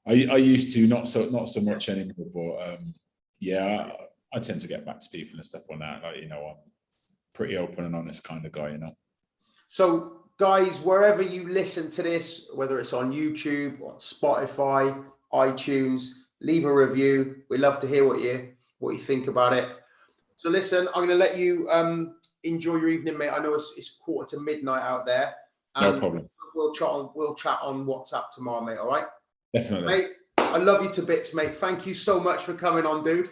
I used to, not so much anymore. But yeah, I tend to get back to people and stuff on that. Like, you know, I'm pretty open and honest kind of guy, you know. So guys, wherever you listen to this, whether it's on YouTube or Spotify, iTunes, leave a review. We'd love to hear what you think about it. So listen, I'm going to let you enjoy your evening, mate. I know it's midnight out there. No problem. We'll chat on WhatsApp tomorrow, mate. All right? Definitely. Mate, I love you to bits, mate. Thank you so much for coming on, dude.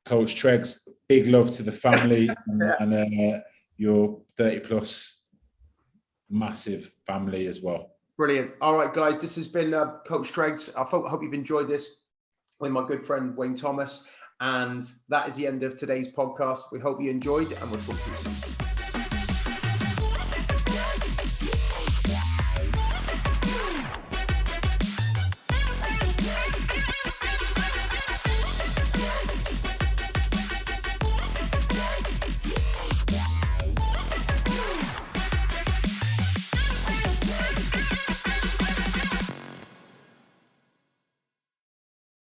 Coach Tregs, big love to the family and your 30 plus massive family as well. Brilliant. All right, guys, this has been Coach Tregs. I hope you've enjoyed this with my good friend Wayne Thomas. And that is the end of today's podcast. We hope you enjoyed, and we'll talk to you soon.